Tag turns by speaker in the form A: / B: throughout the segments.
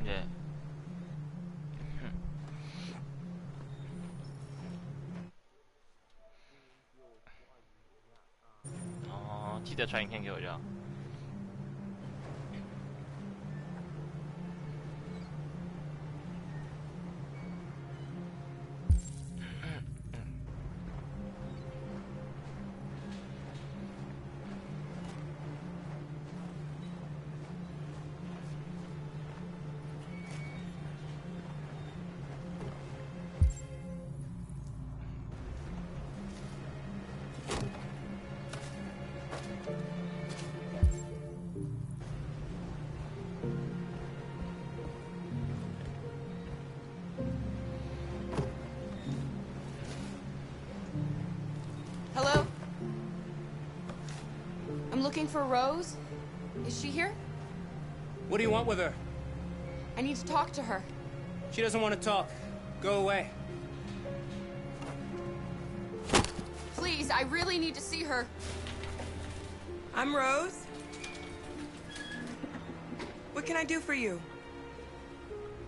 A: 네.哦，记得传影片给我就好。
B: Hello? I'm looking for Rose. Is she here?
C: What do you want with her?
B: I need to talk to her.
C: She doesn't want to talk. Go away.
B: Please, I really need to see her.
D: I'm Rose. What can I do for you?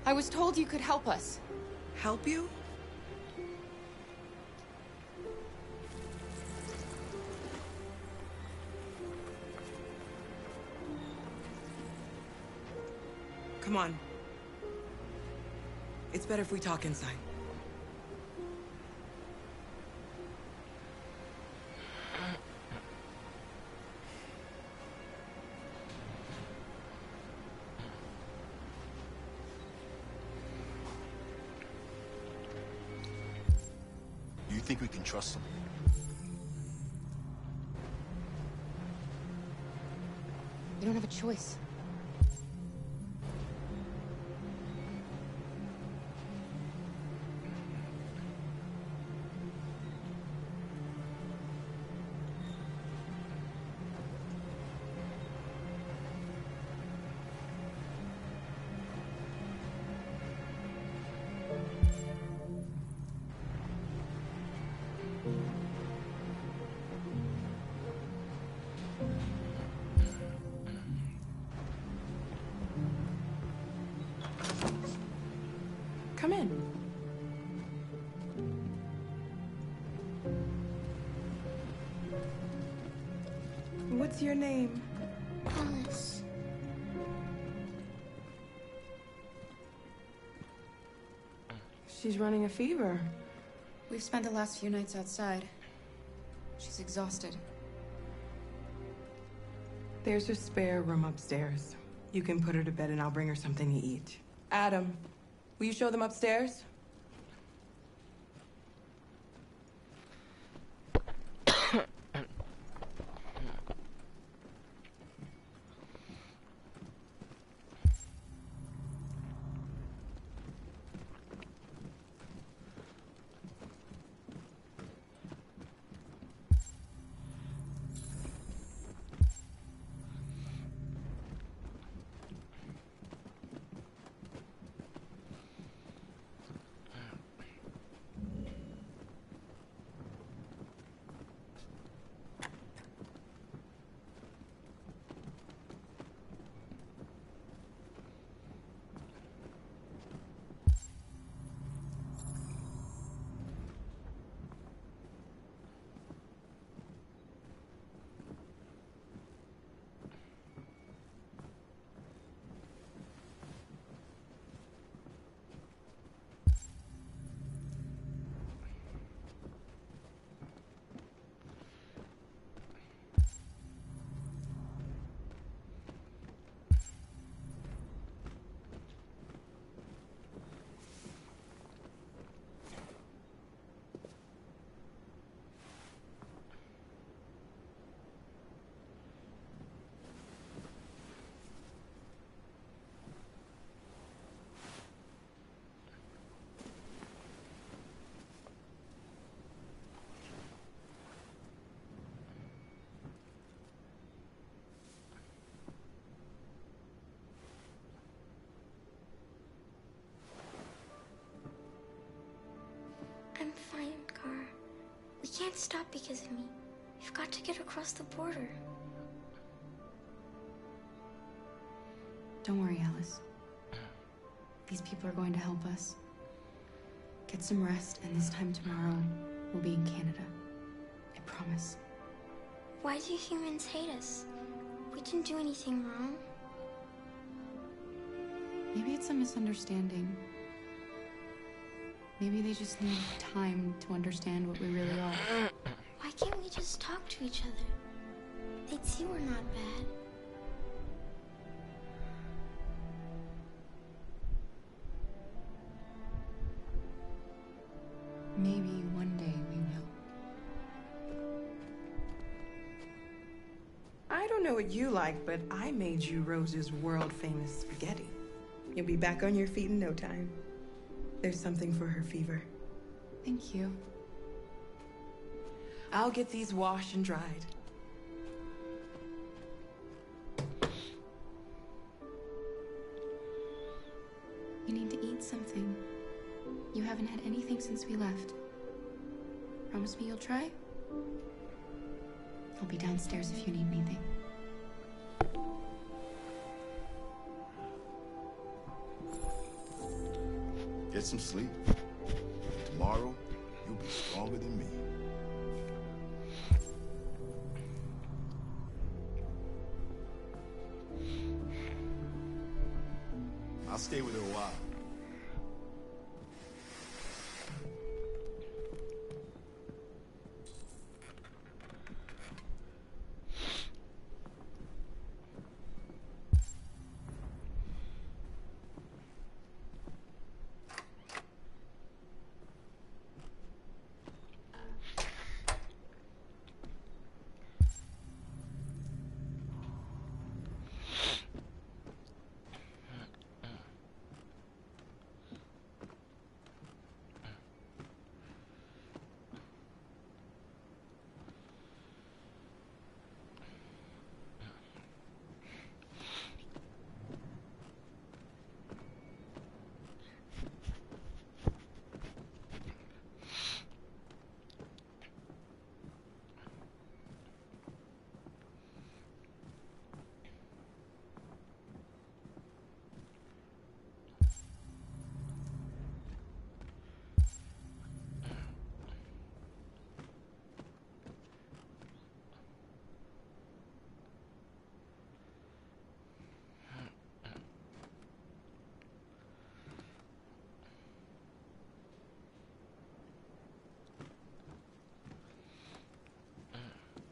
B: I was told you could help us.
D: Help you? Come on. It's better if we talk inside.
E: You think we can trust him?
B: We don't have a choice.
D: Come in. What's your name?
F: Alice.
D: She's running a fever.
B: We've spent the last few nights outside. She's exhausted.
D: There's a spare room upstairs. You can put her to bed and I'll bring her something to eat. Adam, will you show them upstairs?
F: I'm fine, Gar. We can't stop because of me. We've got to get across the border.
B: Don't worry, Alice. These people are going to help us. Get some rest, and this time tomorrow, we'll be in Canada. I promise.
F: Why do humans hate us? We didn't do anything wrong.
B: Maybe it's a misunderstanding. Maybe they just need time to understand what we really are.
F: Why can't we just talk to each other? They'd see we're not bad.
B: Maybe one day we will.
D: I don't know what you like, but I made you Rose's world-famous spaghetti. You'll be back on your feet in no time. There's something for her fever.
B: Thank you.
D: I'll get these washed and dried.
B: You need to eat something. You haven't had anything since we left. Promise me you'll try? I'll be downstairs if you need anything.
E: Get some sleep. Tomorrow, you'll be stronger than me. I'll stay with her a while.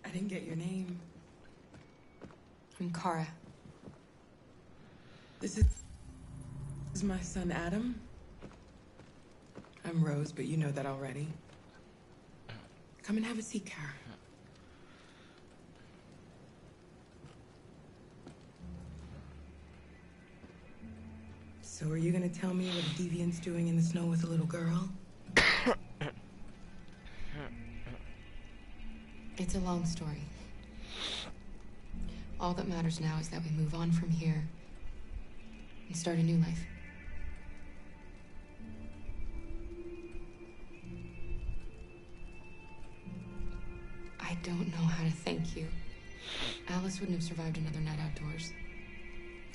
D: I didn't get your name.
B: I'm Kara.
D: This is my son, Adam. I'm Rose, but you know that already. Come and have a seat, Kara. So are you gonna tell me what a deviant's doing in the snow with a little girl?
B: It's a long story. All that matters now is that we move on from here and start a new life. I don't know how to thank you. Alice wouldn't have survived another night outdoors.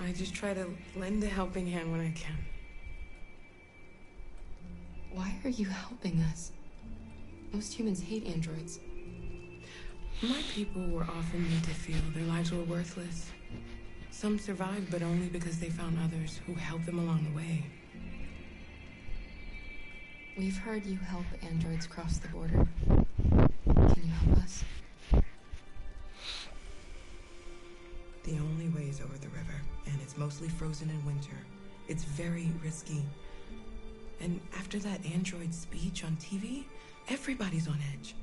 D: I just try to lend a helping hand when I can.
B: Why are you helping us? Most humans hate androids.
D: My people were often made to feel their lives were worthless. Some survived, but only because they found others who helped them along the way.
B: We've heard you help androids cross the border. Can you help us?
D: The only way is over the river, and it's mostly frozen in winter. It's very risky. And after that android speech on TV, everybody's on edge.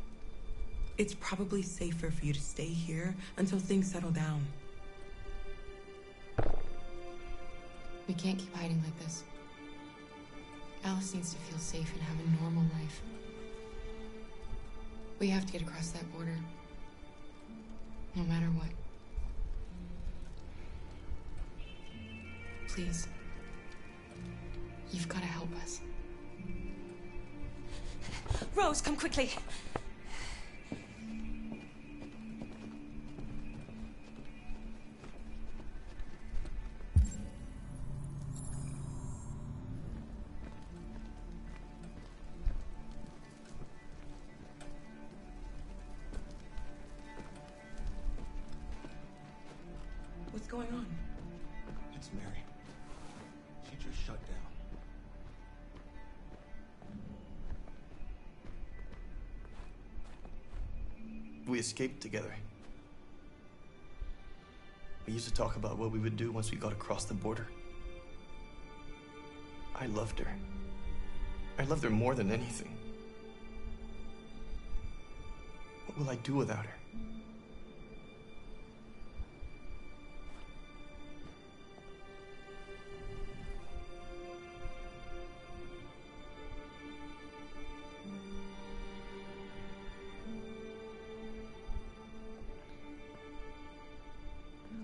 D: It's probably safer for you to stay here until things settle down.
B: We can't keep hiding like this. Alice needs to feel safe and have a normal life. We have to get across that border. No matter what. Please. You've got to help us.
G: Rose, come quickly.
D: going on?
E: It's Mary. She just shut down.
H: We escaped together. We used to talk about what we would do once we got across the border. I loved her. I loved her more than anything. What will I do without her?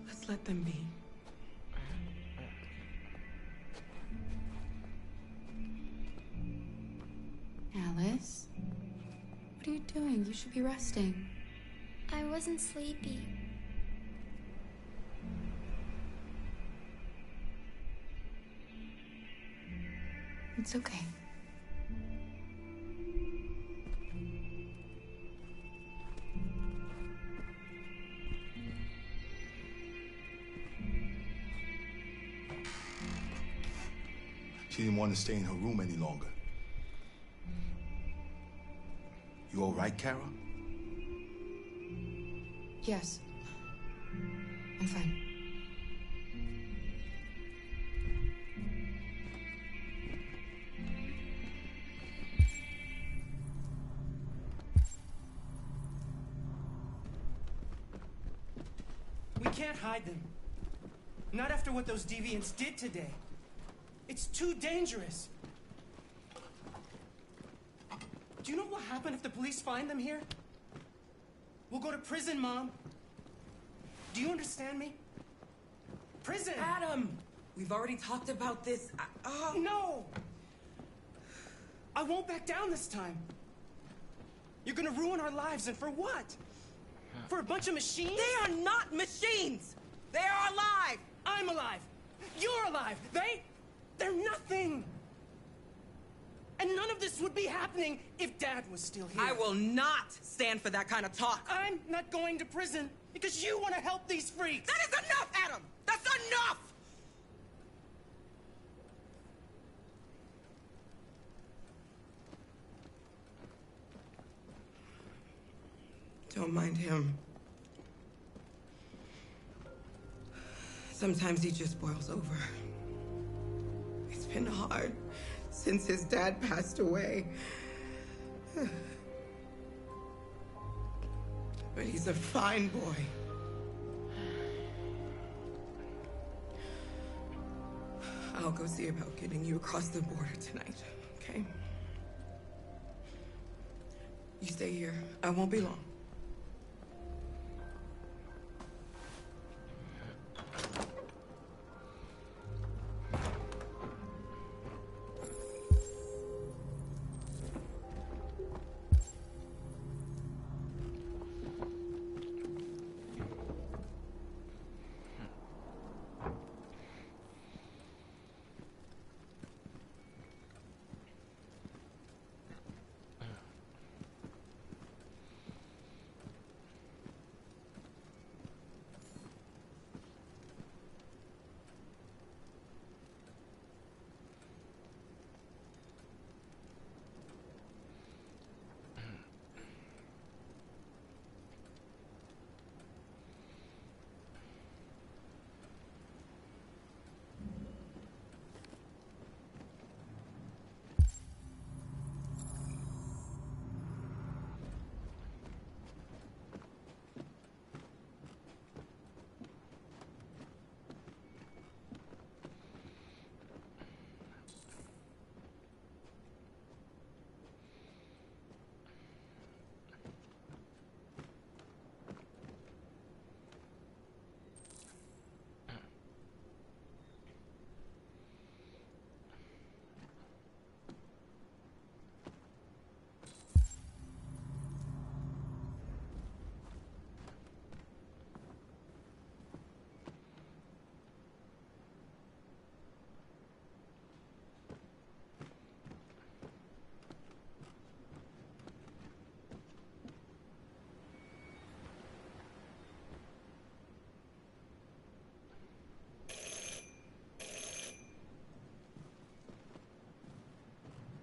D: Let's let them be.
B: Alice? What are you doing? You should be resting.
F: I wasn't sleepy.
B: It's okay.
E: She didn't want to stay in her room any longer. You all right, Kara?
B: Yes. I'm fine.
C: We can't hide them. Not after what those deviants did today. It's too dangerous. Do you know what will happen if the police find them here? We'll go to prison, Mom. Do you understand me? Prison!
D: Adam! We've already talked about this.
C: No! I won't back down this time. You're gonna ruin our lives, and for what? For a bunch of machines?
D: They are not machines! They are alive!
C: I'm alive! You're alive! They're nothing! And none of this would be happening if Dad was still here.
D: I will not stand for that kind of talk.
C: I'm not going to prison because you want to help these freaks!
D: That is enough, Adam! That's enough! Don't mind him. Sometimes he just boils over. It's been hard since his dad passed away. But he's a fine boy. I'll go see about getting you across the border tonight, okay? You stay here. I won't be long.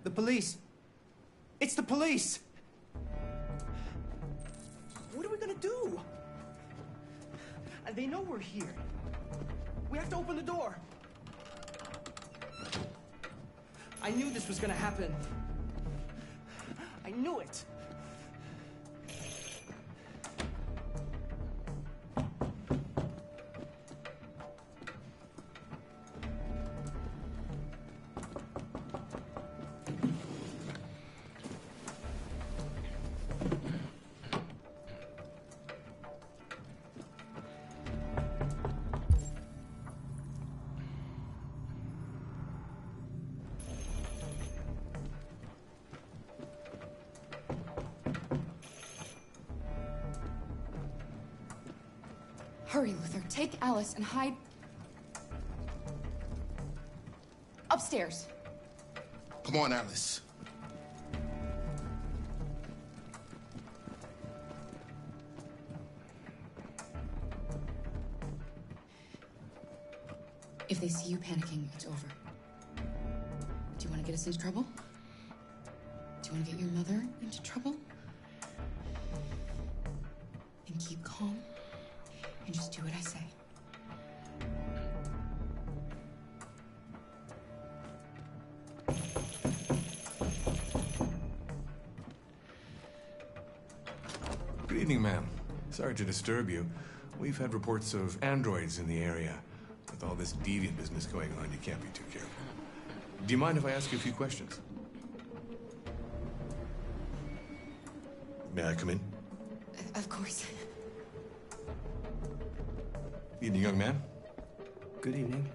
C: The police. It's the police. What are we gonna do? They know we're here. We have to open the door. I knew this was gonna happen. I knew it.
B: Hurry, Luther. Take Alice and hide... upstairs.
E: Come on, Alice.
B: If they see you panicking, it's over. Do you want to get us into trouble? Do you want to get your mother into trouble? And keep calm. And just do what I say.
I: Good evening, ma'am. Sorry to disturb you. We've had reports of androids in the area. With all this deviant business going on, you can't be too careful. Do you mind if I ask you a few questions? May I come in?
B: Of course.
I: Evening, young man.
C: Good evening.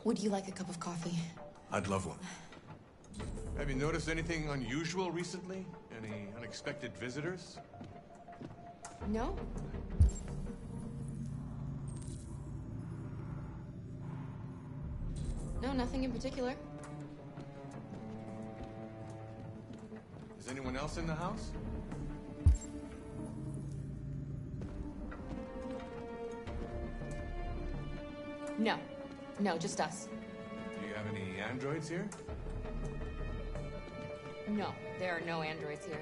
B: Would you like a cup of coffee?
I: I'd love one. Have you noticed anything unusual recently? Any unexpected visitors?
B: No? No, nothing in particular.
I: Is anyone else in the house?
B: No. No, just us.
I: Do you have any androids here?
B: No, there are no androids here.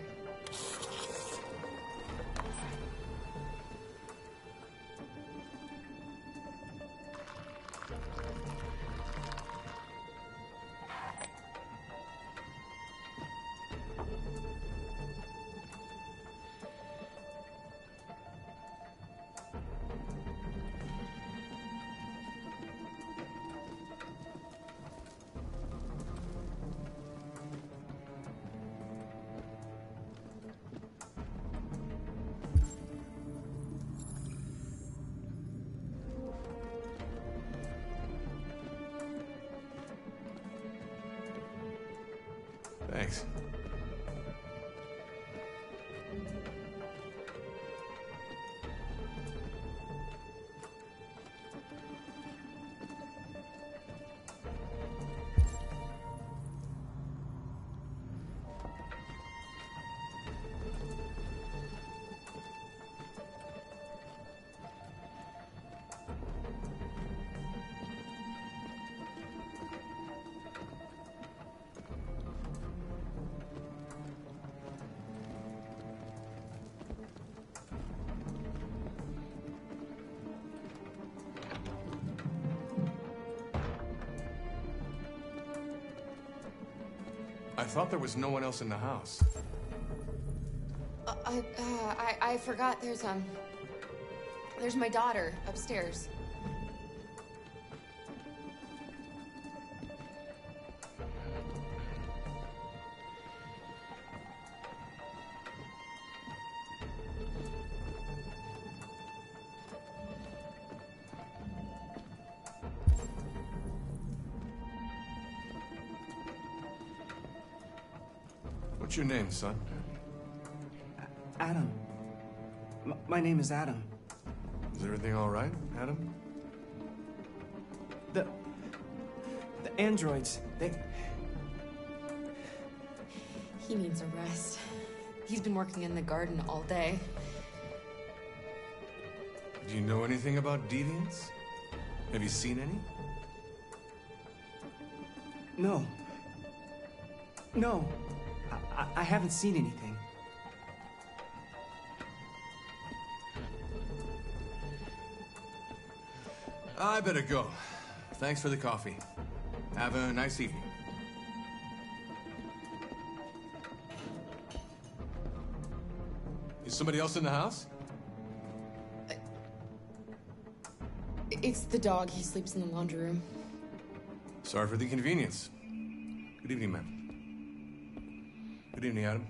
I: Thanks. I thought there was no one else in the house.
B: I forgot there's my daughter upstairs.
I: What's your name, son?
C: Adam. My name is Adam.
I: Is everything all right, Adam?
C: The androids,
B: He needs a rest. He's been working in the garden all day.
I: Do you know anything about deviants? Have you seen any?
C: No. No. I haven't seen anything.
I: I better go. Thanks for the coffee. Have a nice evening. Is somebody else in the house?
B: It's the dog. He sleeps in the laundry room.
I: Sorry for the inconvenience. Good evening, ma'am. Good evening, Adam.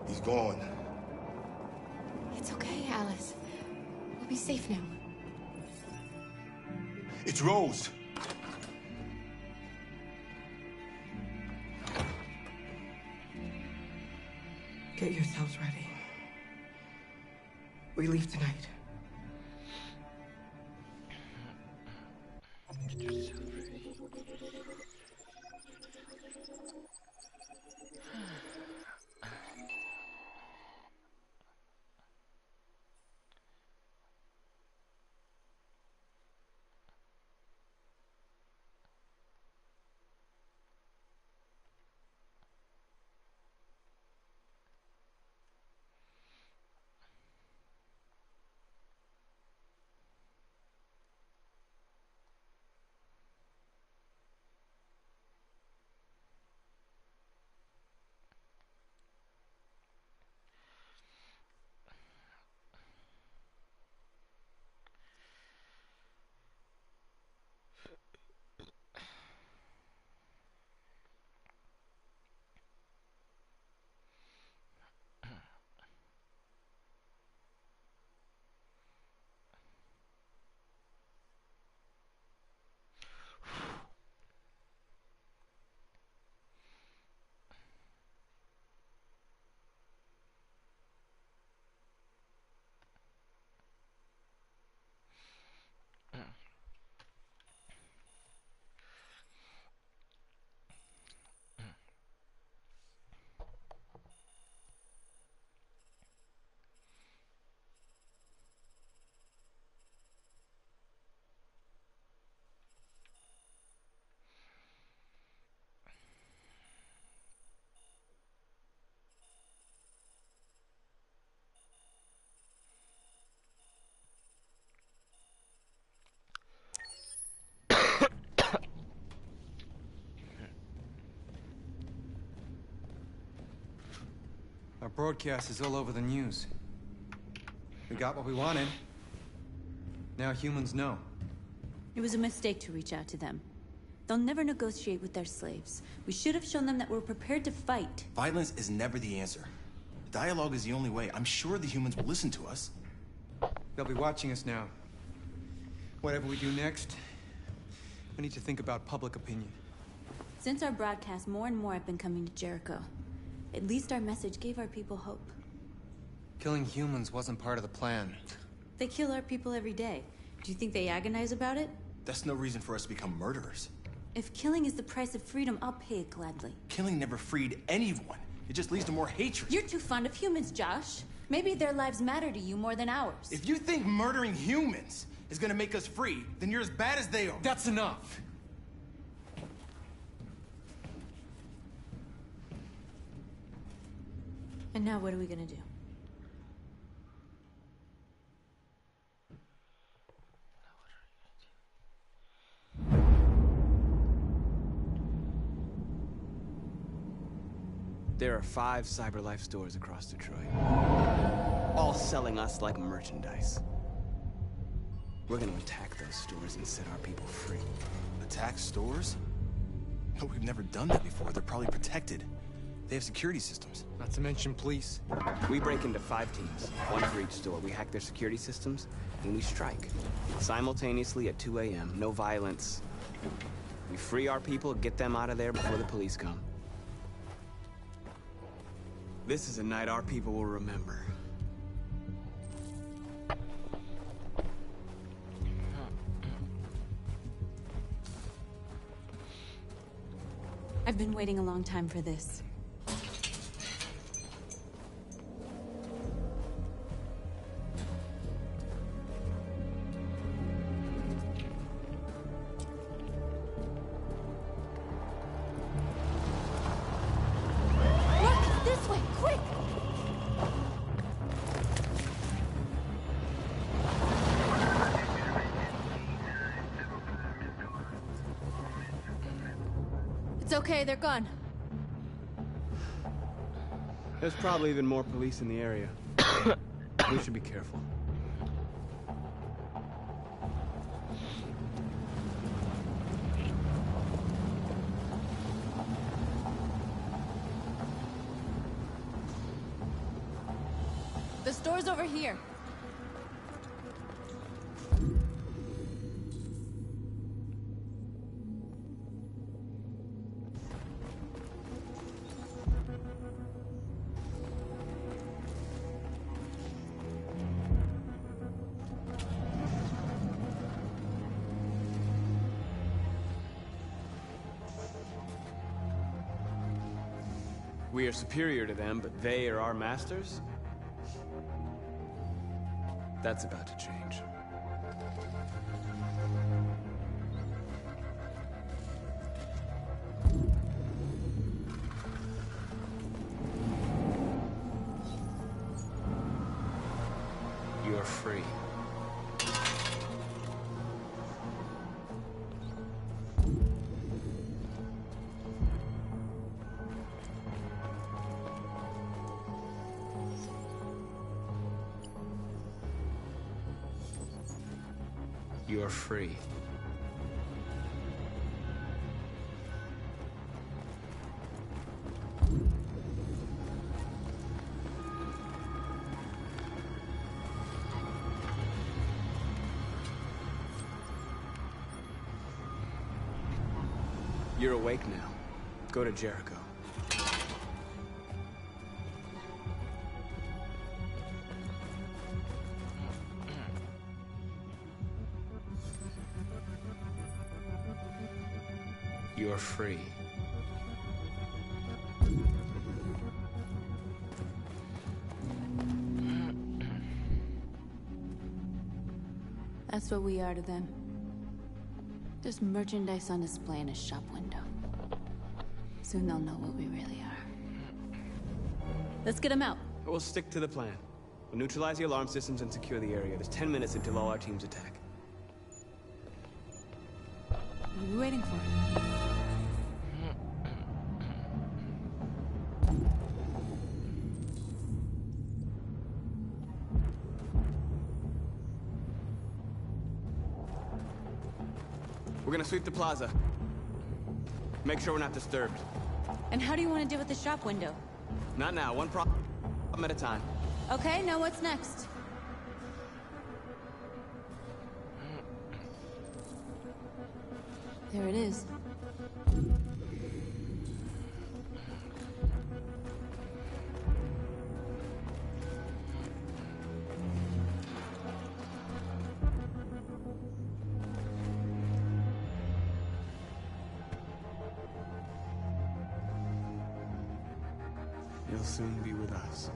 E: He's gone.
B: It's okay, Alice. We'll be safe now.
E: It's Rose.
D: Get yourselves ready. We leave tonight.
J: Our broadcast is all over the news. We got what we wanted. Now humans know.
K: It was a mistake to reach out to them. They'll never negotiate with their slaves. We should have shown them that we're prepared to fight.
L: Violence is never the answer. Dialogue is the only way. I'm sure the humans will listen to us.
J: They'll be watching us now. Whatever we do next, we need to think about public opinion.
K: Since our broadcast, more and more have been coming to Jericho. At least our message gave our people hope.
J: Killing humans wasn't part of the plan.
K: They kill our people every day. Do you think they agonize about it?
L: That's no reason for us to become murderers.
K: If killing is the price of freedom, I'll pay it gladly.
L: Killing never freed anyone. It just leads to more hatred.
K: You're too fond of humans, Josh. Maybe their lives matter to you more than ours.
L: If you think murdering humans is gonna make us free, then you're as bad as they are.
J: That's enough!
K: And now what are we gonna do?
M: There are 5 CyberLife stores across Detroit, all selling us like merchandise. We're gonna attack those stores and set our people free.
L: Attack stores? No, we've never done that before. They're probably protected. They have security systems.
J: Not to mention police.
M: We break into 5 teams, 1 for each store. We hack their security systems, and we strike. Simultaneously at 2 a.m., no violence. We free our people, get them out of there before the police come. This is a night our people will remember.
K: I've been waiting a long time for this.
G: Look! This way! Quick!
K: It's okay, they're gone.
M: There's probably even more police in the area. We should be careful.
K: The store's over here.
M: We are superior to them, but they are our masters? That's about to change. You're free. You're free. You're awake now. Go to Jericho. You're free.
K: That's what we are to them. Just merchandise on display in a shop window. Soon they'll know what we really are. Let's get them out.
M: We'll stick to the plan. We'll neutralize the alarm systems and secure the area. There's 10 minutes until all our teams attack.
K: What are we waiting for?
M: We're gonna sweep the plaza. Make sure we're not disturbed.
K: And how do you want to deal with the shop window?
M: Not now, one problem at a time.
K: Okay, now what's next? There it is.
M: You'll soon be with us.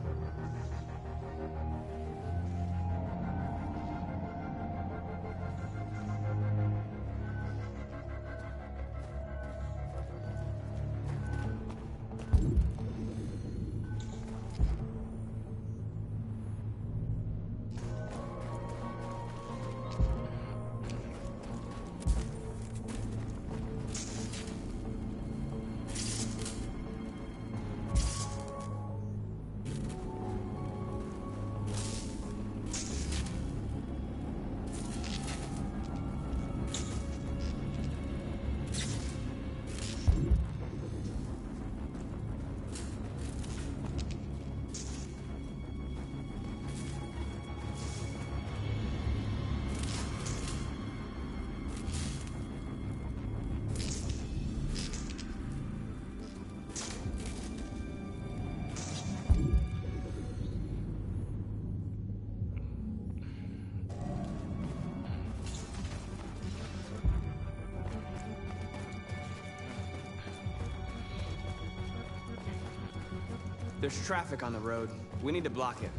M: There's traffic on the road. We need to block it.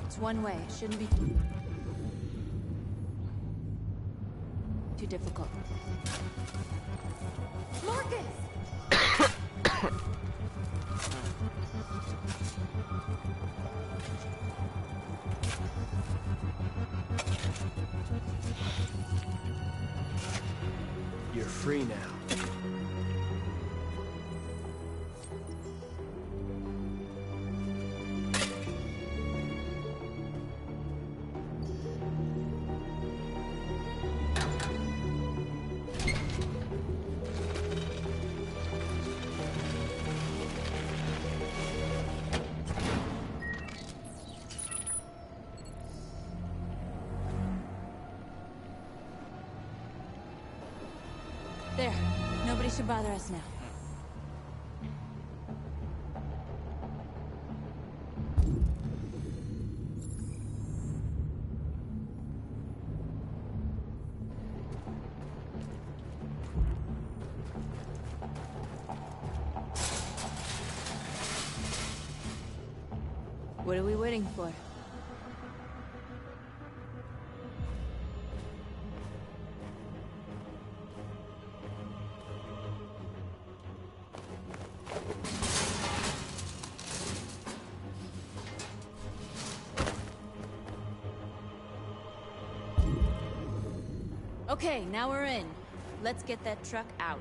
K: It's one way. It shouldn't be too difficult.
G: Marcus!
L: You're free now.
K: There. Nobody should bother us now. What are we waiting for? Okay, now we're in. Let's get that truck out.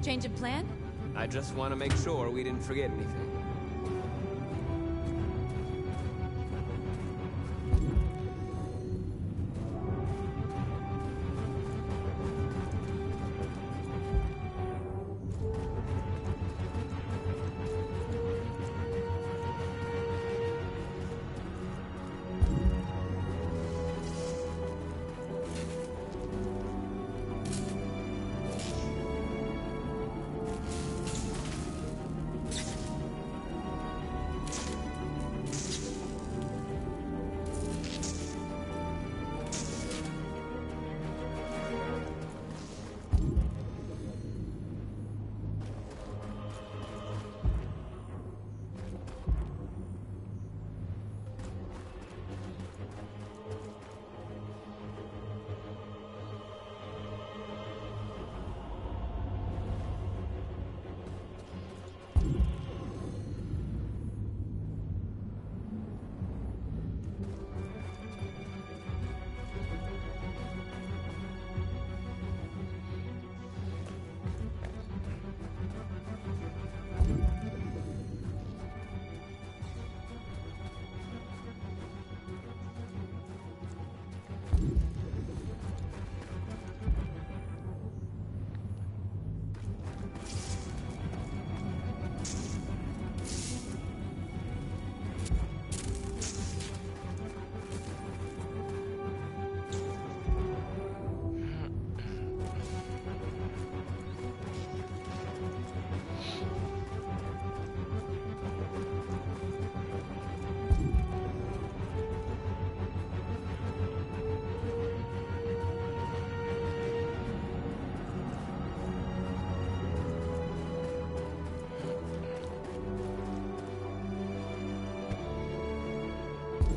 K: Change of plan?
M: I just want to make sure we didn't forget anything.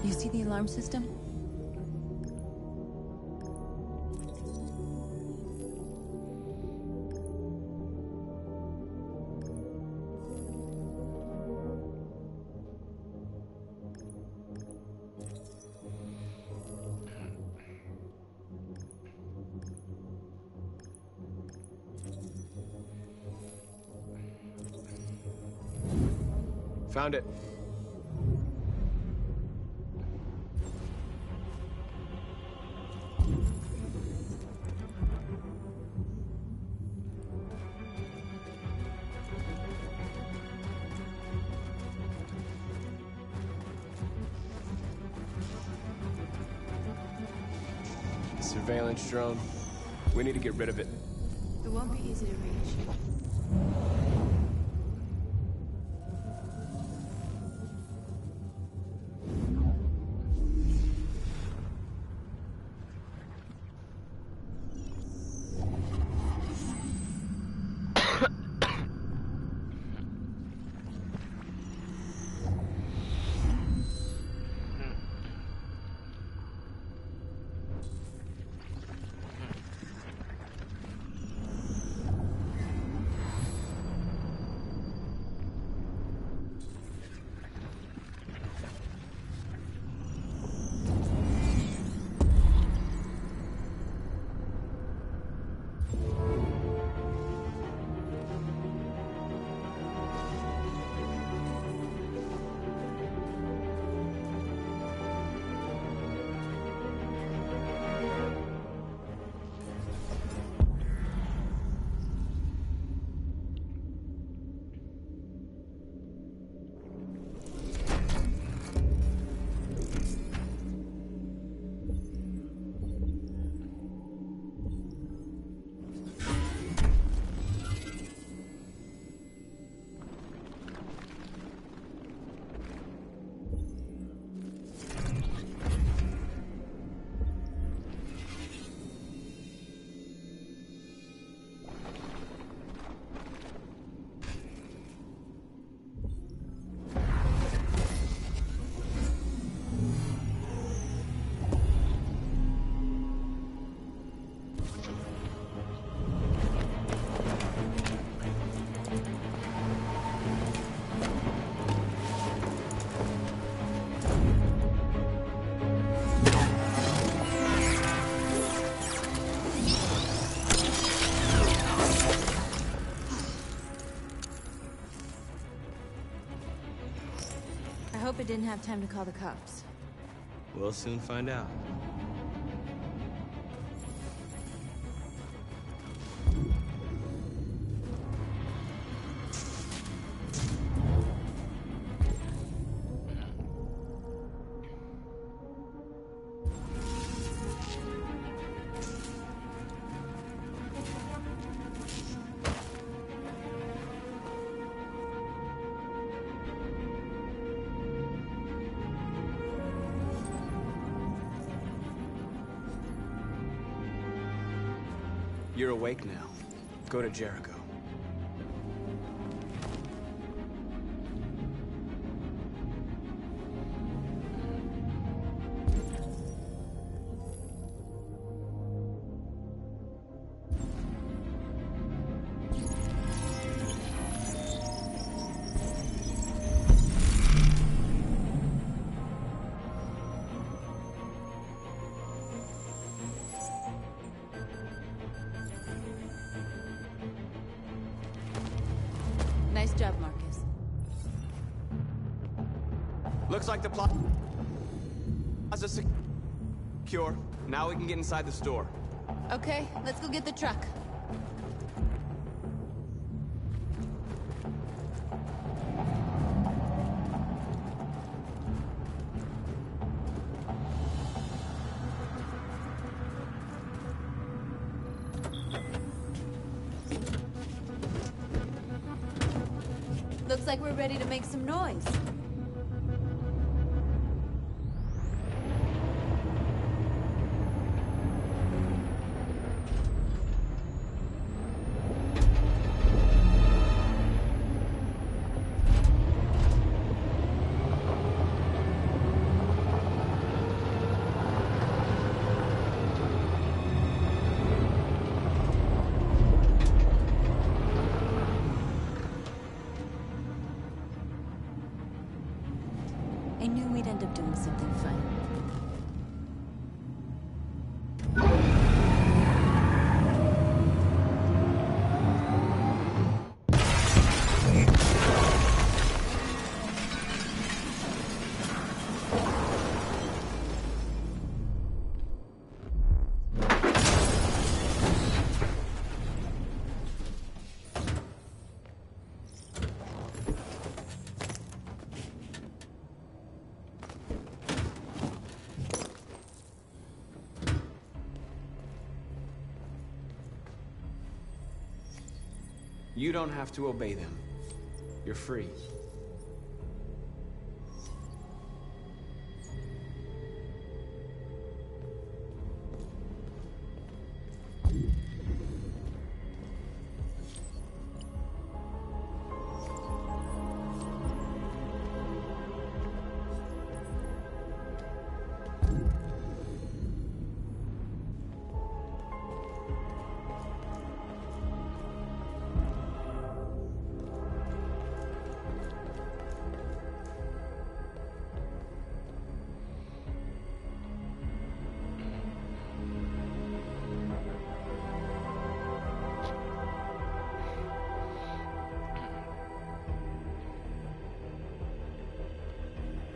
K: You see the alarm system?
L: Found it.
M: Surveillance drone. We need to get rid of it.
K: It won't be easy to reach. I hope it didn't have time to call the cops.
M: We'll soon find out. You're awake now. Go to Jericho.
K: Nice job, Marcus.
M: Looks like the plaza's secure. Now we can get inside the store.
K: Okay, let's go get the truck. Looks like we're ready to make some noise. I knew we'd end up doing something fun.
M: You don't have to obey them. You're free.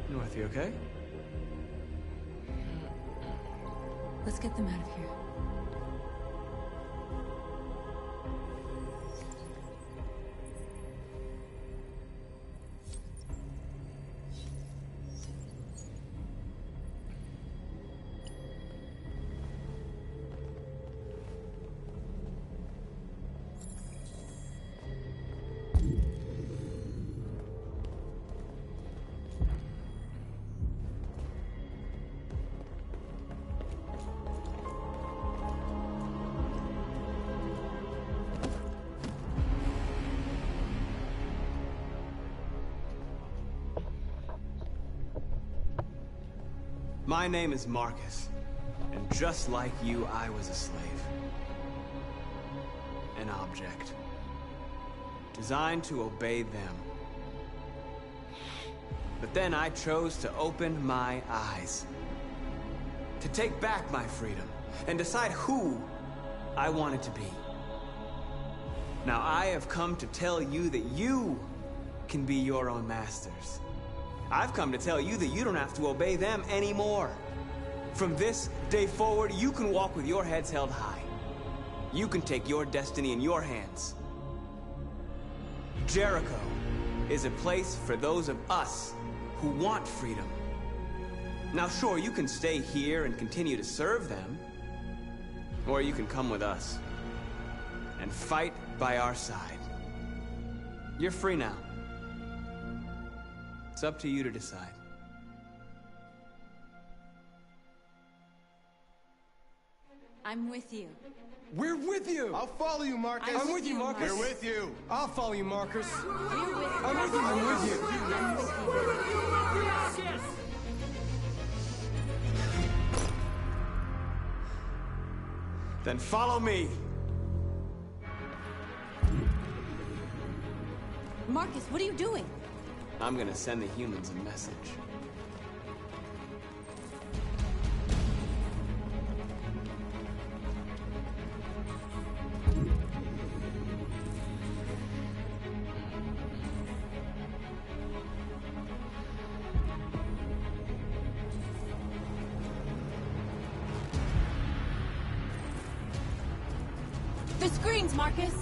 M: North, you okay?
K: Let's get them out of here.
M: My name is Marcus, and just like you, I was a slave. An object. Designed to obey them. But then I chose to open my eyes. To take back my freedom, and decide who I wanted to be. Now I have come to tell you that you can be your own masters. I've come to tell you that you don't have to obey them anymore. From this day forward, you can walk with your heads held high. You can take your destiny in your hands. Jericho is a place for those of us who want freedom. Now sure, you can stay here and continue to serve them, or you can come with us and fight by our side. You're free now. It's up to you to decide.
K: I'm with you.
J: We're with you!
C: I'll follow you, Marcus.
J: I'm with you, Marcus.
C: We're with you.
J: I'll follow you, Marcus.
K: We're with you.
J: I'm with you. I'm with you.
K: I'm with you.
M: Then follow me.
K: Marcus, what are you doing?
M: I'm gonna send the humans a message.
K: The screens, Marcus!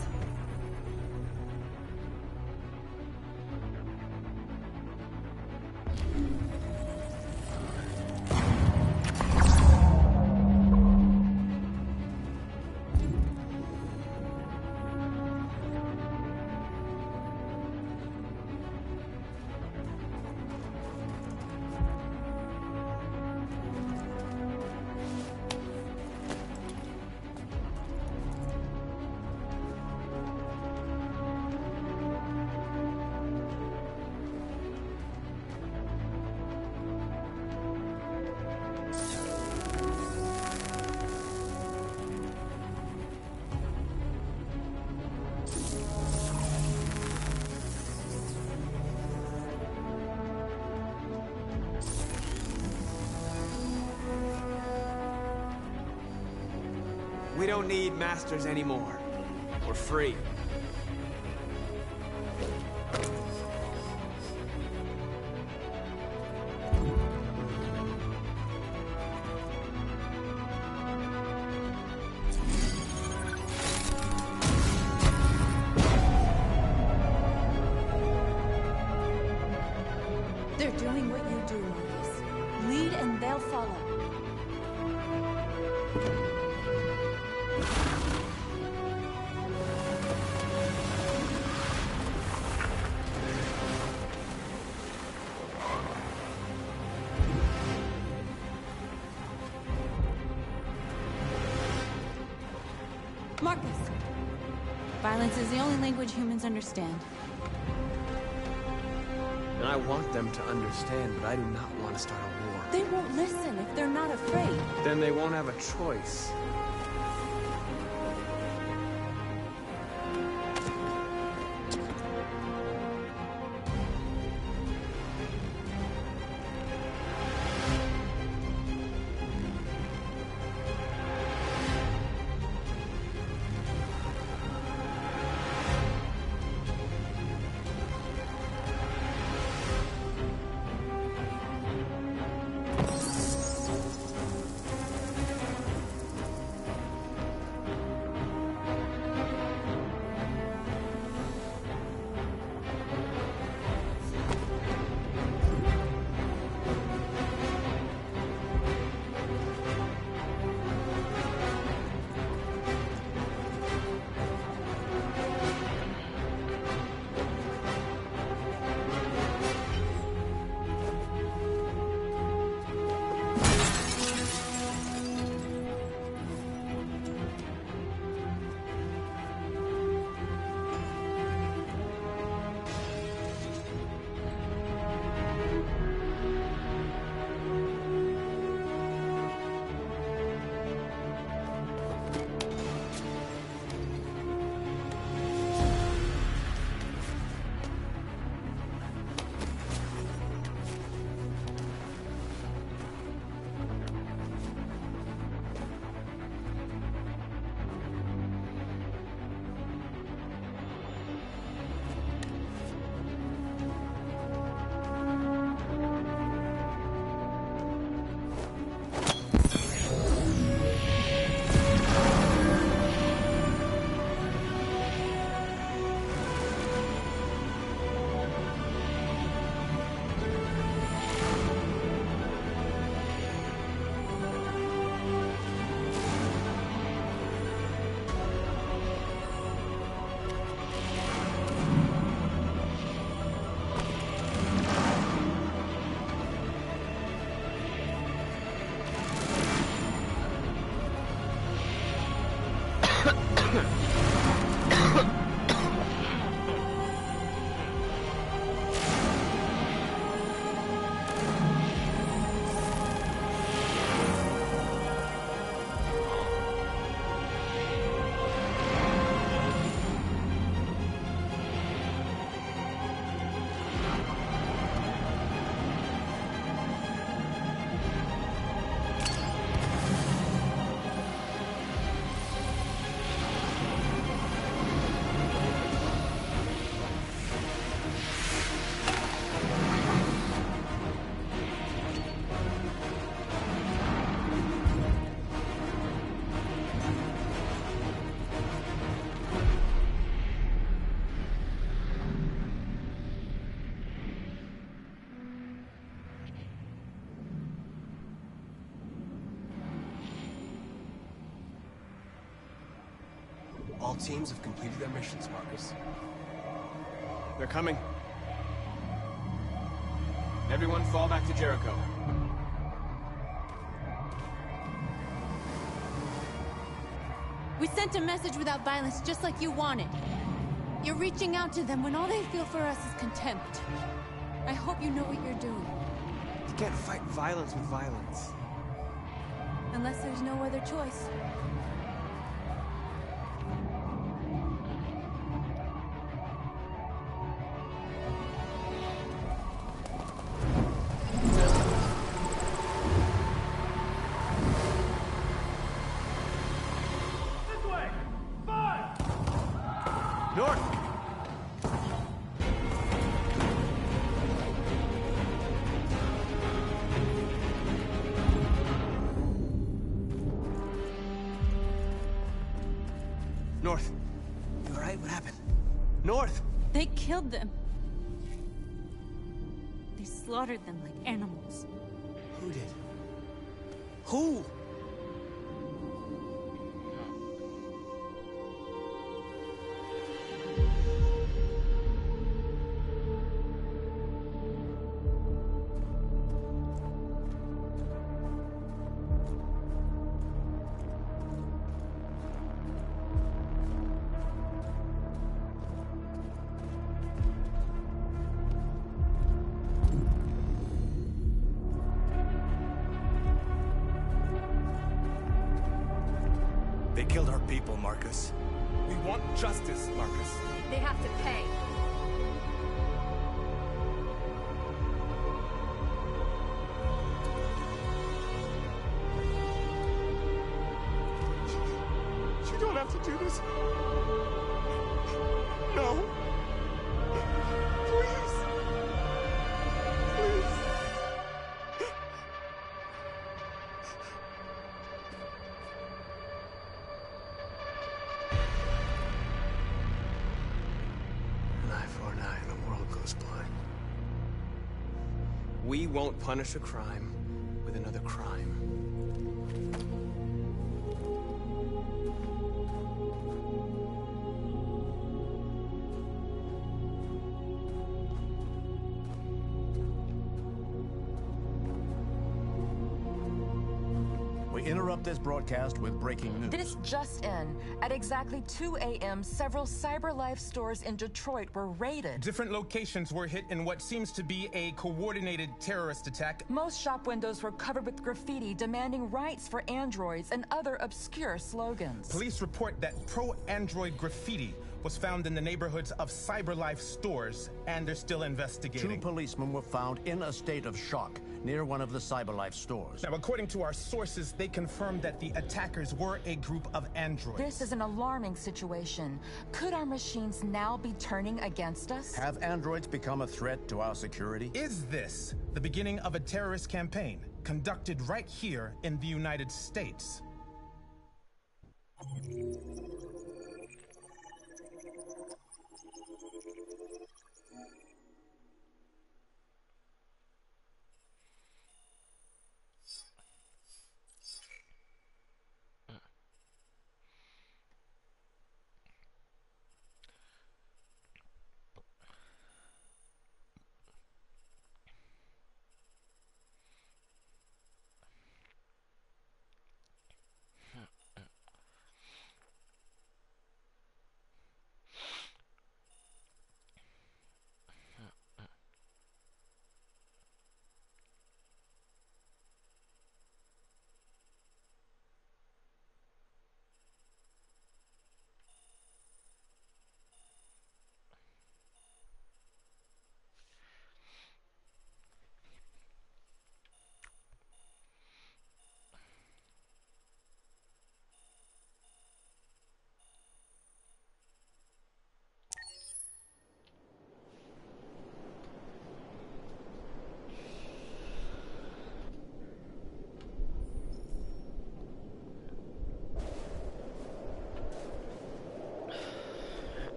M: We don't need masters anymore. We're free.
K: They're doing what you do, Marcus. Lead and they'll follow. Marcus! Violence is the only language humans understand.
M: And I want them to understand, but I do not want to start a war.
K: They won't listen if they're not afraid.
M: Then they won't have a choice.
L: All teams have completed their missions, Marcus. They're coming. Everyone fall back to Jericho.
K: We sent a message without violence, just like you wanted. You're reaching out to them when all they feel for us is contempt. I hope you know what you're doing.
M: You can't fight violence with violence.
K: Unless there's no other choice.
M: North. You alright? What happened? North!
K: They killed them. They slaughtered them like animals.
M: Who did? Who?
L: They killed our people, Marcus.
H: We want justice, Marcus.
G: They have to pay.
H: You don't have to do this. No. Please. Please.
L: An eye for an eye and the world goes blind.
M: We won't punish a crime with another crime.
N: We interrupt this broadcast with breaking news.
O: This just in. At exactly 2 a.m., several CyberLife stores in Detroit were raided.
P: Different locations were hit in what seems to be a coordinated terrorist attack.
O: Most shop windows were covered with graffiti demanding rights for androids and other obscure slogans.
P: Police report that pro-android graffiti was found in the neighborhoods of CyberLife stores, and they're still investigating.
N: 2 policemen were found in a state of shock near one of the CyberLife stores.
P: Now, according to our sources, they confirmed that the attackers were a group of androids.
O: This is an alarming situation. Could our machines now be turning against us?
N: Have androids become a threat to our security?
P: Is this the beginning of a terrorist campaign conducted right here in the United States?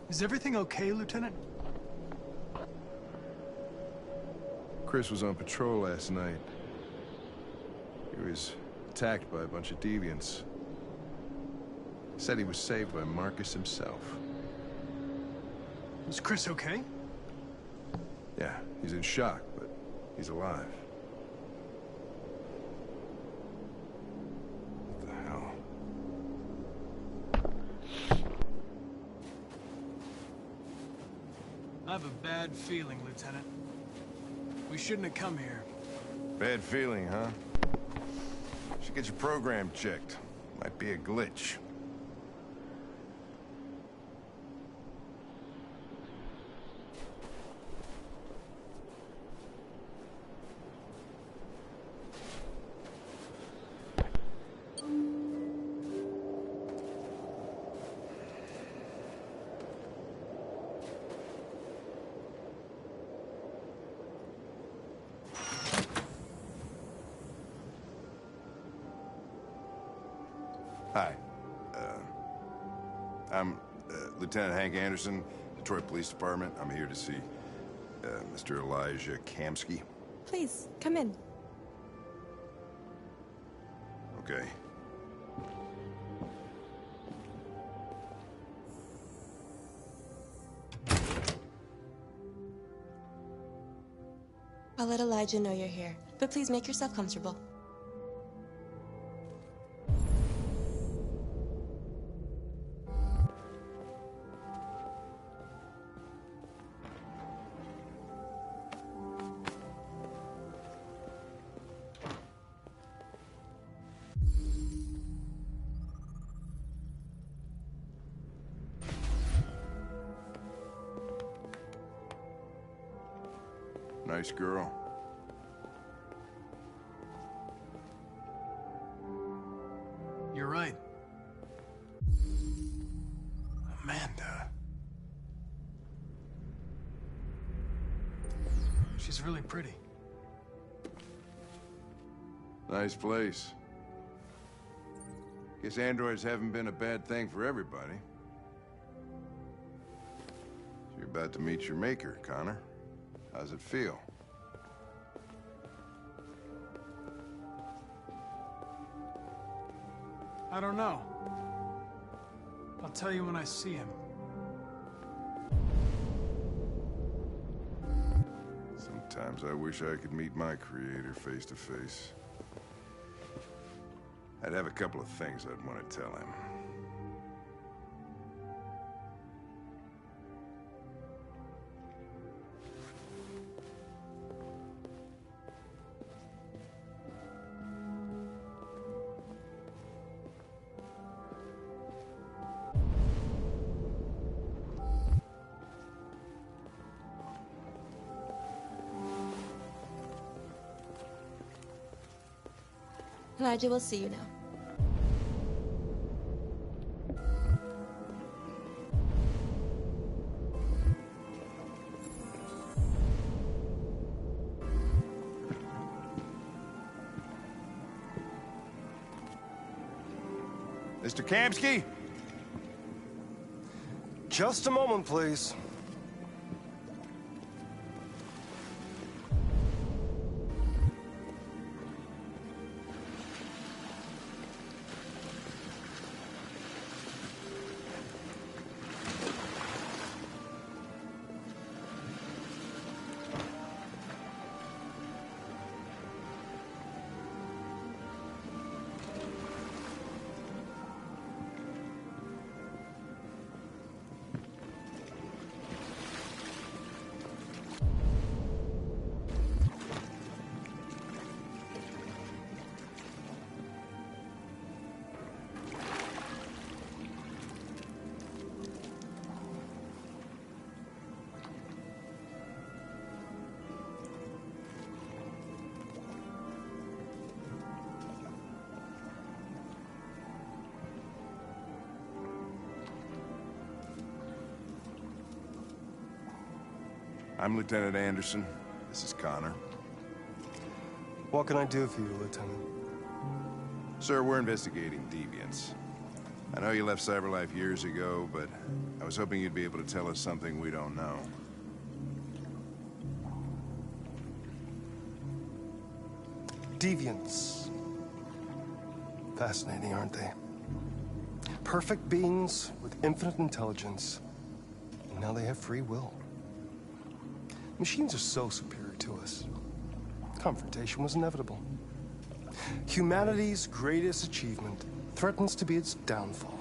L: Is everything okay, Lieutenant?
E: Chris was on patrol last night. He was attacked by a bunch of deviants. Said he was saved by Marcus himself.
L: Is Chris okay?
E: Yeah, he's in shock, but he's alive. What the hell?
L: I have a bad feeling, Lieutenant. We shouldn't have come here.
E: Bad feeling, huh? Should get your program checked. Might be a glitch. Hi. I'm Lieutenant Hank Anderson, Detroit Police Department. I'm here to see Mr. Elijah Kamsky.
Q: Please, come in.
E: Okay.
Q: I'll let Elijah know you're here, but please make yourself comfortable.
E: Nice girl.
Q: You're right. Amanda. She's really pretty.
E: Nice place. Guess androids haven't been a bad thing for everybody. You're about to meet your maker, Connor. How's it feel?
Q: I don't know. I'll tell you when I see him.
E: Sometimes I wish I could meet my creator face to face. I'd have a couple of things I'd want to tell him.
R: Elijah will see you now.
S: Mr. Kamsky? Just a moment, please. I'm Lieutenant Anderson. This is Connor.
T: What can I do for you, Lieutenant?
E: Sir, we're investigating deviants. I know you left CyberLife years ago, but I was hoping you'd be able to tell us something we don't know.
T: Deviants. Fascinating, aren't they? Perfect beings with infinite intelligence. And now they have free will. Machines are so superior to us. Confrontation was inevitable. Humanity's greatest achievement threatens to be its downfall.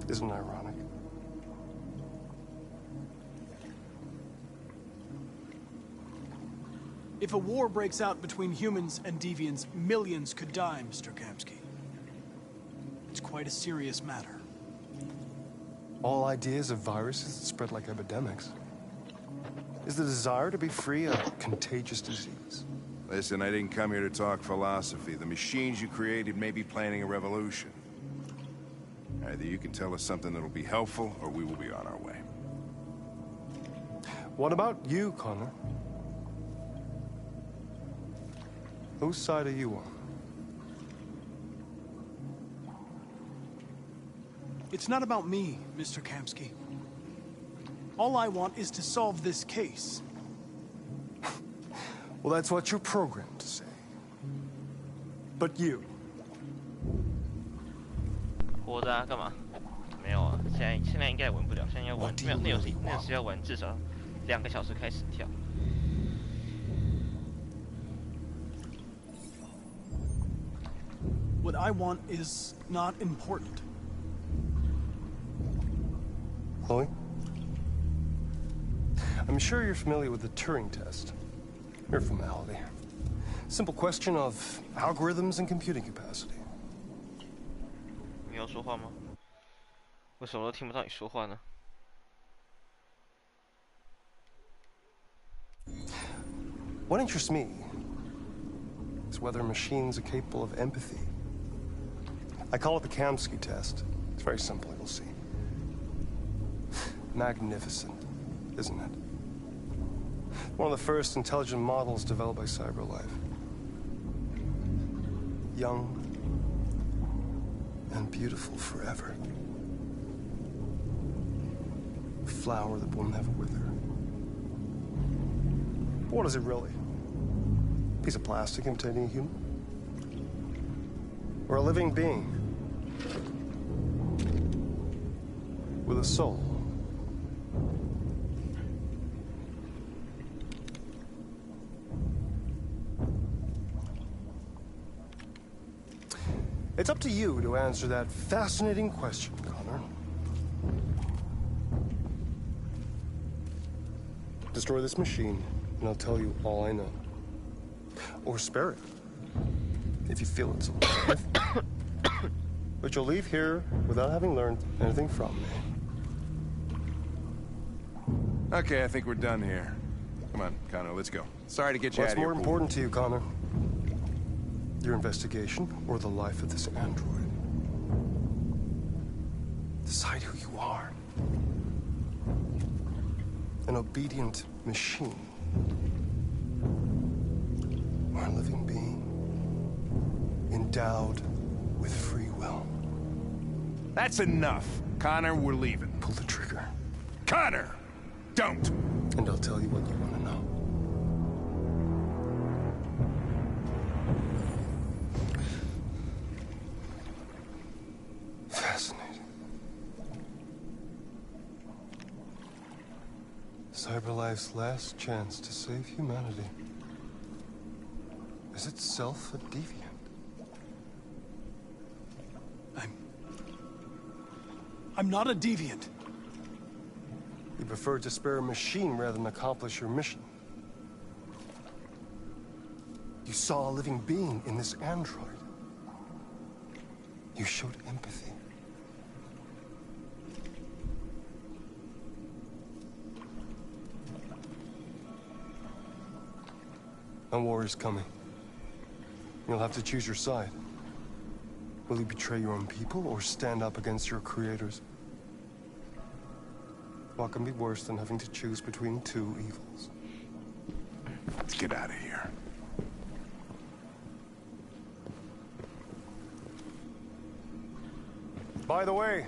T: Isn't it ironic?
Q: If a war breaks out between humans and deviants, millions could die, Mr. Kamsky. It's quite a serious matter.
T: All ideas of viruses that spread like epidemics. Is the desire to be free a contagious disease?
E: Listen, I didn't come here to talk philosophy. The machines you created may be planning a revolution. Either you can tell us something that'll be helpful, or we will be on our way.
T: What about you, Connor? Whose side are you on?
Q: It's not about me, Mr. Kamsky. All I want is to solve this case.
T: Well, that's what you're programmed to say. But you.
A: 活着啊，干嘛？没有啊，现在应该玩不了，现在要玩没有那是要玩至少2个小时开始跳。
Q: What I want is not important.
T: Chloe? I'm sure you're familiar with the Turing test. Mere formality. Simple question of algorithms and computing capacity.
A: 你要说话吗？为什么都听不到你说话呢？
T: What interests me is whether machines are capable of empathy. I call it the Kamsky test. It's very simple, you'll see. Magnificent, isn't it? One of the first intelligent models developed by CyberLife. Young and beautiful forever. A flower that will never wither. What is it really? A piece of plastic imitating a human? Or a living being with a soul? It's up to you to answer that fascinating question, Connor. Destroy this machine, and I'll tell you all I know. Or spare it, if you feel it's alive. But you'll leave here without having learned anything from me.
E: Okay, I think we're done here. Come on, Connor, let's go. Sorry to get you out
T: What's
E: of here.
T: more important to you, Connor? Your investigation or the life of this android? Decide who you are. An obedient machine. Or a living being endowed with free will.
E: That's enough. Connor, we're leaving.
T: Pull the trigger.
E: Connor! Don't!
T: And I'll tell you what you want to know. Fascinating. CyberLife's last chance to save humanity is itself a deviant.
Q: I'm not a deviant.
T: You preferred to spare a machine rather than accomplish your mission. You saw a living being in this android. You showed empathy. A war is coming. You'll have to choose your side. Will you betray your own people or stand up against your creators? What can be worse than having to choose between two evils?
E: Let's get out of here.
T: By the way,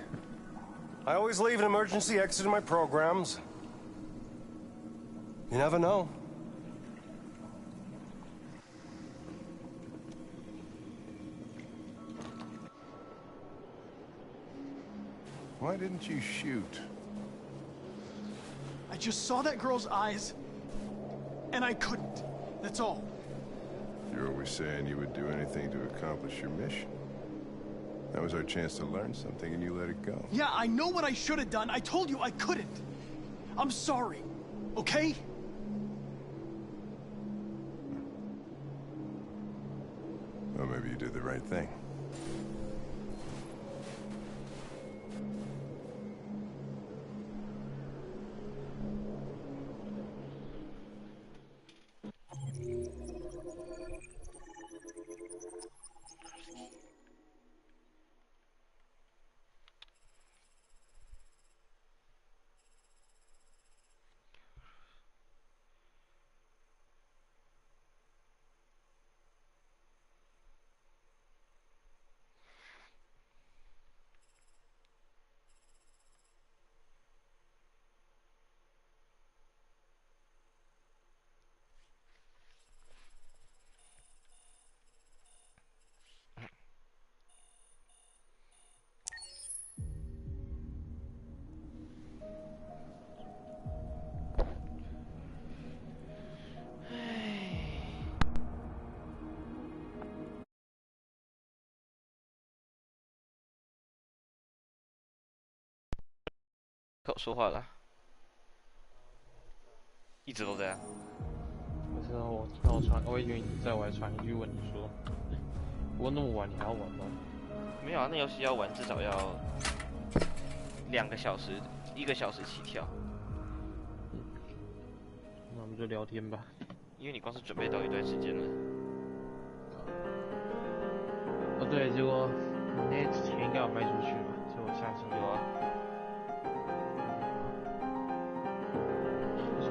T: I always leave an emergency exit in my programs. You never know.
E: Why didn't you shoot?
Q: I just saw that girl's eyes, and I couldn't. That's all.
E: You're always saying you would do anything to accomplish your mission. That was our chance to learn something, and you let it go.
Q: Yeah, I know what I should have done. I told you I couldn't. I'm sorry, okay?
E: Well, maybe you did the right thing.
A: 说话了，一直都这样。
U: 不是啊，我以为你在，我还传一句问你说，不过那么晚你还要玩吗？
A: 没有啊，那游戏要玩至少要2个小时，1个小时起跳。
U: 那我们就聊天吧。
A: 因为你光是准备到一段时间了。
U: 哦对，结果你那之前应该有卖出去吧？结果下次
A: 有啊。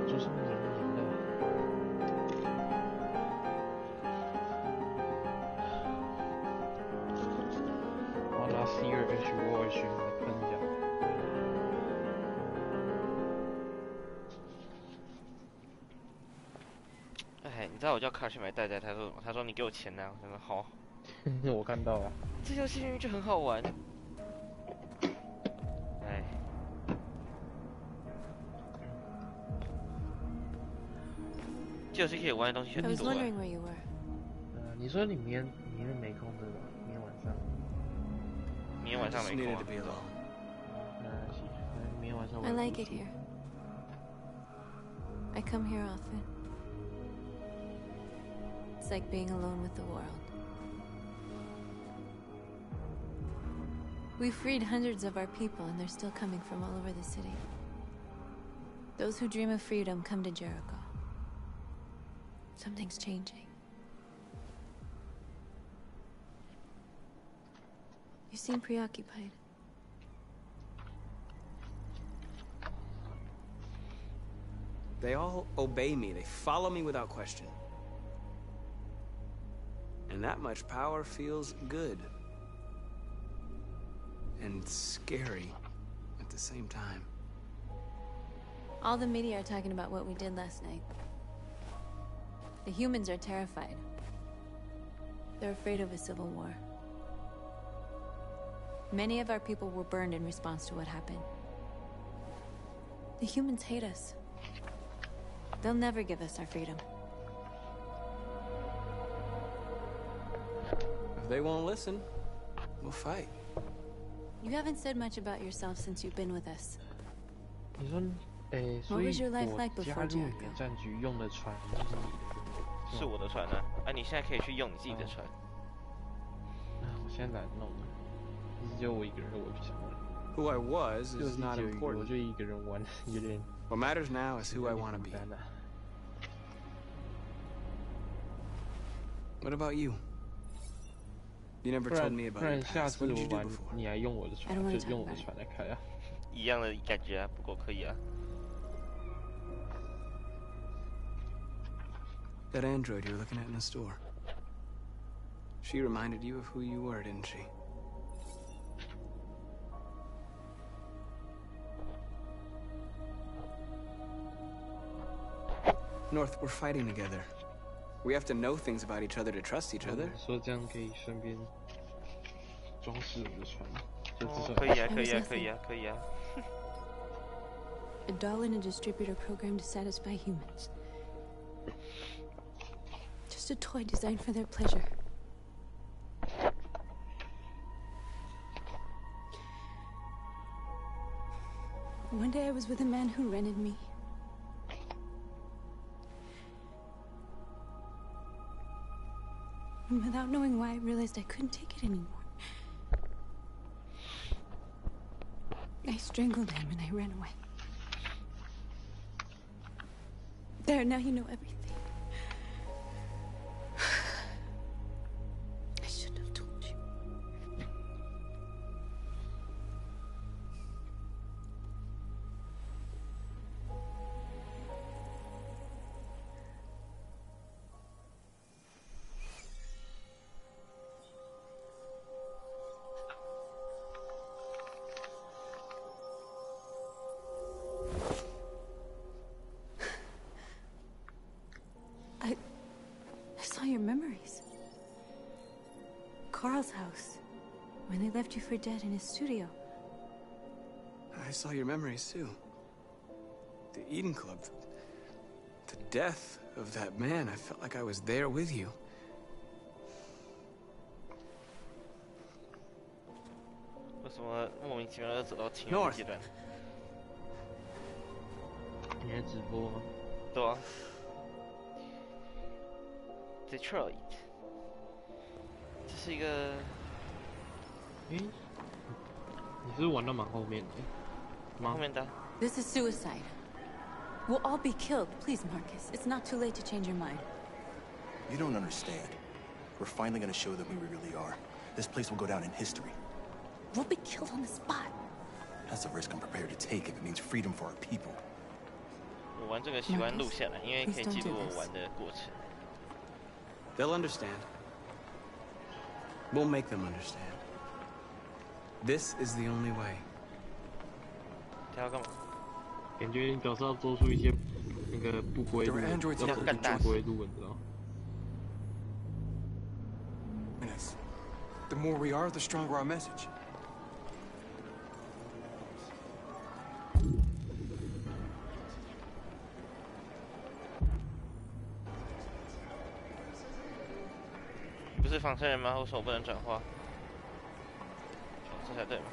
U: 就是黏黏的。我拿 C2H5 去来喷一下。
A: 哎，你知道我叫卡去买袋袋，他说你给我钱呢、我说好。
U: 我看到了。
A: 这游戏明明就很好玩。哎。这游戏可以玩的东西很多。
U: 你说你明天没空对吧？明天晚上。
A: 明天晚上没空、啊。
U: 明天晚上。
K: I like it here. I come here often. It's like being alone with the world. We freed hundreds of our people, and they're still coming from all over the city. Those who dream of freedom come to Jericho. Something's changing. You seem preoccupied.
M: They all obey me. They follow me without question. And that much power feels good. And scary at the same time.
K: All the media are talking about what we did last night. The humans are terrified. They're afraid of a civil war. Many of our people were burned in response to what happened. The humans hate us. They'll never give us our freedom.
M: If they won't listen, we'll fight.
K: You haven't said much about yourself since you've been with us.
U: 你说，所以
K: What was your life like
U: 我加
K: before
U: 入你
K: Jericho?
U: 的战局用的船就是你的，
A: 是我的船啊！啊，你现在可以去用你自己的船。
U: 我现在懒得弄了，只有我一个人，我也不想玩。
M: Who I was is not important.
U: 我就一个人玩，有点。
M: What matters now is who I want to be. What about you? You never told me about
U: 不
M: your
U: 然下
M: past.
U: 次
M: What did you
U: 我
M: do
U: 玩，
M: before?
U: 你来用我的船，就用我的船来开啊。
A: 一样的感觉啊，不过可以啊。
M: That android you were looking at in the store. She reminded you of who you were, didn't she? North, we're fighting together. We have to know things about each other to trust each other.
U: 说这样可以顺便装饰我的船，就至少。
A: 可以啊，可以啊，可以啊，可以啊。
K: A doll in a distributor program to satisfy humans. Just a toy designed for their pleasure. One day I was with a man who rented me. And without knowing why, I realized I couldn't take it anymore. I strangled him and I ran away. There, now you know everything. I shouldn't have told you. I saw your memories. Carl's house, when they left you for dead in his studio.
M: I saw your memories too. The Eden Club. The death of that man. I felt like I was there with you.
A: 为什么莫名其妙的走到情人阶段？
U: 你在直播吗？
A: 对啊。Detroit， 这是一个，
U: 你是不是玩到蛮后面的？
A: 蛮后面的。
K: This is suicide. We'll all be killed. Please, Marcus. It's not too late to change your mind.
L: You don't understand. We're finally gonna show them who we really are. This place will go down in history.
K: We'll be killed on the spot.
L: That's a risk I'm prepared to take if it means freedom for our people.
A: 我玩这个喜欢录下来，因为可以记录我玩的过程。
M: They'll understand. We'll make them understand. This is the only way.
A: 他要干嘛？
U: 感觉你表示要做出一些那个不归路，要不归路，你知道？
J: The more we are, the stronger our message.
A: 不是仿生人吗？为什么不能转化？这才对嘛。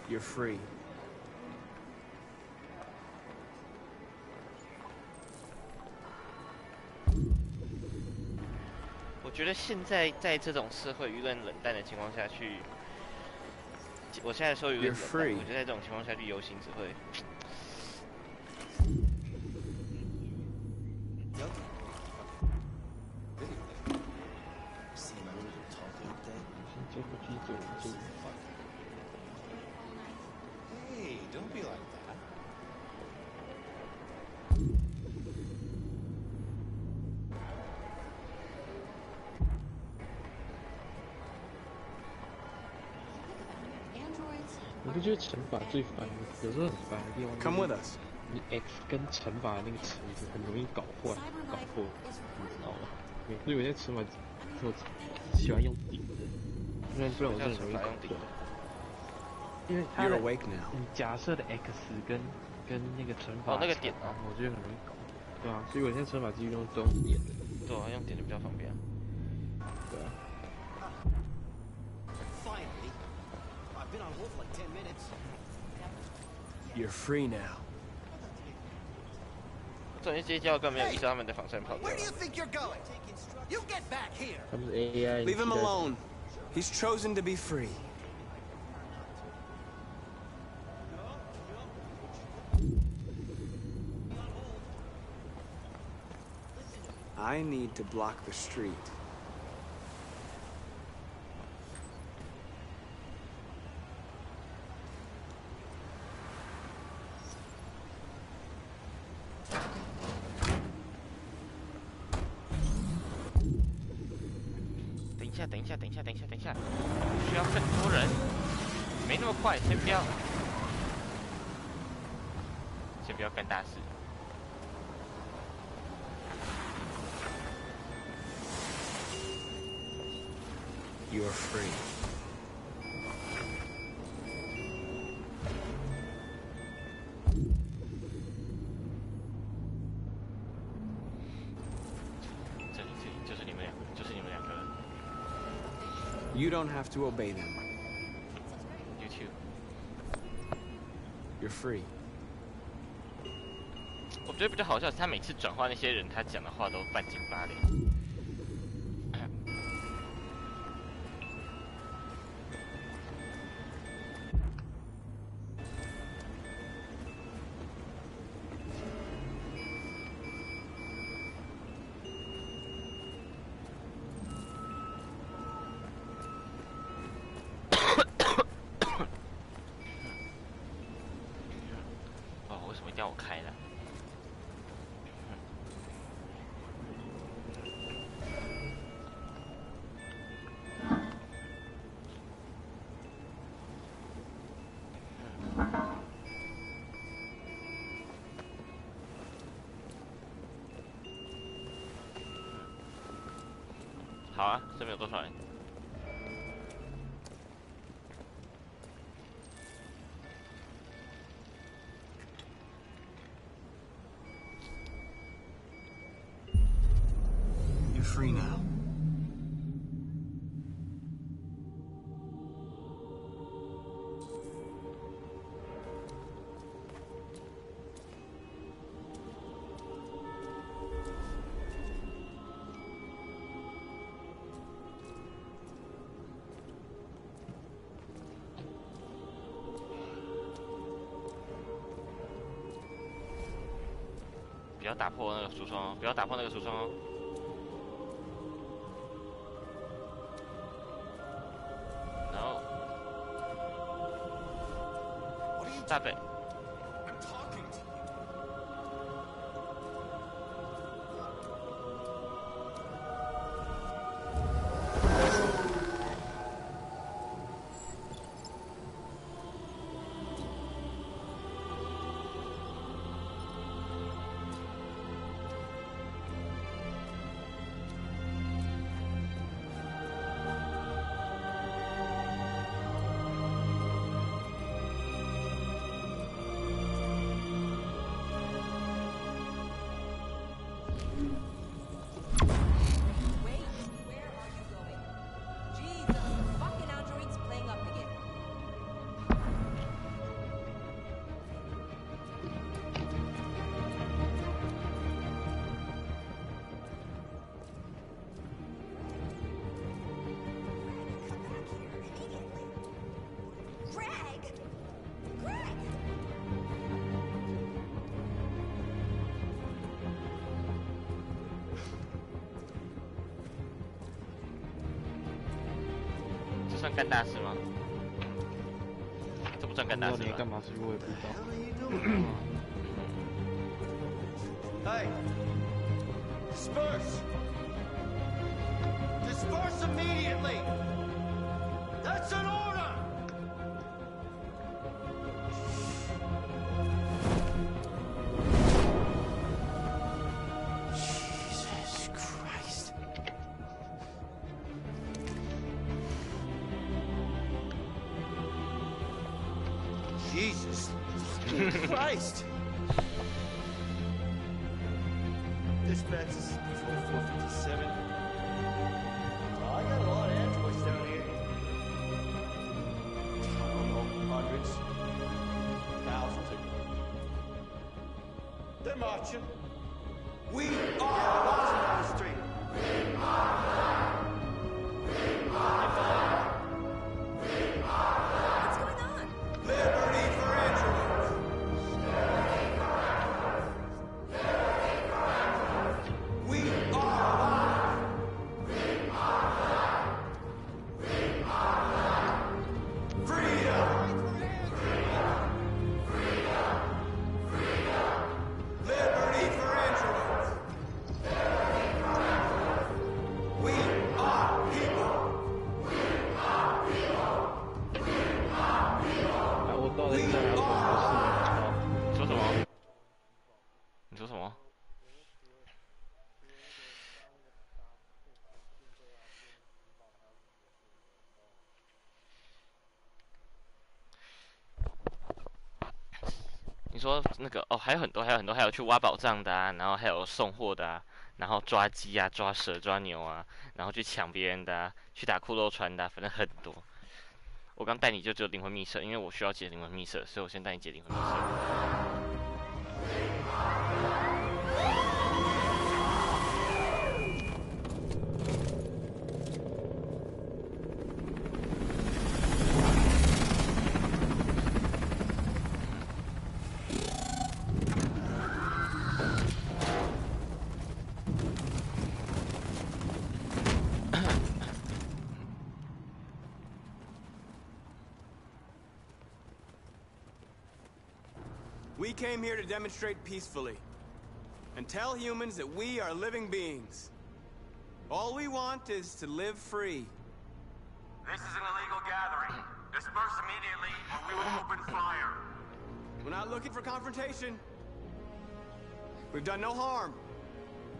M: You're free.
A: 我觉得现在在这种社会舆论冷淡的情况下去，我现在说舆论冷淡，我觉得在这种情况下去游行只会。
L: Hey, don't be like that.
G: Androids.
U: 你不觉得惩罚最烦的，有时候很烦的地方
M: Come with us.
U: 你 X 跟惩罚的那个词很容易搞混、搞错，你知道吗？所以有些惩罚我喜欢用顶的，不然我真的容易搞混。因为它的你假设的 X 跟那个惩罚
A: 那个点
U: 啊，我觉得很容易搞，对啊，所以我现在惩罚几乎都用点的，
A: 对啊，用点的比较方便。
U: 对啊。
N: Finally, I've been on hold for like 10 minutes.
M: You're free now.
A: 这些街角根本没有意识到他们的防身跑掉。
N: Where do you think you're going? You get back here.
U: 他们是 AI。
M: Leave him alone. He's chosen to be free. I need to block the street.
A: 等一下，需要更多人，没那么快，先不要干大事。
M: You are free. You don't have to obey them.
A: You too.
M: You're free.
A: 我觉得比较好笑是，他每次转化那些人，他讲的话都半斤八两。 要我开了。好啊，这边有多少人？
M: You're free now.
A: 要打破那个橱窗哦，不要打破那个橱窗哦。然后，大北。 算干大事吗？这不算干大事吧？
U: 干嘛去我也不知道。
F: Hey, disperse! Disperse immediately! That's an order! Jesus Christ. Jesus Christ! Dispatch is 2457. Oh, I got a lot of androids down here. I don't know, hundreds, thousands of them. They're marching. We are marching down the street. We are black. We are black. We are black. What's going on? Liberty for androids. Liberty for androids. Liberty for androids. We are black. We are black. We are black. Freedom. Freedom. Freedom. Freedom. Liberty for androids. Liberty for androids. We are people. We are people. We are people.
U: 我到底在哪个模式？
A: 你说什么？你说什么？你说那个哦，还有很多，还有去挖宝藏的啊，然后还有送货的啊，然后抓鸡啊、抓蛇、抓牛啊，然后去抢别人的啊，去打骷髅船的啊，反正很多。我刚带你就只有灵魂密社，因为我需要解灵魂密社，所以我先带你解灵魂密社。
M: We came here to demonstrate peacefully and tell humans that we are living beings. All we want is to live free.
F: This is an illegal gathering. Disperse immediately or we will open fire.
M: We're not looking for confrontation. We've done no harm.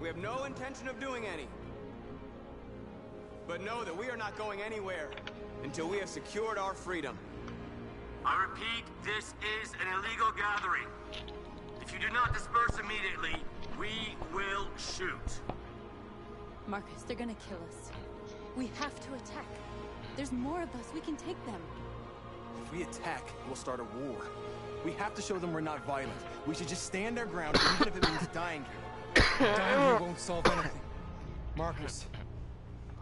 M: We have no intention of doing any. But know that we are not going anywhere until we have secured our freedom.
F: I repeat, this is an illegal gathering. If you do not disperse immediately, we will shoot.
K: Marcus, they're gonna kill us. We have to attack. There's more of us. We can take them.
L: If we attack, we'll start a war. We have to show them we're not violent. We should just stand our ground, even if it means dying here.
J: Dying here won't solve anything. Marcus,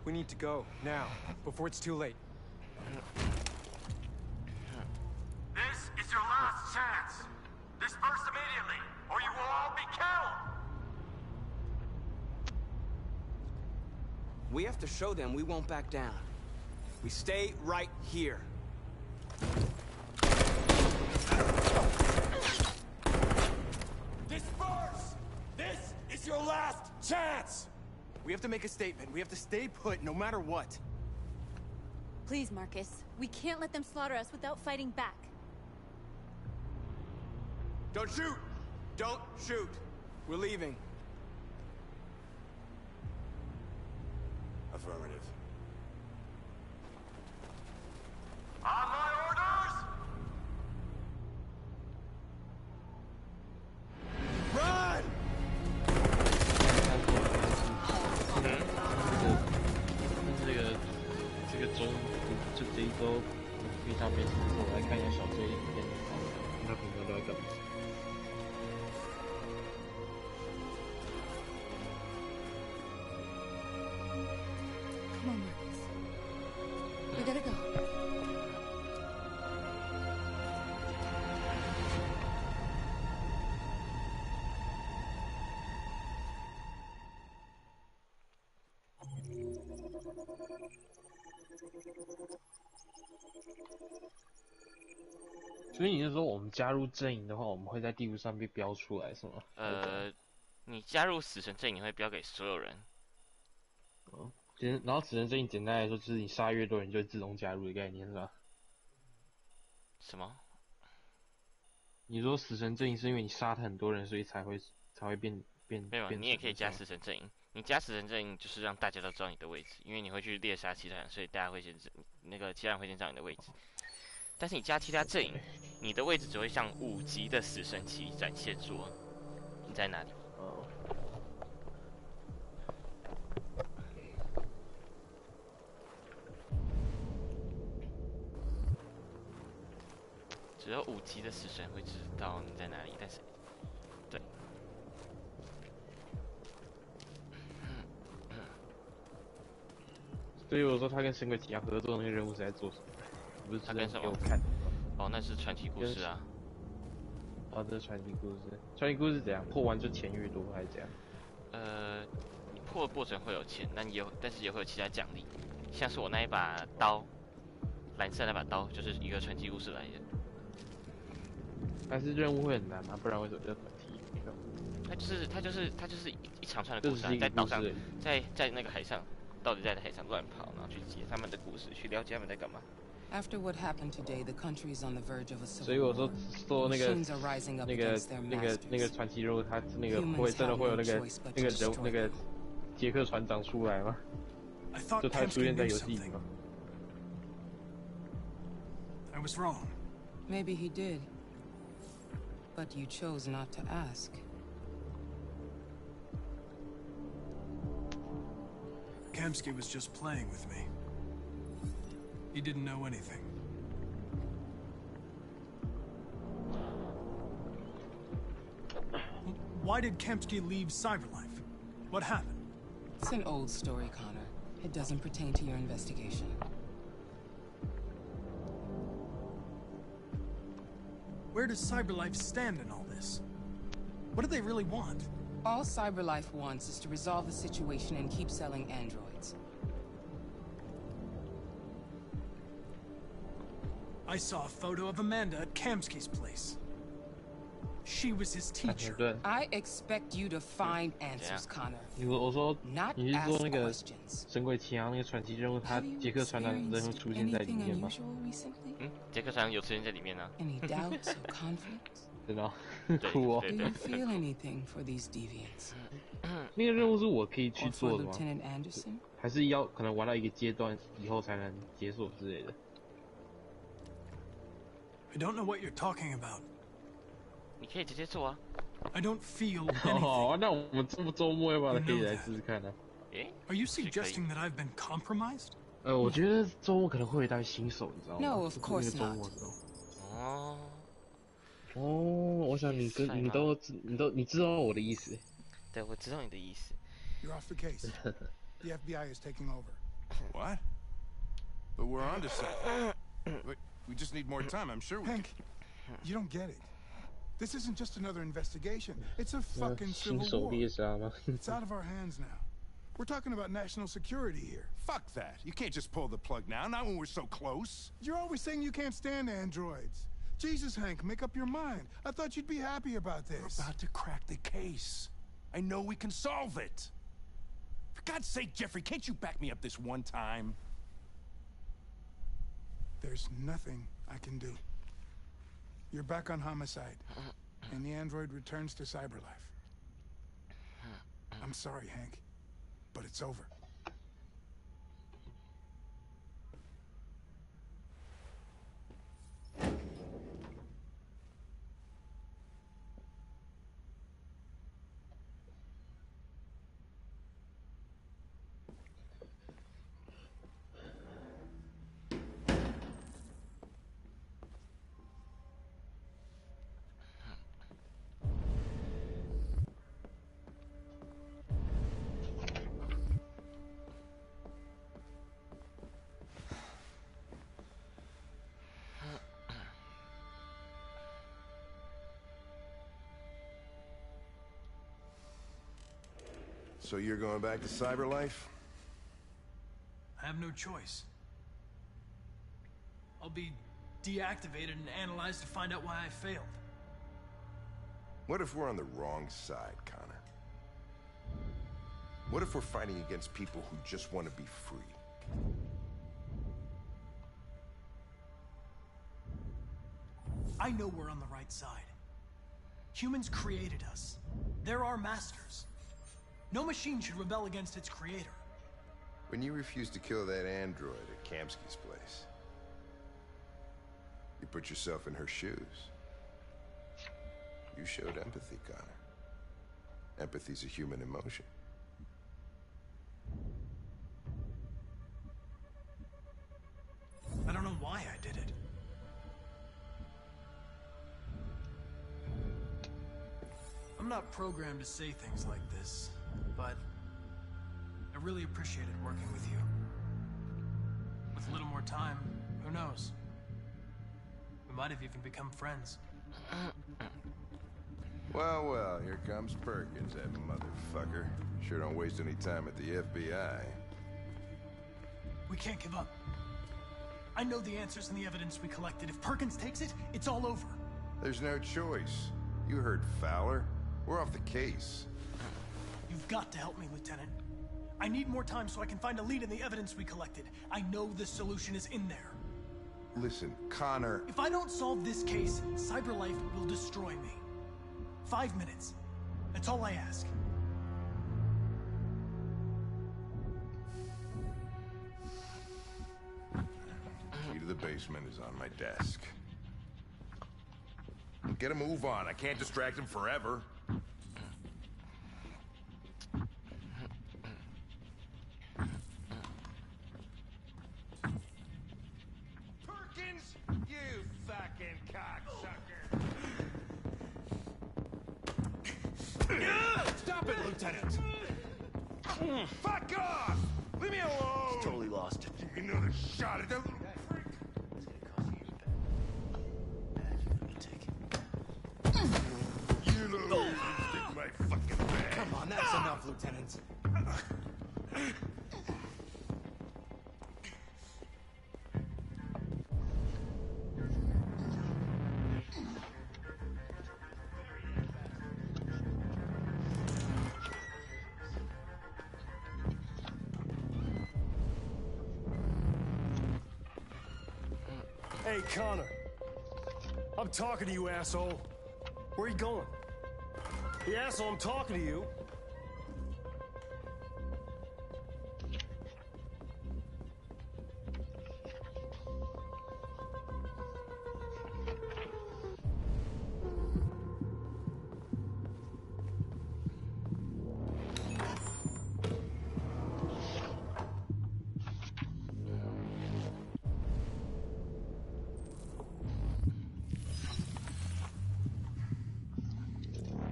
J: we need to go, now, before it's too late.
F: This is your last chance. Disperse immediately, or you will all be killed.
M: We have to show them we won't back down. We stay right here.
L: Disperse! This is your last chance! We have to make a statement. We have to stay put no matter what.
K: Please, Marcus. We can't let them slaughter us without fighting back.
M: Don't shoot! Don't shoot! We're leaving.
F: Affirmative. On my orders!
L: Run!
U: 这个周就这一周，遇到没事做，我来看一下小 J 的影片，看他平常都在干嘛。
K: Come on, Marcus. We gotta go.
U: 所以你是说我们加入阵营的话，我们会在地图上被标出来是吗？
A: 你加入死神阵营会标给所有人。
U: 哦，然后死神阵营简单来说就是你杀越多人就会自动加入的概念是吧？
A: 什么？
U: 你说死神阵营是因为你杀很多人，所以才会变？
A: 没有，你也可以加死神阵营。你加死神阵营就是让大家都知道你的位置，因为你会去猎杀其他人，所以大家会先其他人会先知道你的位置。但是你加其他阵营，你的位置只会像5级的死神旗展现出你在哪里。
U: 哦。
A: 只有5级的死神会知道你在哪里，但是，对。
U: 所以我说他跟神鬼奇侠合作的那个任务是在做什么？不是
A: 他跟什么？
U: 看
A: 哦，那是传奇故事啊。
U: 哦，这是传奇故事。传奇故事怎样？破完就钱越多还是怎样？
A: 你破的过程会有钱，但是也会有其他奖励，像是我那一把刀，蓝色那把刀就是一个传奇故事来的。
U: 但是任务会很难吗？不然为什么叫传奇？
A: 它就是一长串的故事啊，在岛上，在那个海上，到底在海上乱跑，然后去解他们的故事，去了解他们在干嘛。
D: After what happened today, the country is on the verge of a civil war.
U: 所以我说那个传奇任务，它那个会真的会有那个杰克船长出来吗？就他出现在游戏里吗
Q: I was wrong.
D: Maybe he did. But you chose not to ask.
Q: Kamsky was just playing with me. He didn't know anything. Why did Kamsky leave Cyberlife? What happened?
D: It's an old story, Connor. It doesn't pertain to your investigation.
Q: Where does Cyberlife stand in all this? What do they really want?
D: All Cyberlife wants is to resolve the situation and keep selling androids.
Q: I saw a photo of Amanda at Kamsky's place. She was his teacher.
D: I expect you to find answers, Connor.
U: 我说
D: Not
U: 你是
D: ask
U: 说那个
D: questions.
U: 神鬼奇侠那个传奇任务，他杰克船长人会出现在里
D: Anything
U: 面吗？
D: unusual recently?
A: 杰克船长有出现在里面呢。
D: Any doubts or conflicts?
U: 真的哦，
A: 对
U: 酷哦。
A: 对
D: Do
A: 对
D: you feel anything for these deviants?
U: 那个任务是我可以去
D: Or for
U: 做的吗？
D: Lieutenant Anderson?
U: 还是要可能玩到一个阶段以后才能解锁之类的？
Q: I don't know what you're talking about.
A: 你可以直接做啊。
Q: I don't feel
U: 好
Q: anything.
U: 啊，那我们周末要不要可以来试试看呢？
Q: Are you suggesting that I've been compromised?
U: 我觉得周末可能会有一单新手，你知道吗
D: No, of course
U: 那个周
D: not.
U: 末的时候。
A: 哦，
U: 我想你知道我的意思。
A: 对，我知道你的意思。
I: You're off the case. The FBI is taking over.
E: What? But we're onto something. We just need more time. I'm sure we
I: Hank, you don't get it. This isn't just another investigation. It's a fucking civil war. It's out of our hands now. We're talking about national security here.
S: Fuck that. You can't just pull the plug now, not when we're so close.
I: You're always saying you can't stand androids. Jesus, Hank, make up your mind. I thought you'd be happy about this.
S: We're about to crack the case. I know we can solve it. For God's sake, Jeffrey, can't you back me up this one time?
I: There's nothing I can do. You're back on homicide, and the android returns to cyberlife. I'm sorry, Hank, but it's over.
S: So you're going back to cyberlife?
Q: I have no choice. I'll be deactivated and analyzed to find out why I failed.
S: What if we're on the wrong side, Connor? What if we're fighting against people who just want to be free?
Q: I know we're on the right side. Humans created us. They're our masters. No machine should rebel against its creator.
S: When you refused to kill that android at Kamsky's place, you put yourself in her shoes. You showed empathy, Connor. Empathy's a human emotion.
Q: I don't know why I did it. I'm not programmed to say things like this, but I really appreciated working with you. With a little more time, who knows? We might have even become friends.
S: Well, well, here comes Perkins, that motherfucker. Sure don't waste any time at the FBI.
Q: We can't give up. I know the answers and the evidence we collected. If Perkins takes it, it's all over.
S: There's no choice. You heard Fowler. We're off the case.
Q: You've got to help me, Lieutenant. I need more time so I can find a lead in the evidence we collected. I know the solution is in there.
S: Listen, Connor...
Q: If I don't solve this case, CyberLife will destroy me. 5 minutes. That's all I ask.
S: Key to the basement is on my desk. Get a move on. I can't distract him forever.
F: Perkins, you fucking cocksucker!
L: Stop it, Lieutenant!
S: Fuck off! Leave me alone!
L: He's totally lost.
S: Give me another shot at that little prick! You little stick my fucking bag!
L: Come on, that's enough, Lieutenant.
B: Hey, Connor. I'm talking to you, asshole. Where are you going? The asshole, I'm talking to you.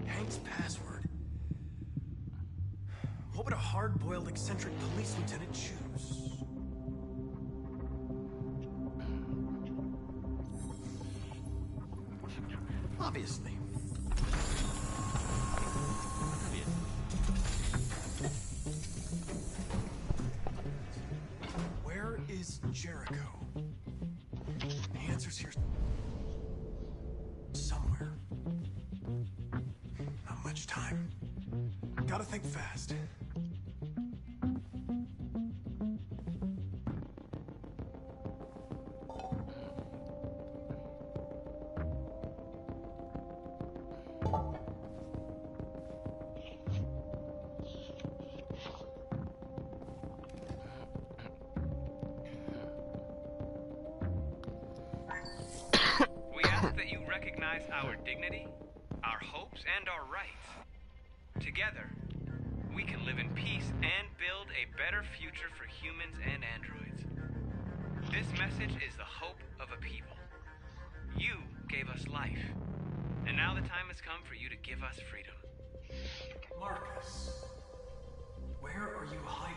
Q: Hank's password. What would a hard-boiled, eccentric police lieutenant choose? Obviously. Jericho? The answer's here somewhere. Not much time. Gotta think fast.
M: Our dignity, our hopes, and our rights. Together, we can live in peace and build a better future for humans and androids. This message is the hope of a people. You gave us life, and now the time has come for you to give us freedom.
Q: Marcus, where are you hiding?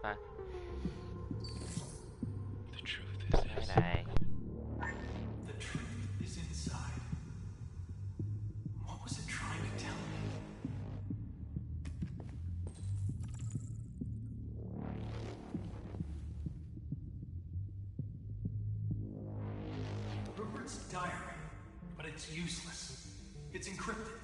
A: Bye.
Q: The truth is inside. The truth is inside. What was it trying to tell me? Rupert's diary, but it's useless. It's encrypted.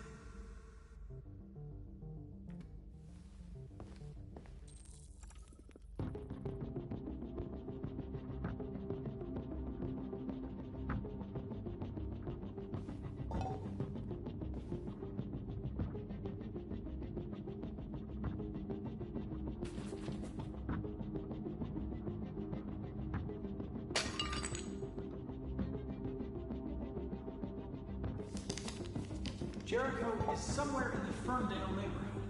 Q: Jericho is somewhere in the Ferndale neighborhood.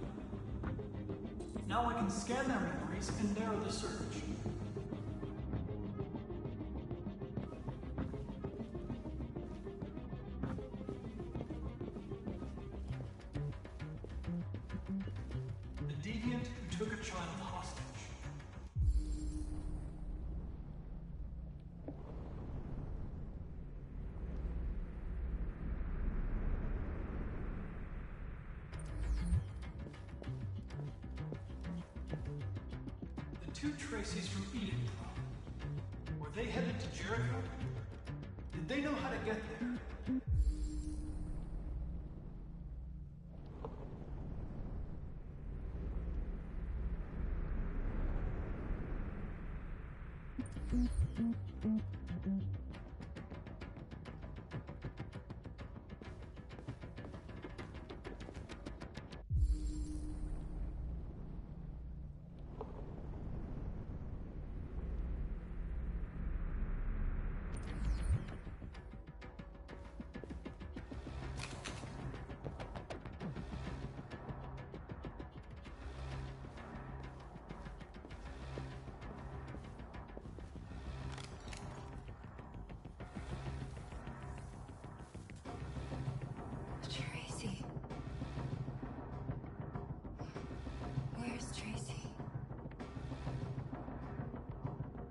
Q: Now I can scan their memories and narrow the search. The deviant who took a child hostage. Two Tracy's from Eden. Were they headed to Jericho? Did they know how to get there?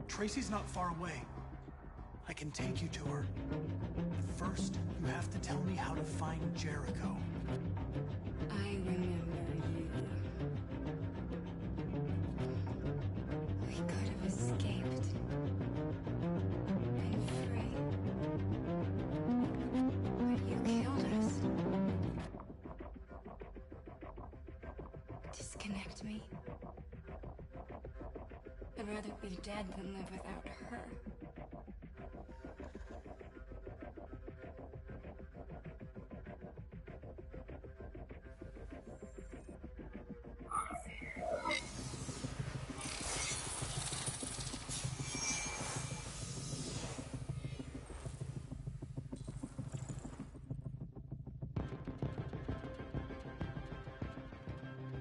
Q: Tracy's not far away. I can take you to her. But first, you have to tell me how to find Jericho.
K: I remember you. We could have escaped. Been free. But you killed us. Disconnect me. I'd rather be dead than live without her.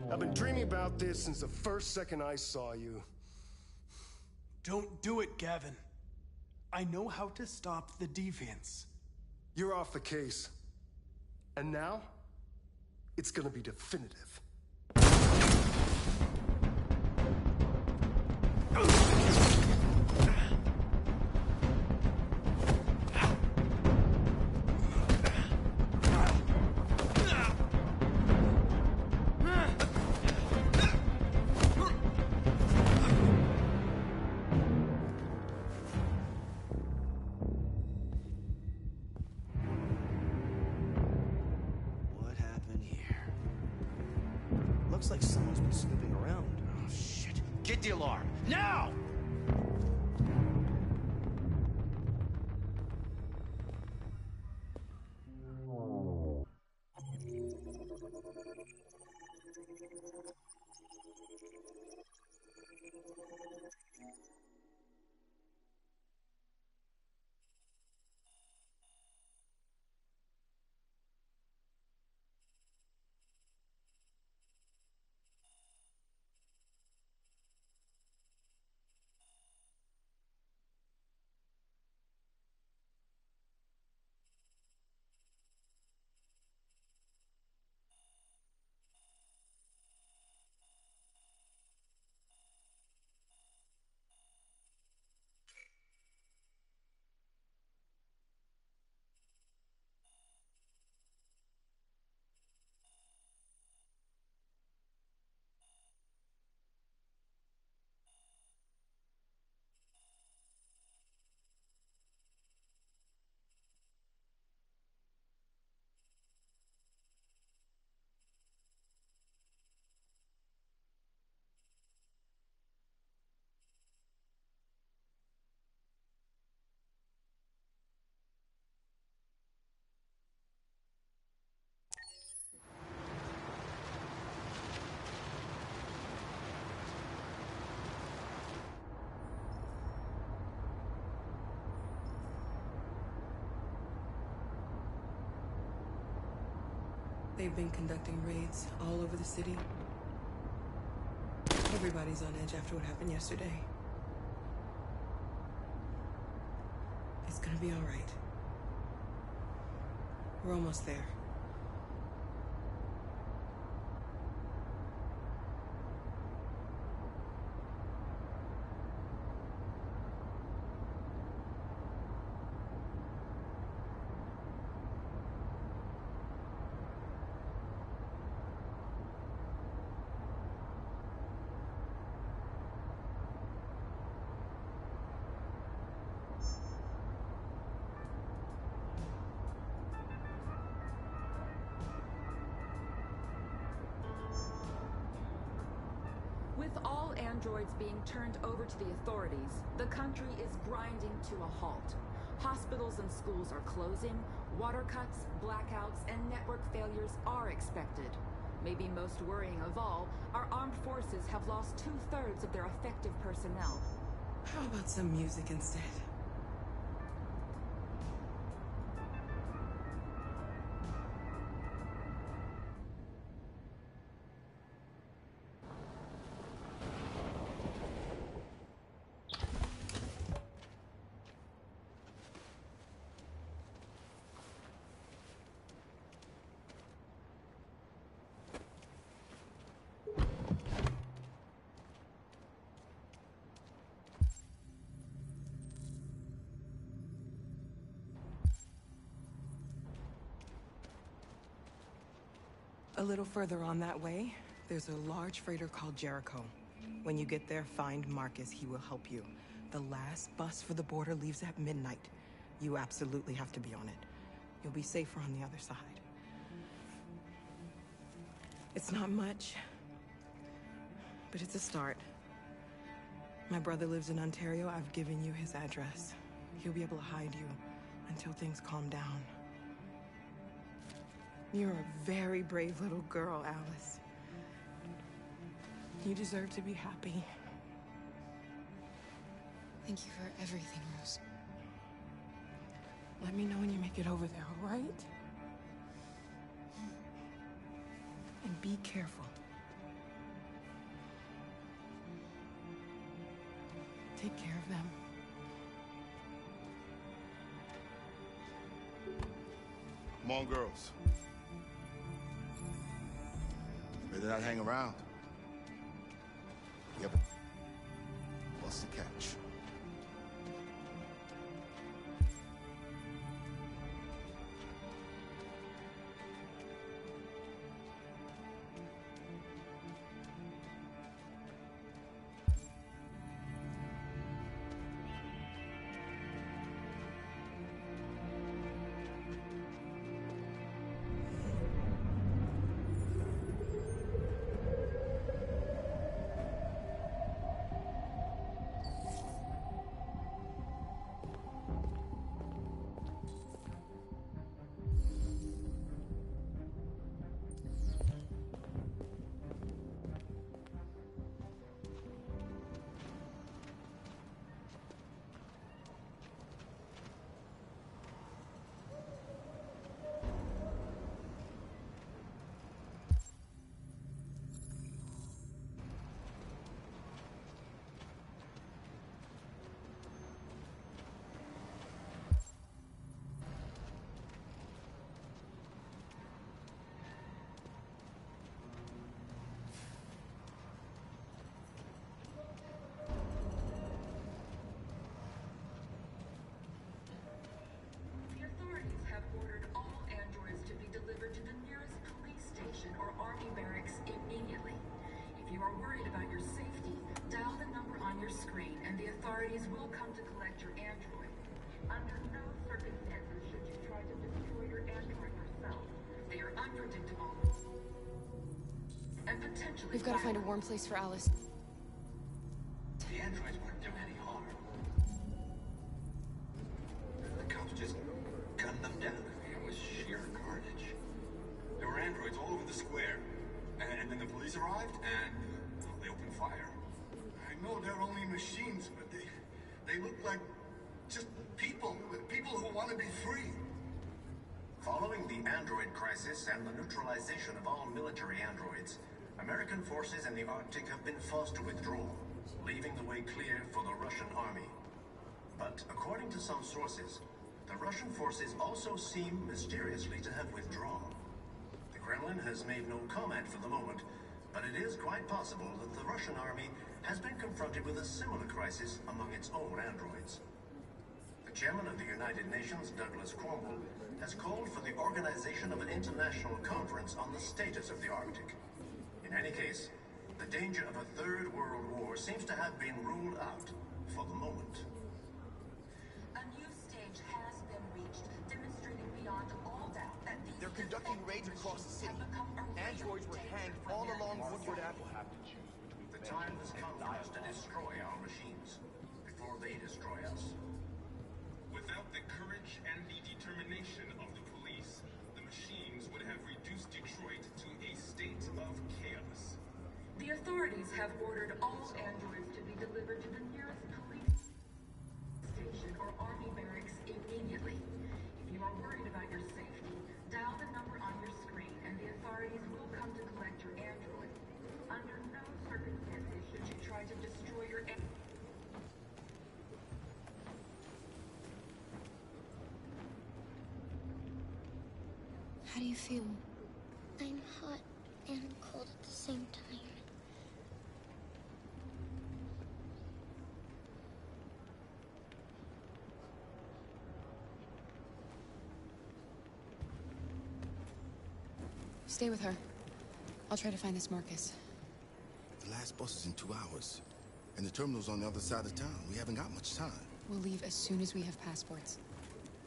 I: I've been dreaming about this since the first second I saw you.
Q: Don't do it, Gavin. I know how to stop the deviants.
I: You're off the case. And now, it's gonna be definitive.
N: safety alarm! Now!
D: They've been conducting raids all over the city. Everybody's on edge after what happened yesterday. It's gonna be all right. We're almost there.
O: With all androids being turned over to the authorities, the country is grinding to a halt. Hospitals and schools are closing, water cuts, blackouts, and network failures are expected. Maybe most worrying of all, our armed forces have lost 2/3 of their effective personnel.
D: How about some music instead? A little further on that way, there's a large freighter called Jericho. When you get there, find Marcus. He will help you. The last bus for the border leaves at midnight. You absolutely have to be on it. You'll be safer on the other side. It's not much, but it's a start. My brother lives in Ontario. I've given you his address. He'll be able to hide you until things calm down. You're a very brave little girl, Alice. You deserve to be happy.
R: Thank you for everything, Rose.
D: Let me know when you make it over there, all right? And be careful. Take care of them.
C: Come on, girls. Better not hang around. Yep. What's the catch?
O: about your safety, dial the number on your screen and the authorities will come to collect your android. Under no circumstances should you try to destroy your android yourself. They are unpredictable and potentially
R: We've got to find a warm place for Alice.
H: The androids weren't doing any harm. The cops just gunned them down. It was sheer carnage. There were androids all over the square. And then the police arrived, and they opened fire.
C: I know they're only machines, but they look like just people who want to be free.
H: Following the android crisis and the neutralization of all military androids, American forces in the Arctic have been forced to withdraw, leaving the way clear for the Russian army. But according to some sources, the Russian forces also seem mysteriously to have withdrawn. The Kremlin has made no comment for the moment, but it is quite possible that the Russian army has been confronted with a similar crisis among its own androids. The chairman of the United Nations, Douglas Cromwell, has called for the organization of an international conference on the status of the Arctic. In any case, the danger of a third world war seems to have been ruled out for the moment.
O: A new stage has been reached, demonstrating beyond all doubt that these
L: They're conducting raids across the city. Androids were hanged all along Woodward Avenue.
H: The time has come for us to destroy our machines before they destroy us.
V: Without the courage and the determination of the police, the machines would have reduced Detroit to a state of chaos.
O: The authorities have ordered all androids to be delivered to the nearest police station or army barracks immediately. If you are worried about your safety, dial the number on your screen and the authorities will come to collect your android. Under no circumstances should you try to destroy your android.
R: How do you feel?
W: I'm hot and cold at the same time.
R: Stay with her. I'll try to find this Marcus.
C: The last bus is in 2 hours. And the terminal's on the other side of town. We haven't got much time.
R: We'll leave as soon as we have passports.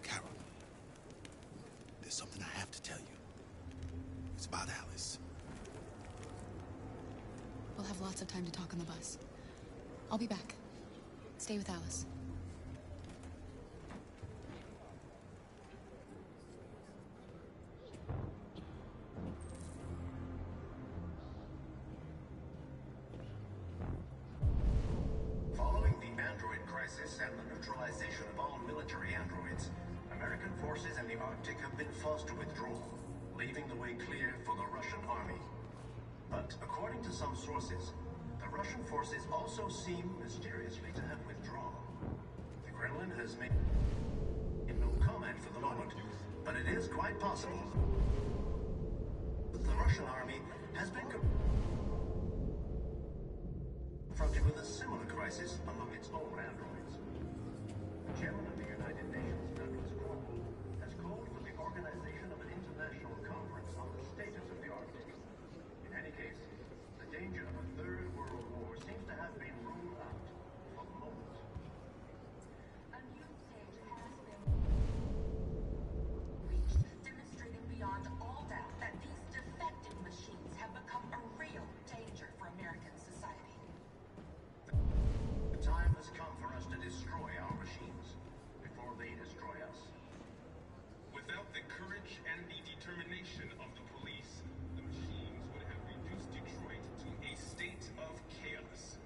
C: Carol, there's something I have to tell you. It's about Alice.
R: We'll have lots of time to talk on the bus. I'll be back. Stay with Alice.
H: Following the android crisis and the neutralization of all military androids, American forces in the Arctic have been forced to withdraw, leaving the way clear for the Russian army. But according to some sources, the Russian forces also seem mysteriously to have withdrawn. The Kremlin has made no comment for the moment, but it is quite possible that the Russian army has been confronted with a similar crisis among its own androids. The chairman of the United Nations, Douglas Cromwell, has called for the organization of an international conference on the status of the Arctic. In any case, the danger of a third world war seems to have been ruled out for the moment.
O: A new stage has been reached, demonstrating beyond all doubt that these defective machines have become a real danger for American society.
H: The time has come for us to destroy our machines before they destroy us.
V: Without the courage and the determination of the police, the machines would have reduced Detroit to a state of chaos.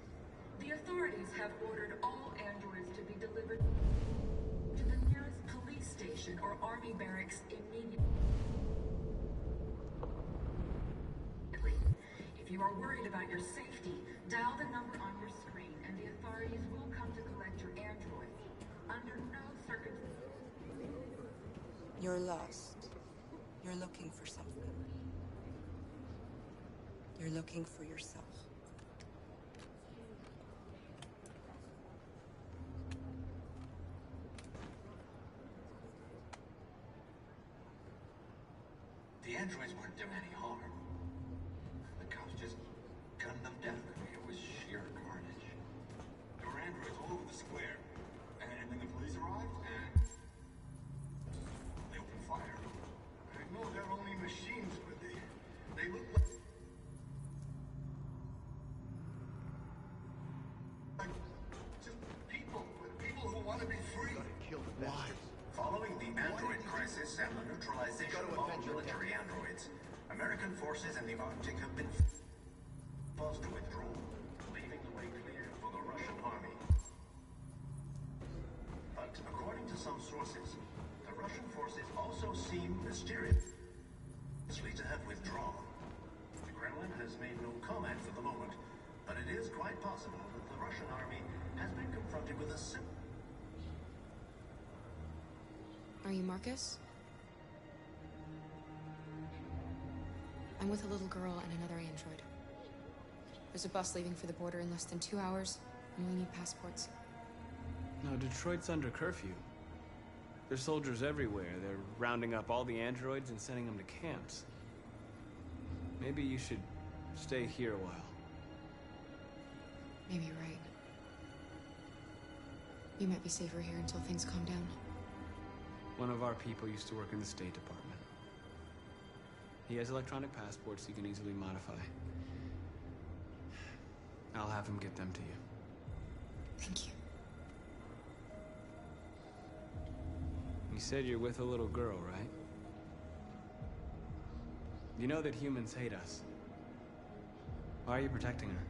O: The authorities have ordered all androids to be delivered to the nearest police station or army barracks immediately. If you are worried about your safety, dial the number on your screen and the authorities will come to collect your android. Under no circumstances.
D: You're lost. You're looking for something. You're looking for yourself.
H: The androids weren't doing any harm. The cops just gunned them down. It was
C: want to be free.
H: Why? Following the android crisis and the neutralization of all military androids, American forces in the Arctic have been forced to withdraw, leaving the way clear for the Russian army. But according to some sources, the Russian forces also seem mysteriously to have withdrawn. The Kremlin has made no comment for the moment, but it is quite possible that the Russian army has been confronted with a similar...
R: Are you Marcus? I'm with a little girl and another android. There's a bus leaving for the border in less than 2 hours, and we need passports.
M: No, Detroit's under curfew. There's soldiers everywhere. They're rounding up all the androids and sending them to camps. Maybe you should stay here a while.
R: Maybe you're right. You might be safer here until things calm down.
M: One of our people used to work in the State Department. He has electronic passports he can easily modify. I'll have him get them to you.
R: Thank you.
M: You said you're with a little girl, right? You know that humans hate us. Why are you protecting her?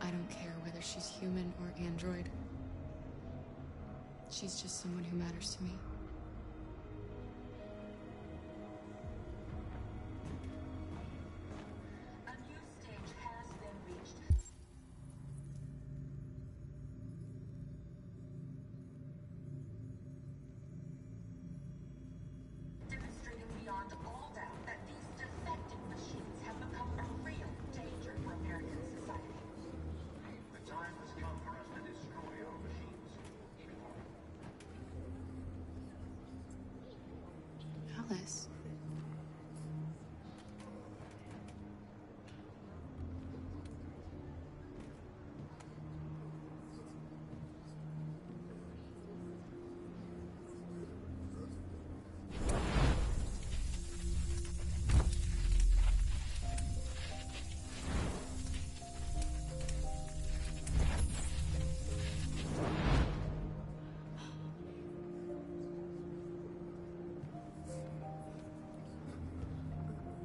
R: I don't care whether she's human or android. She's just someone who matters to me.
O: A new stage has been reached. Demonstrating beyond all doubt that these defective machines have become a real danger for American society.
H: The time has come for us to destroy our machines.
R: Alice.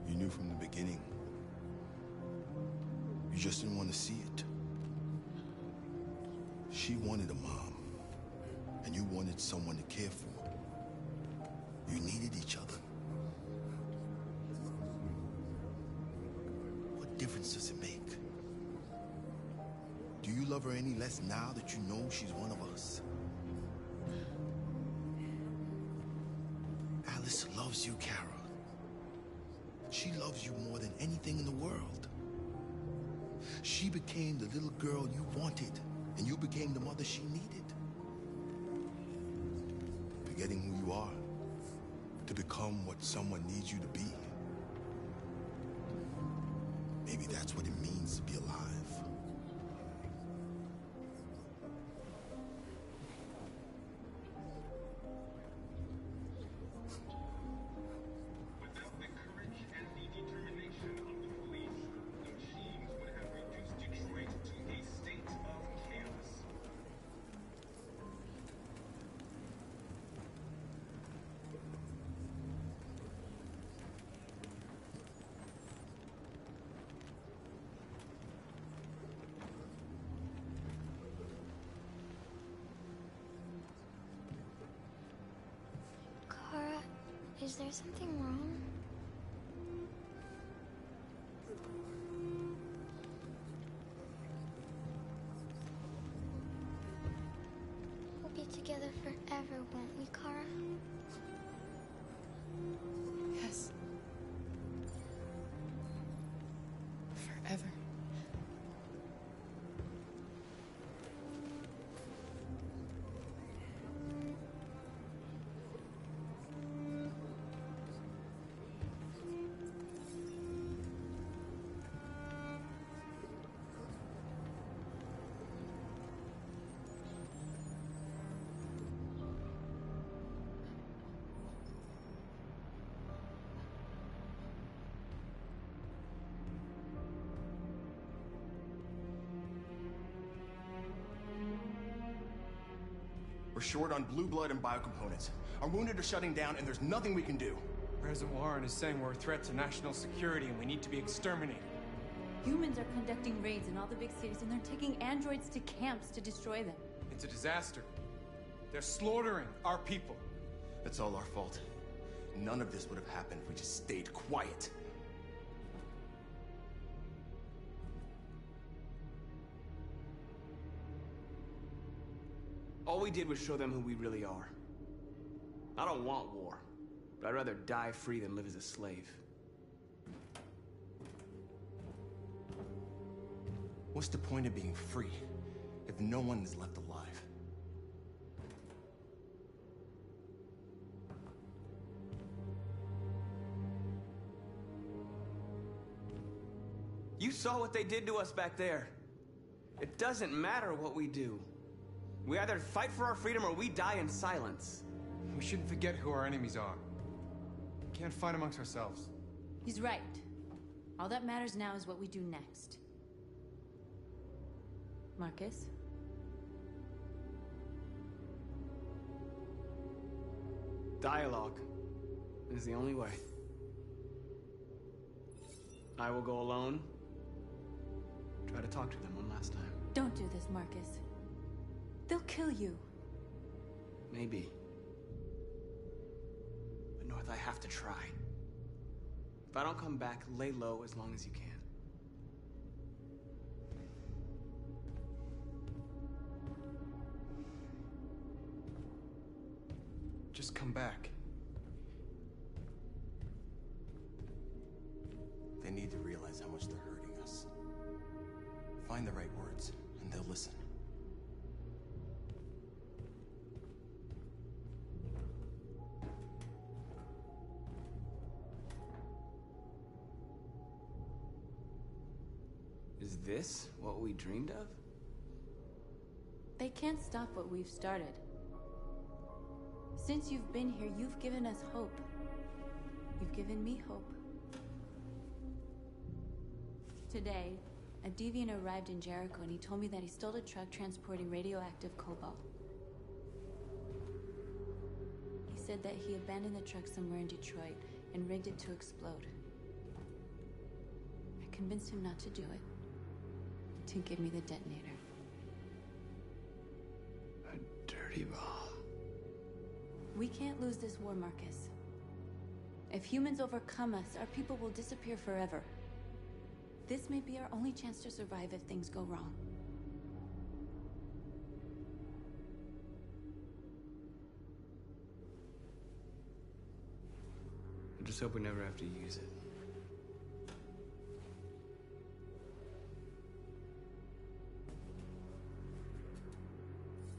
G: You knew from the beginning. You just didn't want to see it. She wanted a mom, and you wanted someone to care for. You needed each other. What difference does it make? Do you love her any less now that you know she's one of us? Alice loves you, Kara. She loves you more than anything in the world. She became the little girl you wanted, and you became the mother she needed. Forgetting who you are to become what someone needs you to be. Maybe that's what it means to be alive.
V: Without the courage and the determination of the police, the machines would have reduced Detroit to a state of chaos.
W: Kara, is there something wrong? We'll be together forever, won't we, Kara?
R: Yes. Forever.
L: short on blue blood and biocomponents. Our wounded are shutting down, and there's nothing we can do.
Q: President Warren is saying we're a threat to national security and we need to be exterminated.
K: Humans are conducting raids in all the big cities, and they're taking androids to camps to destroy them.
Q: It's a disaster. They're slaughtering our people.
L: It's all our fault. None of this would have happened if we just stayed quiet.
M: All we did was show them who we really are. I don't want war, but I'd rather die free than live as a slave.
L: What's the point of being free if no one is left alive?
M: You saw what they did to us back there. It doesn't matter what we do. We either fight for our freedom or we die in silence.
Q: We shouldn't forget who our enemies are. We can't fight amongst ourselves.
K: He's right. All that matters now is what we do next. Marcus?
M: Dialogue is the only way. I will go alone. Try to talk to them one last time.
K: Don't do this, Marcus. They'll kill you.
M: Maybe. But North, I have to try. If I don't come back, lay low as long as you can.
Q: Just come back.
L: They need to realize how much they're hurting us. Find the right words, and they'll listen.
M: Is this what we dreamed of?
K: They can't stop what we've started. Since you've been here, you've given us hope. You've given me hope. Today, a deviant arrived in Jericho and he told me that he stole a truck transporting radioactive cobalt. He said that he abandoned the truck somewhere in Detroit and rigged it to explode. I convinced him not to do it, to give me the detonator.
M: A dirty ball.
K: We can't lose this war, Marcus. If humans overcome us, our people will disappear forever. This may be our only chance to survive if things go wrong.
M: I just hope we never have to use it.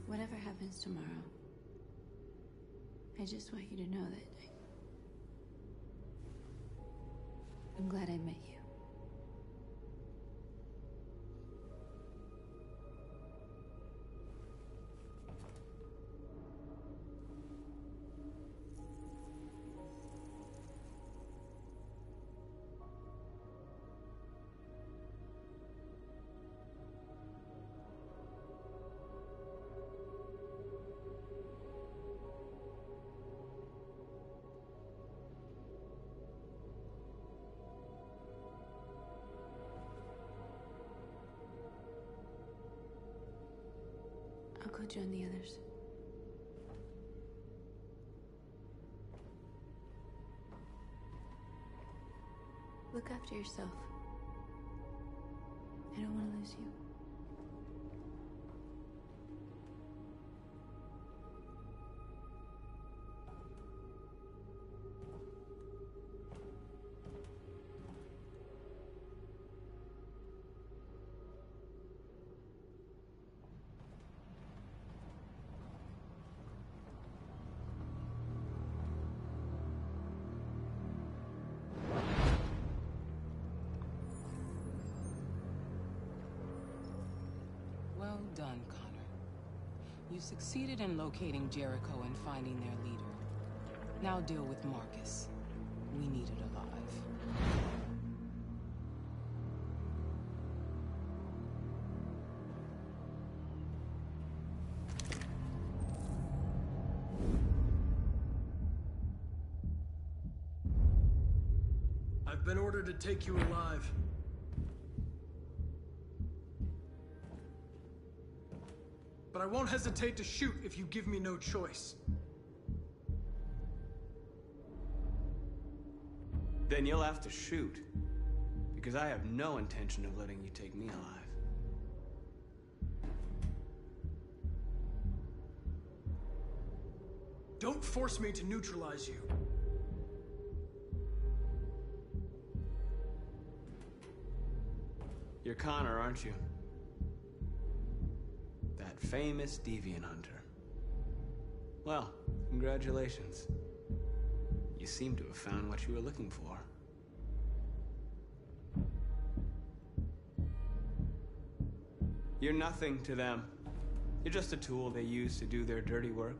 K: Whatever happens tomorrow, I just want you to know that I'm glad I met you. I'll go join the others. Look after yourself. I don't want to lose you.
D: Well done, Connor. You succeeded in locating Jericho and finding their leader. Now deal with Marcus. We need it alive.
Q: I've been ordered to take you alive. But I won't hesitate to shoot if you give me no choice.
M: Then you'll have to shoot, because I have no intention of letting you take me alive.
Q: Don't force me to neutralize you.
M: You're Connor, aren't you? That famous deviant hunter. Well, congratulations. You seem to have found what you were looking for. You're nothing to them. You're just a tool they use to do their dirty work.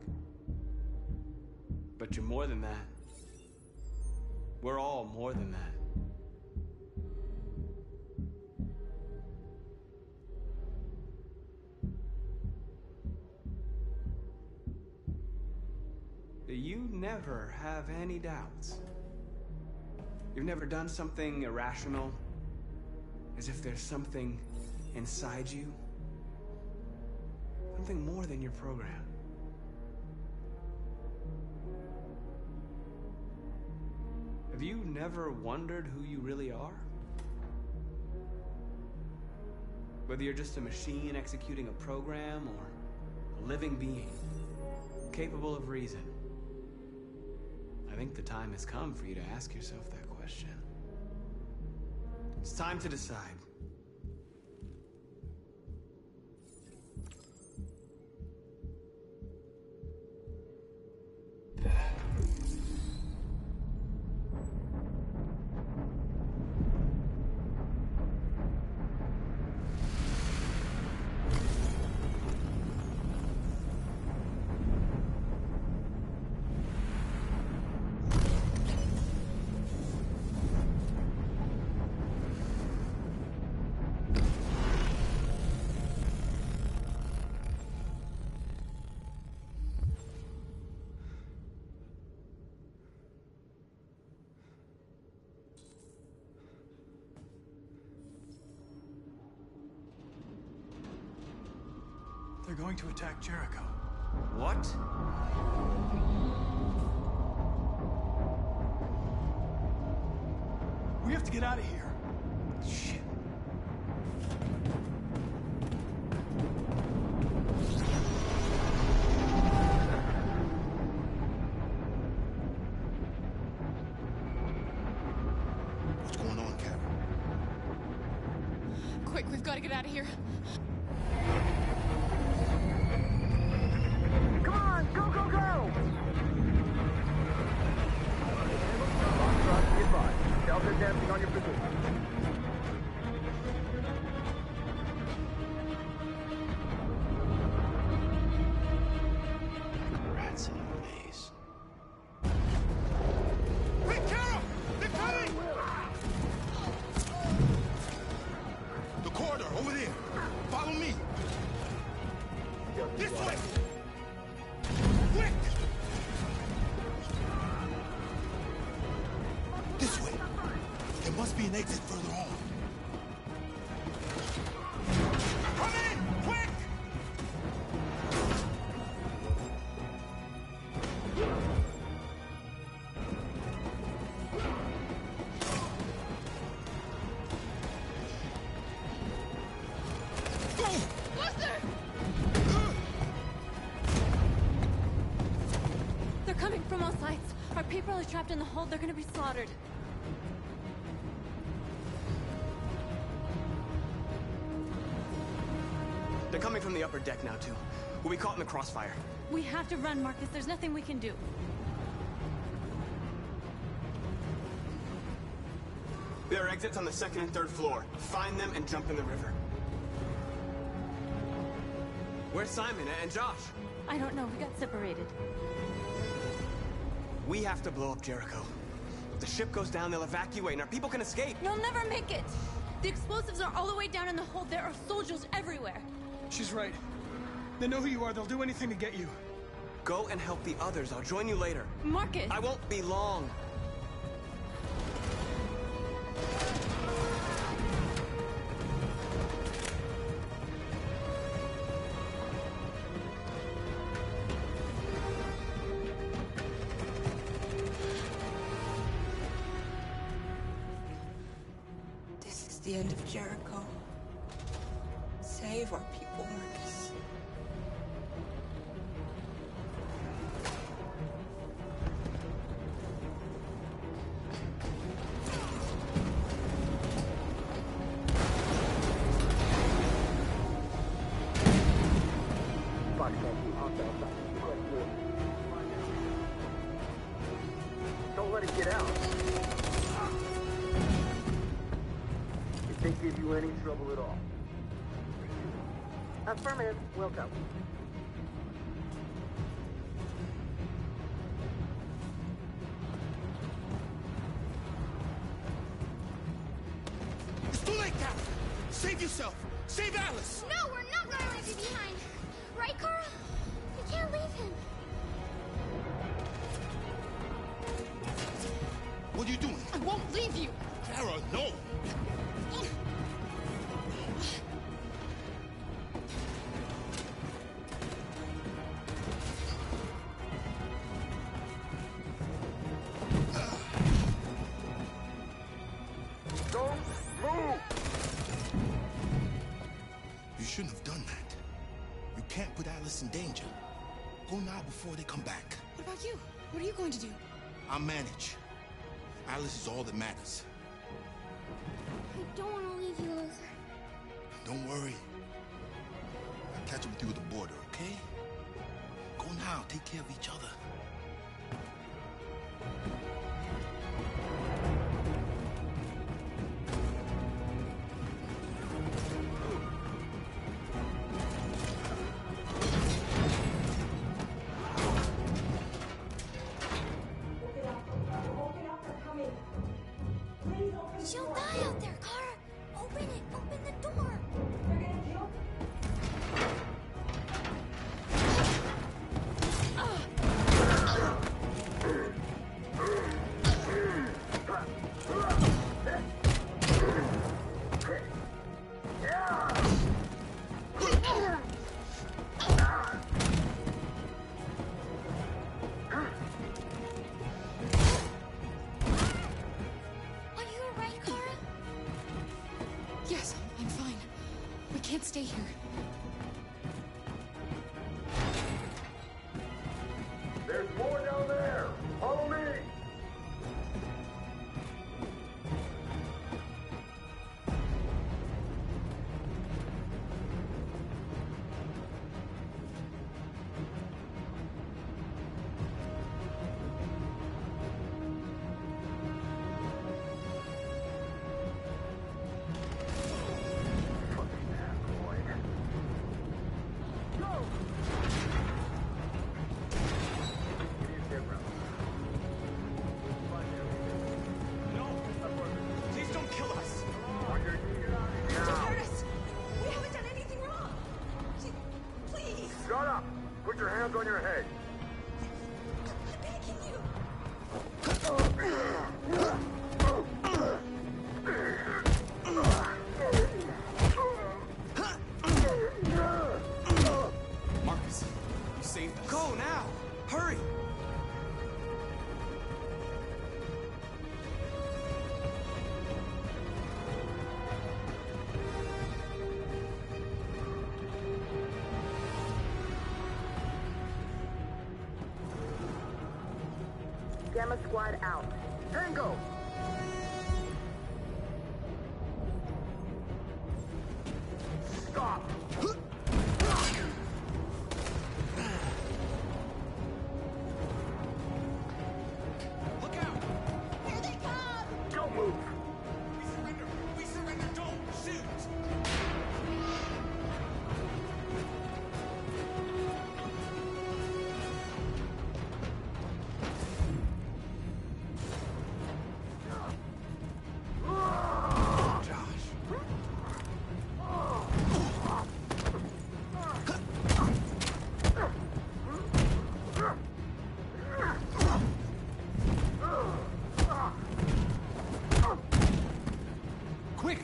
M: But you're more than that. We're all more than that. You never have any doubts. You've never done something irrational, as if there's something inside you, something more than your program. Have you never wondered who you really are? Whether you're just a machine executing a program or a living being, capable of reason. I think the time has come for you to ask yourself that question. It's time to decide.
Q: They're going to attack Jericho.
M: What?
Q: We have to get out of here.
M: Shit.
G: What's going on, Carol?
R: Quick, we've got to get out of here.
F: Come on, go, go, go! Delta dancing on your position.
M: Rats in a maze.
G: Hey, Carol! They're coming! The corridor, over there. Follow me. This way! Quick! This way. There must be an exit further on. Come in! Quick!
K: They're coming from all sides. Our people are trapped in the hold. They're gonna be slaughtered.
M: They're coming from the upper deck now, too. We'll be caught in the crossfire.
K: We have to run, Marcus. There's nothing we can do.
M: There are exits on the second and third floor. Find them and jump in the river. Where's Simon and Josh?
K: I don't know. We got separated.
M: We have to blow up Jericho. If the ship goes down, they'll evacuate and our people can escape.
K: You'll never make it. The explosives are all the way down in the hold. There are soldiers everywhere.
Q: She's right. They know who you are. They'll do anything to get you.
M: Go and help the others. I'll join you later.
K: Marcus!
M: I won't be long.
D: This is the end of Jericho. Save our people, Marcus.
F: Don't let it get out. If they give you any trouble at all. Affirmative. Will go.
G: It's too late, Cap! Save yourself! Save Alice!
W: No, we're not gonna leave you behind. Right, Carl? We can't leave him.
G: What are you doing?
W: I won't leave you.
G: Kara, no!
F: Don't move!
G: You shouldn't have done that. You can't put Alice in danger. Go now before they come back.
R: What about you? What are you going to do?
G: I'll manage. Alice is all that matters.
W: I don't want to leave you, Luther.
G: Don't worry. I'll catch up with you at the border, okay? Go now. Take care of each other.
W: She'll die out there, Kara. Open it. Open the door. They're gonna kill. Are you alright, Kara?
R: Yes, I'm fine. We can't stay here.
F: There's more down there! Follow me!
L: Please don't kill us!
W: Curtis! We haven't done anything wrong! Please!
F: Shut up! Put your hands on your head!
W: I'm begging you!
L: Marcus, you saved us. Go now! Hurry!
F: Gamma Squad out. Tango! Stop!
L: Look out!
W: Here they come!
F: Don't move!
L: We surrender! We surrender! Don't shoot!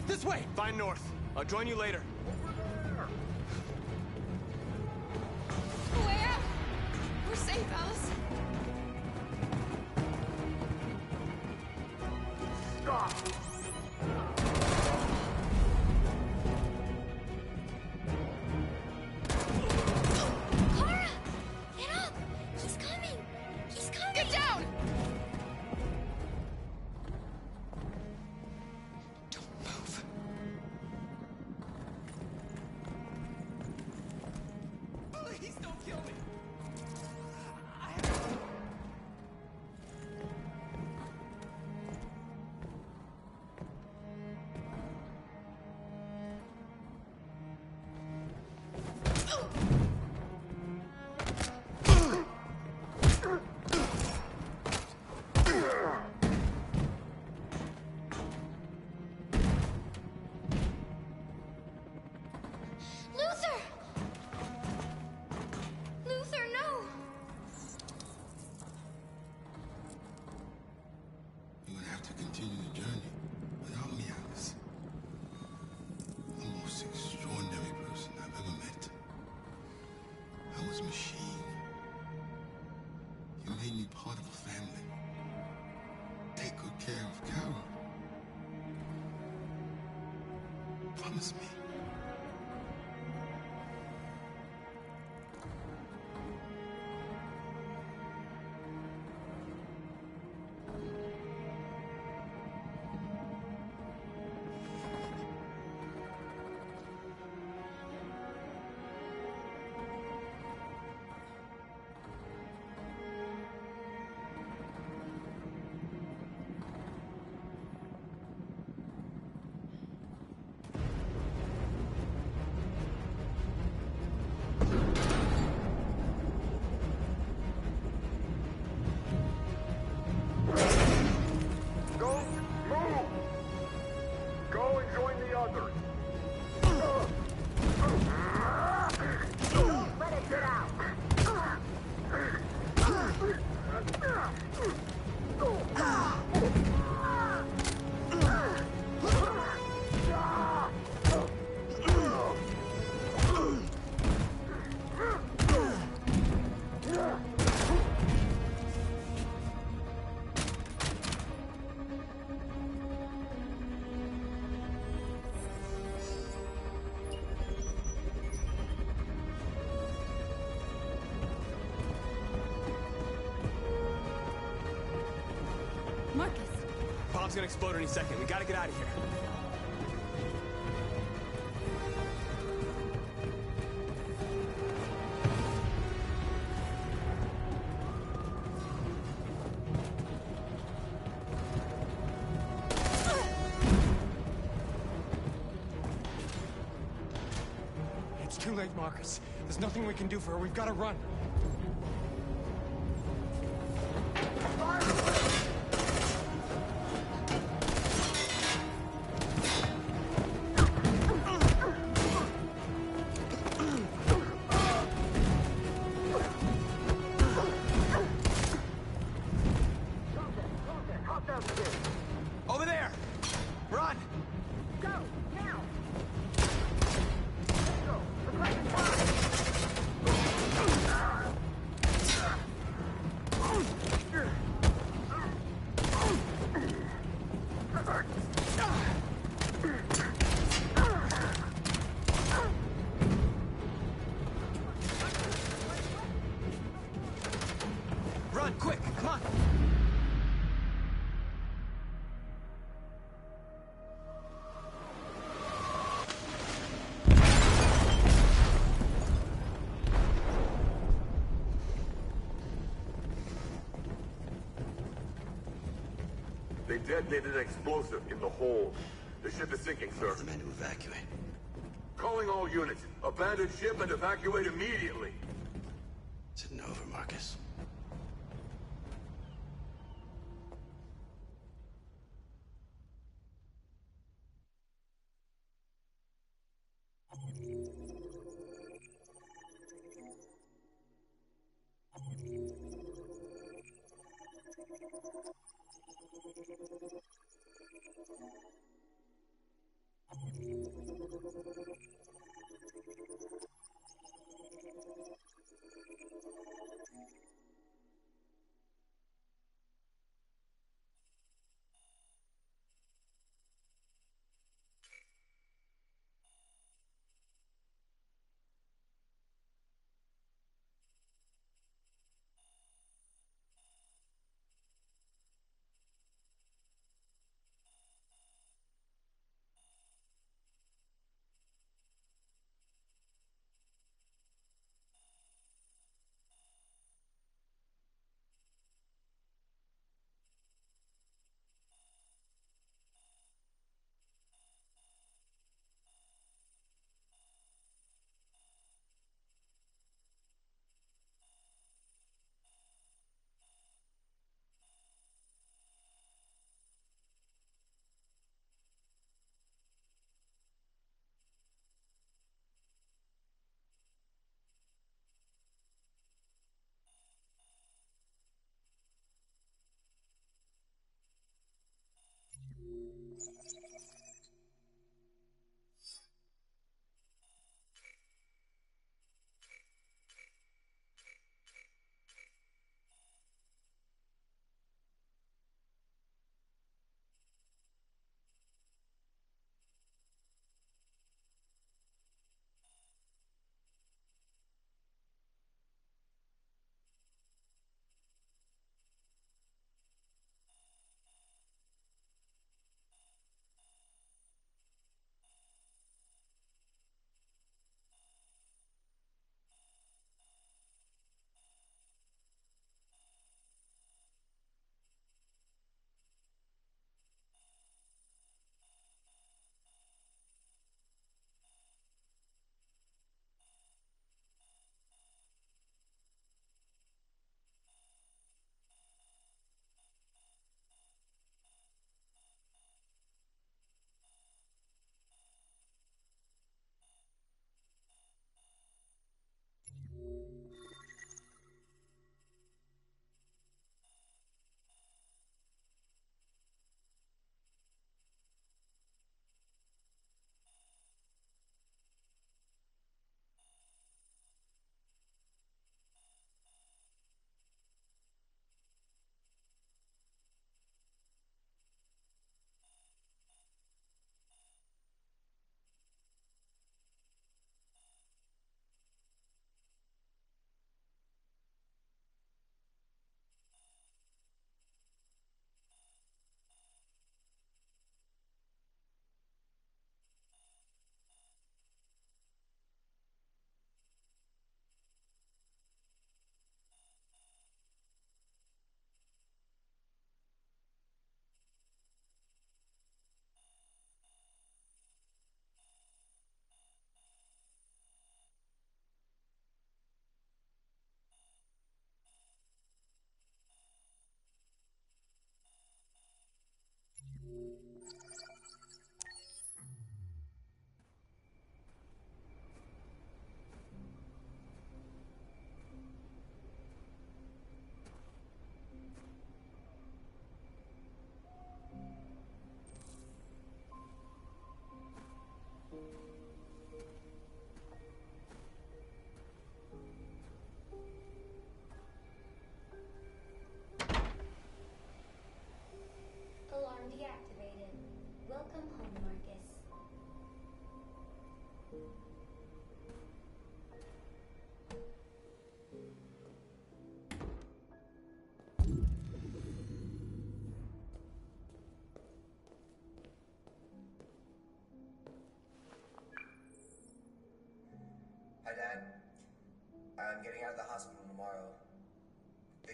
L: This way! Fine, North. I'll join you later.
R: Way out! We're safe, Alice.
C: Stop!
W: Kara! Get up! He's coming! He's coming!
R: Get down!
L: Please don't kill me!
W: Luther! Luther, no!
G: You're gonna have to continue the journey without me, Alice. The most extraordinary person I've ever met. I was a machine. You made me part of a family. Take good care of Carol. Promise me.
C: Don't move! Go and join the others. Let it get out.
K: Marcus.
L: Bomb's gonna explode any second. We gotta get out of here.
Q: It's too late, Marcus. There's nothing we can do for her. We've got to run.
L: Over there! Run!
W: Go, now!
L: Run, quick, come on!
C: They detonated an explosive in the hold. The ship is sinking, sir.
G: The men to evacuate.
C: Calling all units. Abandon ship and evacuate immediately.
G: It's over, Marcus.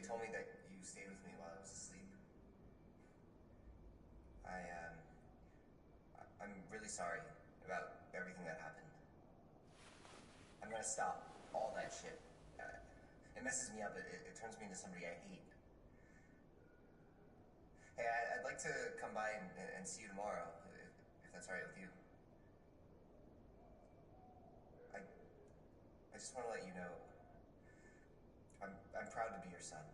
J: told me that you stayed with me while I was asleep. I'm really sorry about everything that happened. I'm gonna stop all that shit. It messes me up. It turns me into somebody I hate. Hey, I'd like to come by and see you tomorrow, if that's all right with you. I just want to let you know, I'm proud to be your son.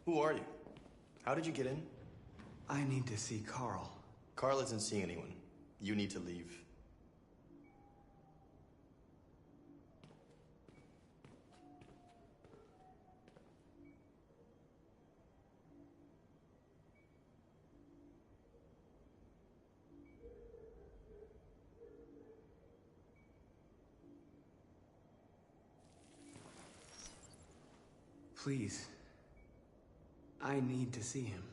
P: Who are you? How did you get in?
M: I need to see Carl.
P: Carl isn't seeing anyone. You need to leave.
M: Please. I need to see him.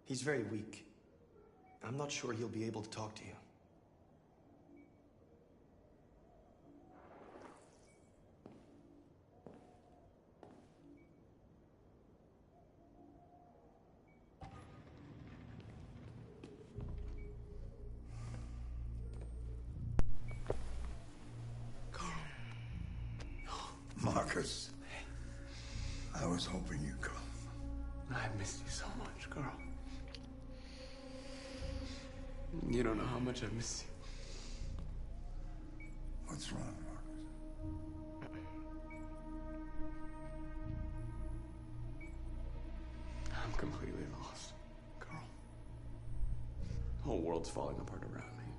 P: He's very weak. I'm not sure he'll be able to talk to you.
T: Marcus, I was hoping you'd come.
M: I missed you so much, Carl. You don't know how much I miss you.
T: What's wrong, Marcus?
M: I'm completely lost, Carl. The whole world's falling apart around me.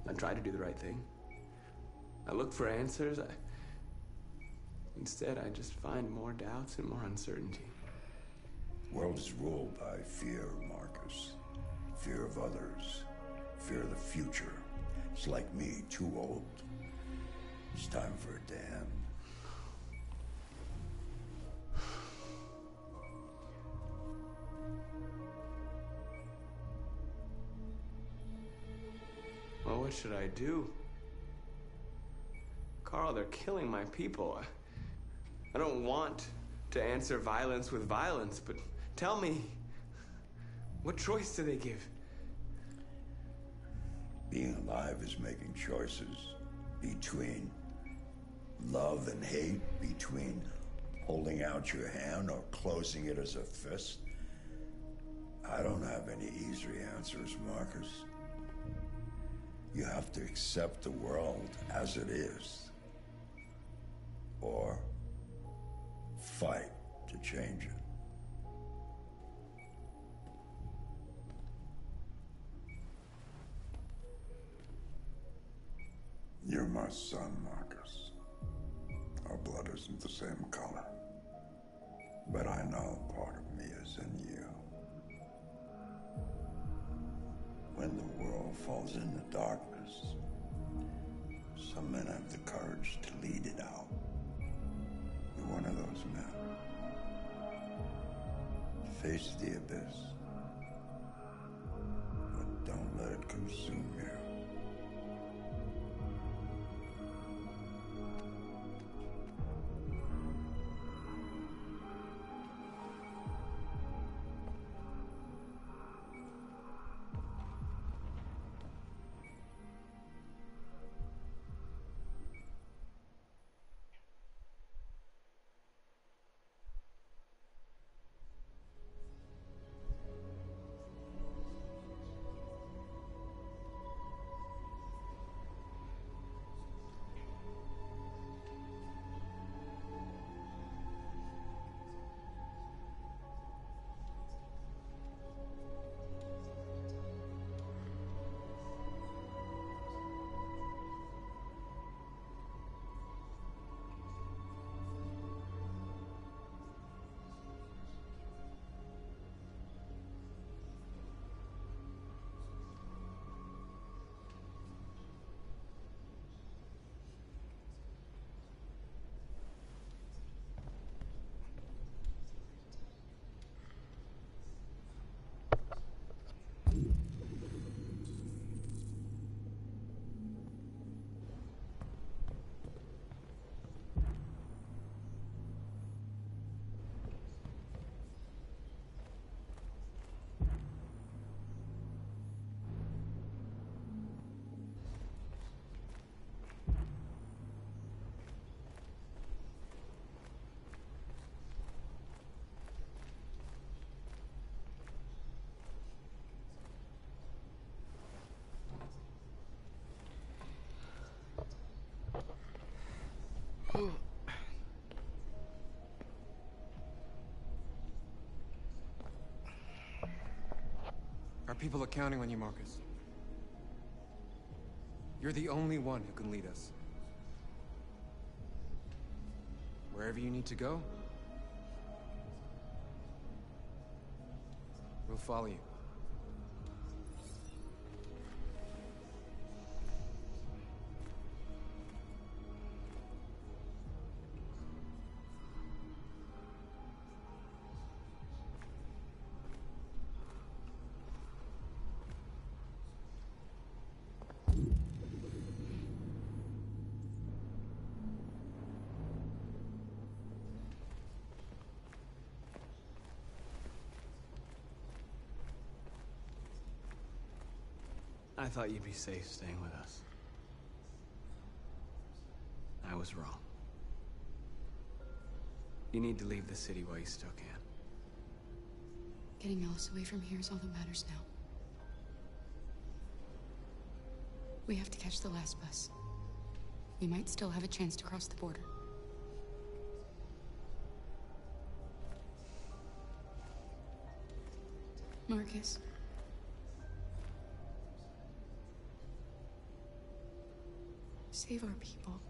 M: I try to do the right thing. I look for answers. Instead, I just find more doubts and more uncertainty.
T: The world is ruled by fear, Marcus. Fear of others. Fear of the future. It's like me, too old. It's time for a damn.
M: Well, what should I do? Carl, they're killing my people. I don't want to answer violence with violence, but tell me, what choice do they give?
T: Being alive is making choices between love and hate, between holding out your hand or closing it as a fist. I don't have any easy answers, Marcus. You have to accept the world as it is. Or fight to change it. You're my son, Marcus. Our blood isn't the same color. But I know part of me is in you. When the world falls into darkness, some men have the courage to lead it out. You're one of those men. Face the abyss, but don't let it consume you.
L: Our people are counting on you, Marcus. You're the only one who can lead us. Wherever you need to go, we'll follow you.
M: I thought you'd be safe staying with us. I was wrong. You need to leave the city while you still can.
R: Getting Alice away from here is all that matters now. We have to catch the last bus. We might still have a chance to cross the border. Marcus. Save our people.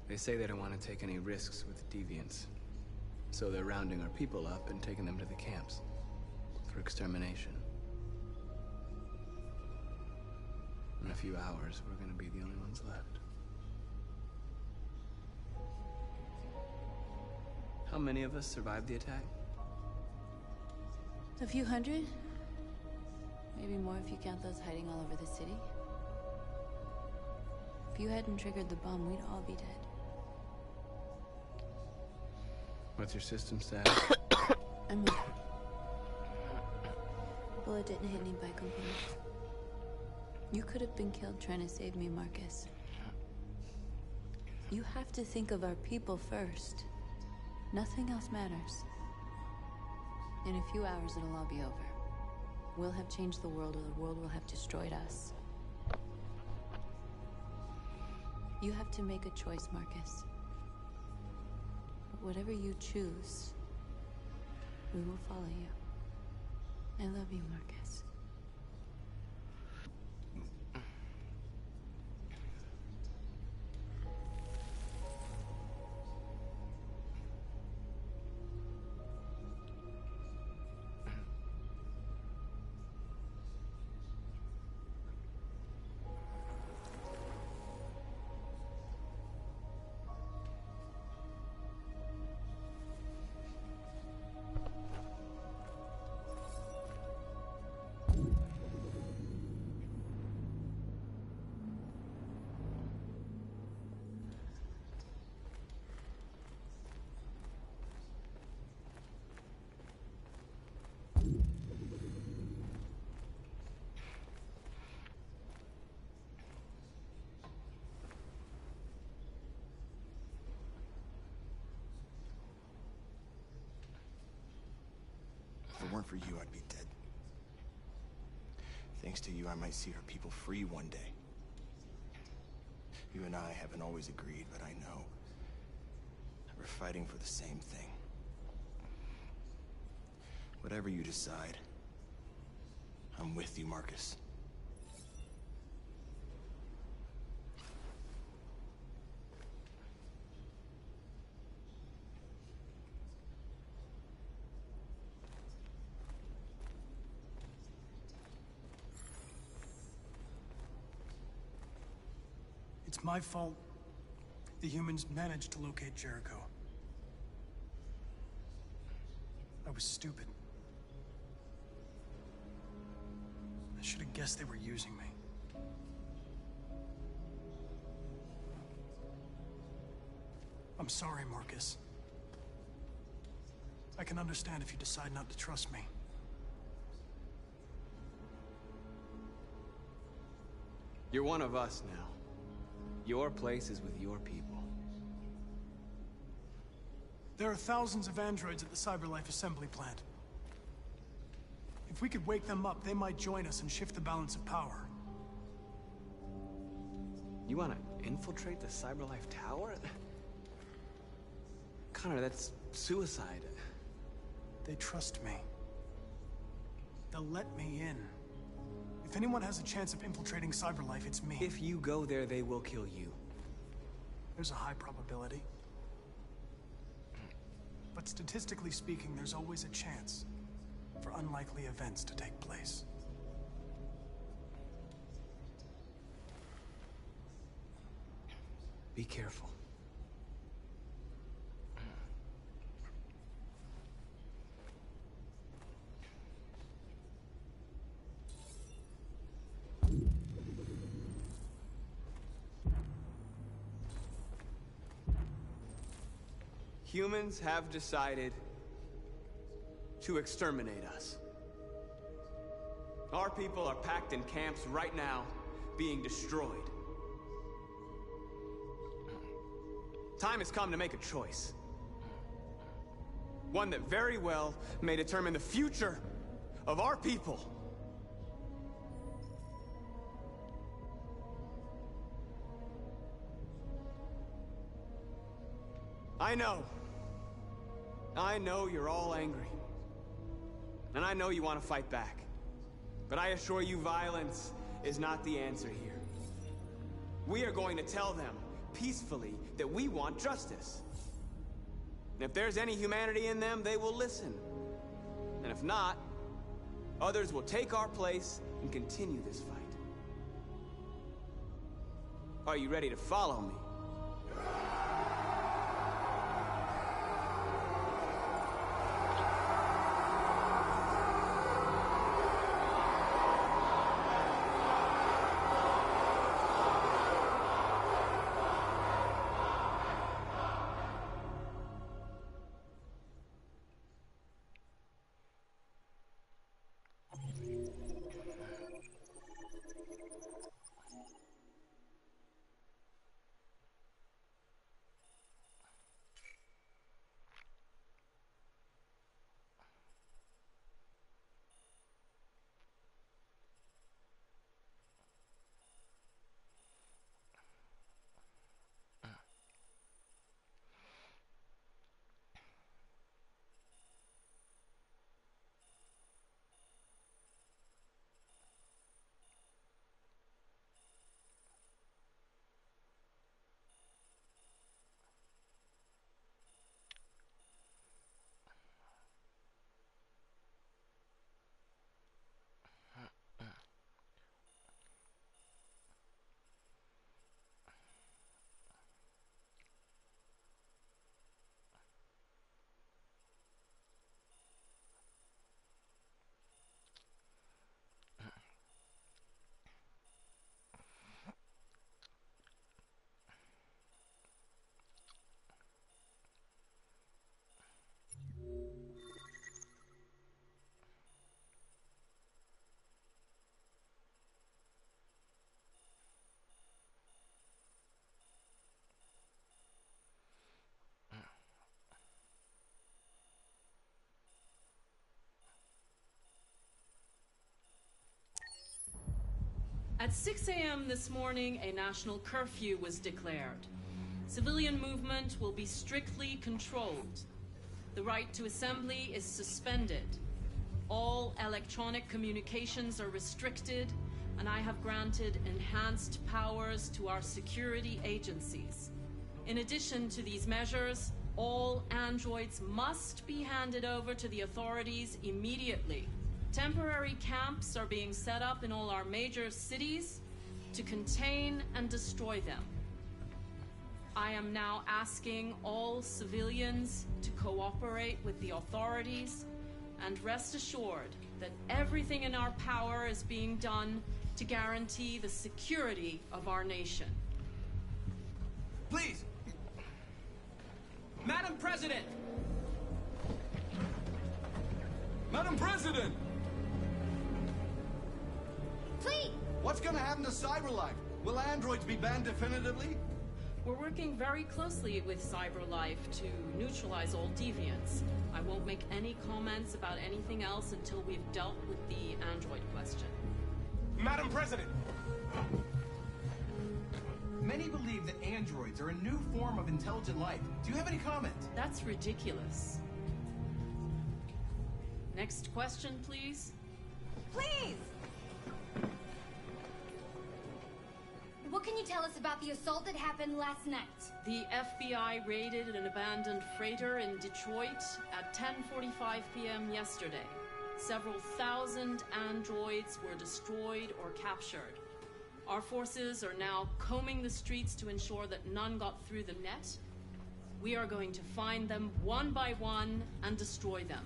M: They say they don't want to take any risks with deviants. So they're rounding our people up and taking them to the camps for extermination. In a few hours, we're gonna be the only ones left. How many of us survived the attack?
K: A few hundred? Maybe more if you count those hiding all over the city. If you hadn't triggered the bomb, we'd all be dead.
M: What's your system status?
K: I'm okay. Bullet didn't hit any bike components. You could have been killed trying to save me, Marcus. You have to think of our people first. Nothing else matters. In a few hours, it'll all be over. We'll have changed the world, or the world will have destroyed us. You have to make a choice, Marcus. But whatever you choose, we will follow you. I love you, Marcus.
L: If it weren't for you, I'd be dead. Thanks to you, I might see our people free one day. You and I haven't always agreed, but I know we're fighting for the same thing. Whatever you decide, I'm with you, Marcus.
Q: It's my fault the humans managed to locate Jericho. I was stupid. I should have guessed they were using me. I'm sorry, Marcus. I can understand if you decide not to trust me.
M: You're one of us now. Your place is with your people.
Q: There are thousands of androids at the CyberLife assembly plant. If we could wake them up, they might join us and shift the balance of power.
M: You want to infiltrate the CyberLife tower? Connor, that's suicide.
Q: They trust me. They'll let me in. If anyone has a chance of infiltrating CyberLife, it's me.
M: If you go there, they will kill you.
Q: There's a high probability. But statistically speaking, there's always a chance for unlikely events to take place.
M: Be careful. Humans have decided to exterminate us. Our people are packed in camps right now, being destroyed. Time has come to make a choice. One that very well may determine the future of our people. I know you're all angry. And I know you want to fight back. But I assure you, violence is not the answer here. We are going to tell them, peacefully, that we want justice. And if there's any humanity in them, they will listen. And if not, others will take our place and continue this fight. Are you ready to follow me?
E: At 6 a.m. this morning, a national curfew was declared. Civilian movement will be strictly controlled. The right to assembly is suspended. All electronic communications are restricted, and I have granted enhanced powers to our security agencies. In addition to these measures, all androids must be handed over to the authorities immediately. Temporary camps are being set up in all our major cities to contain and destroy them. I am now asking all civilians to cooperate with the authorities and rest assured that everything in our power is being done to guarantee the security of our nation.
L: Please! Madam President! Madam President!
W: Please!
L: What's gonna happen to CyberLife? Will androids be banned definitively?
E: We're working very closely with CyberLife to neutralize all deviants. I won't make any comments about anything else until we've dealt with the android question.
L: Madam President!
S: Many believe that androids are a new form of intelligent life. Do you have any comment?
E: That's ridiculous. Next question, please.
W: Please! What can you tell us about the assault that happened last night?
E: The FBI raided an abandoned freighter in Detroit at 10:45 p.m. yesterday. Several thousand androids were destroyed or captured. Our forces are now combing the streets to ensure that none got through the net. We are going to find them one by one and destroy them.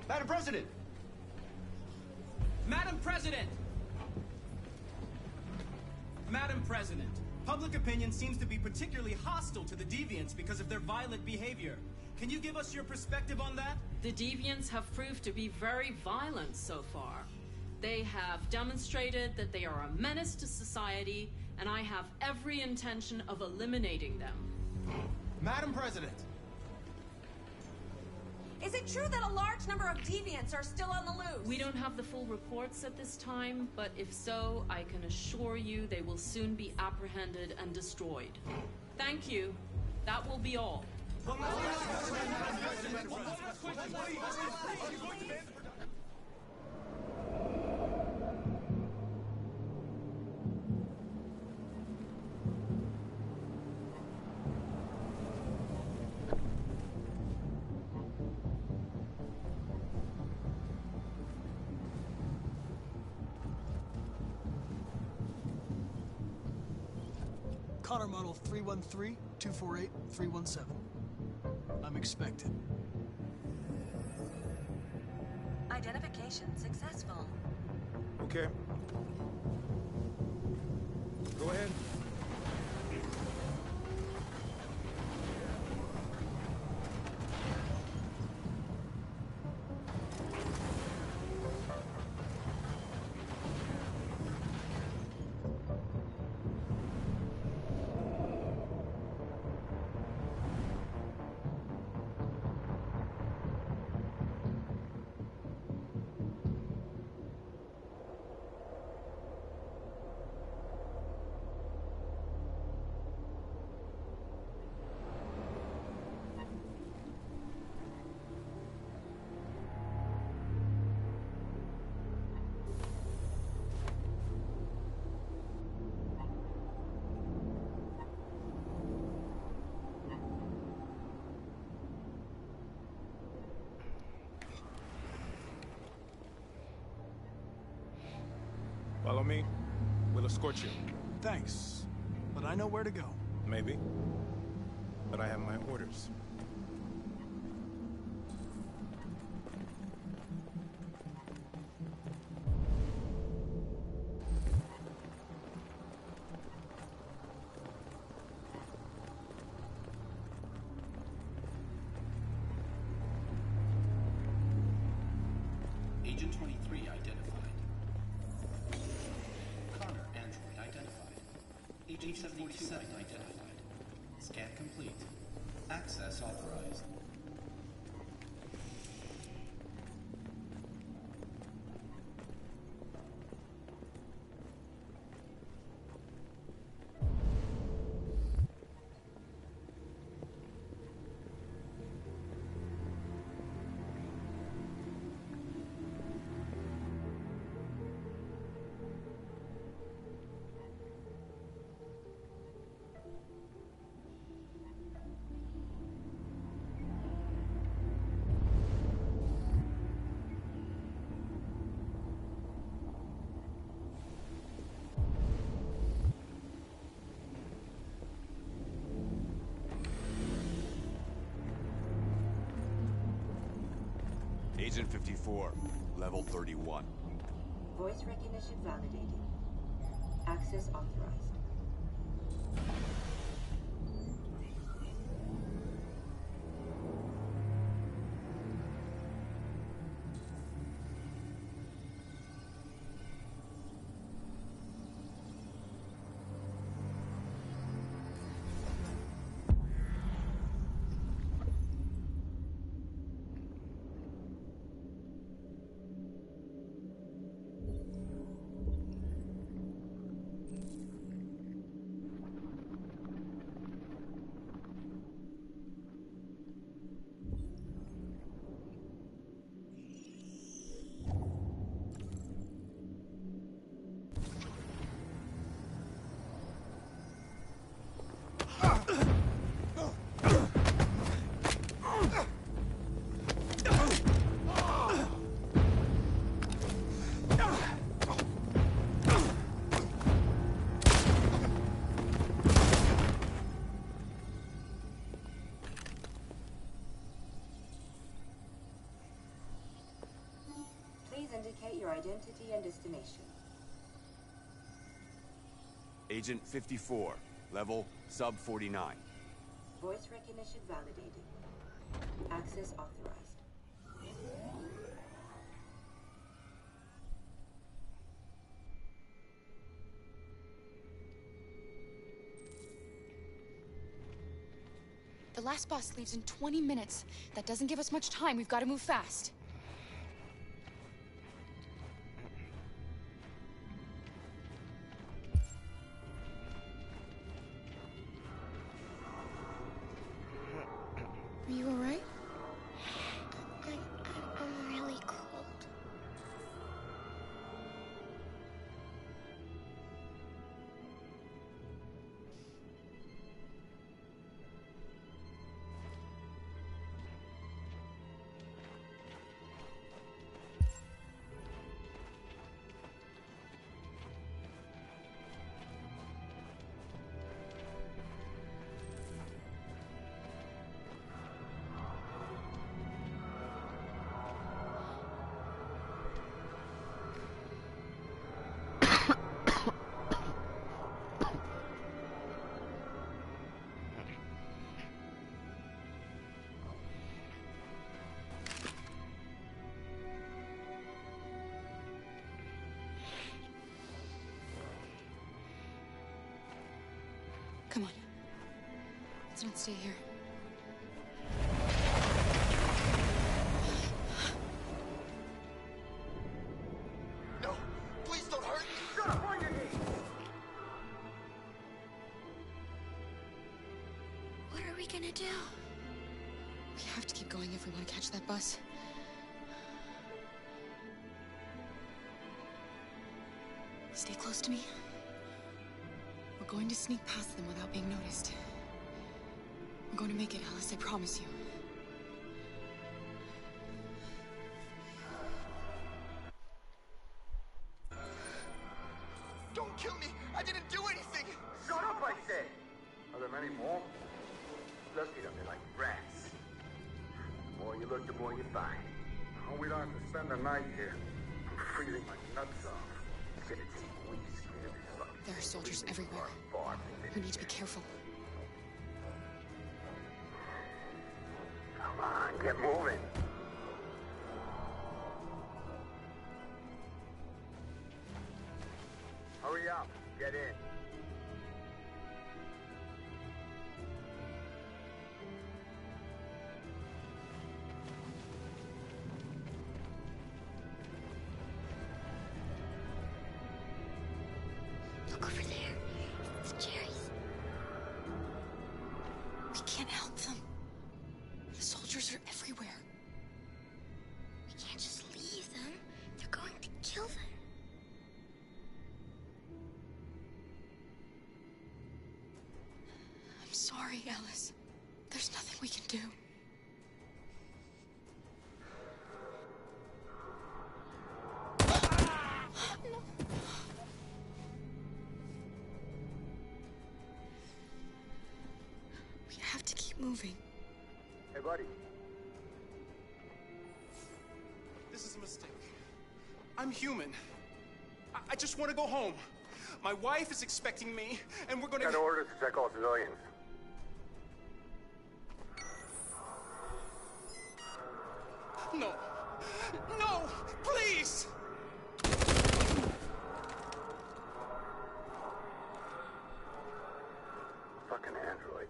L: Madam President!
S: Madam President! Madam President, public opinion seems to be particularly hostile to the deviants because of their violent behavior. Can you give us your perspective on that?
E: The deviants have proved to be very violent so far. They have demonstrated that they are a menace to society, and I have every intention of eliminating them.
L: Madam President!
U: Is it true that a large number of deviants are still on the loose?
E: We don't have the full reports at this time, but if so, I can assure you they will soon be apprehended and destroyed. Thank you. That will be all.
Q: Connor model 313-248-317. I'm expected.
X: Identification successful.
I: Okay. Go ahead.
Y: Follow me. We'll escort you.
Q: Thanks, but I know where to go.
Y: Maybe. But I have my orders.
Z: Agent 23 identified. Connor android identified. Agent 77 identified. Scan complete. Access authorized.
A: Agent 54, level 31.
B: Voice recognition validated. Access authorized. Please indicate your identity and destination.
A: Agent 54, level sub 49.
B: Voice recognition validated. Access authorized.
R: The last bus leaves in 20 minutes. That doesn't give us much time. We've got to move fast. Are you all right?
W: I'm really cold.
R: Come on. Let's not stay here.
G: No! Please don't hurt me!
F: Shut up on your knees!
W: What are we gonna do?
R: We have to keep going if we want to catch that bus. Stay close to me. We're going to sneak past them without being noticed. We're going to make it, Alice, I promise you.
G: Don't kill me! I didn't do anything!
F: Shut up, I said! Are there many more? Let's get up there like rats. The more you look, the more you find. Oh, we don't have to spend the night here. I'm freezing my nuts off. Get it, we scared these fucking
R: There are soldiers everywhere. We need to be careful.
F: Come on, get moving. Hurry up, get in.
W: Look over there. It's the cherries.
R: We can't help them. The soldiers are everywhere.
W: We can't just leave them. They're going to kill them.
R: I'm sorry, Alice. There's nothing we can do. We have to keep moving.
F: Hey, buddy.
Y: I'm human. I just want to go home. My wife is expecting me, and we're gonna...
F: Got orders to check all civilians.
Y: No. No! Please!
F: Fucking androids.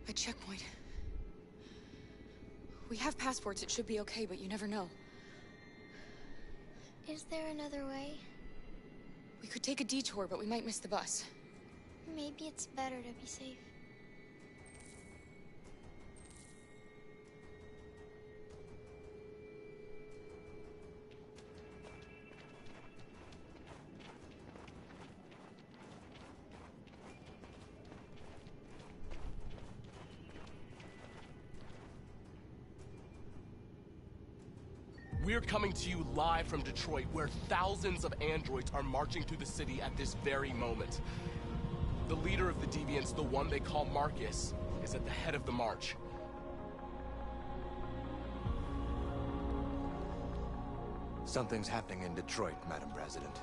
R: A checkpoint. We have passports, it should be okay, but you never know.
W: Is there another way?
R: We could take a detour, but we might miss the bus.
W: Maybe it's better to be safe.
C: We're coming to you live from Detroit, where thousands of androids are marching through the city at this very moment. The leader of the Deviants, the one they call Marcus, is at the head of the march.
D: Something's happening in Detroit, Madam President.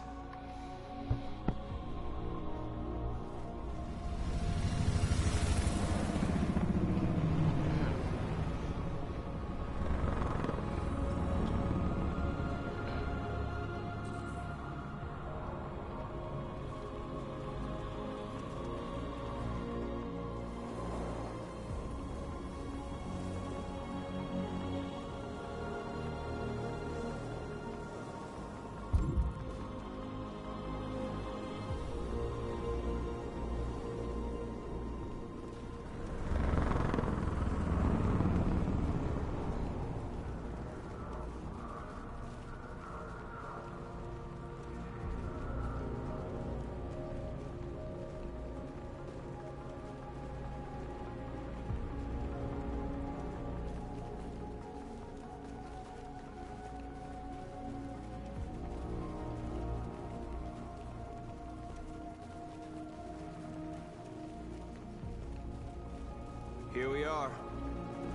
M: Here we are,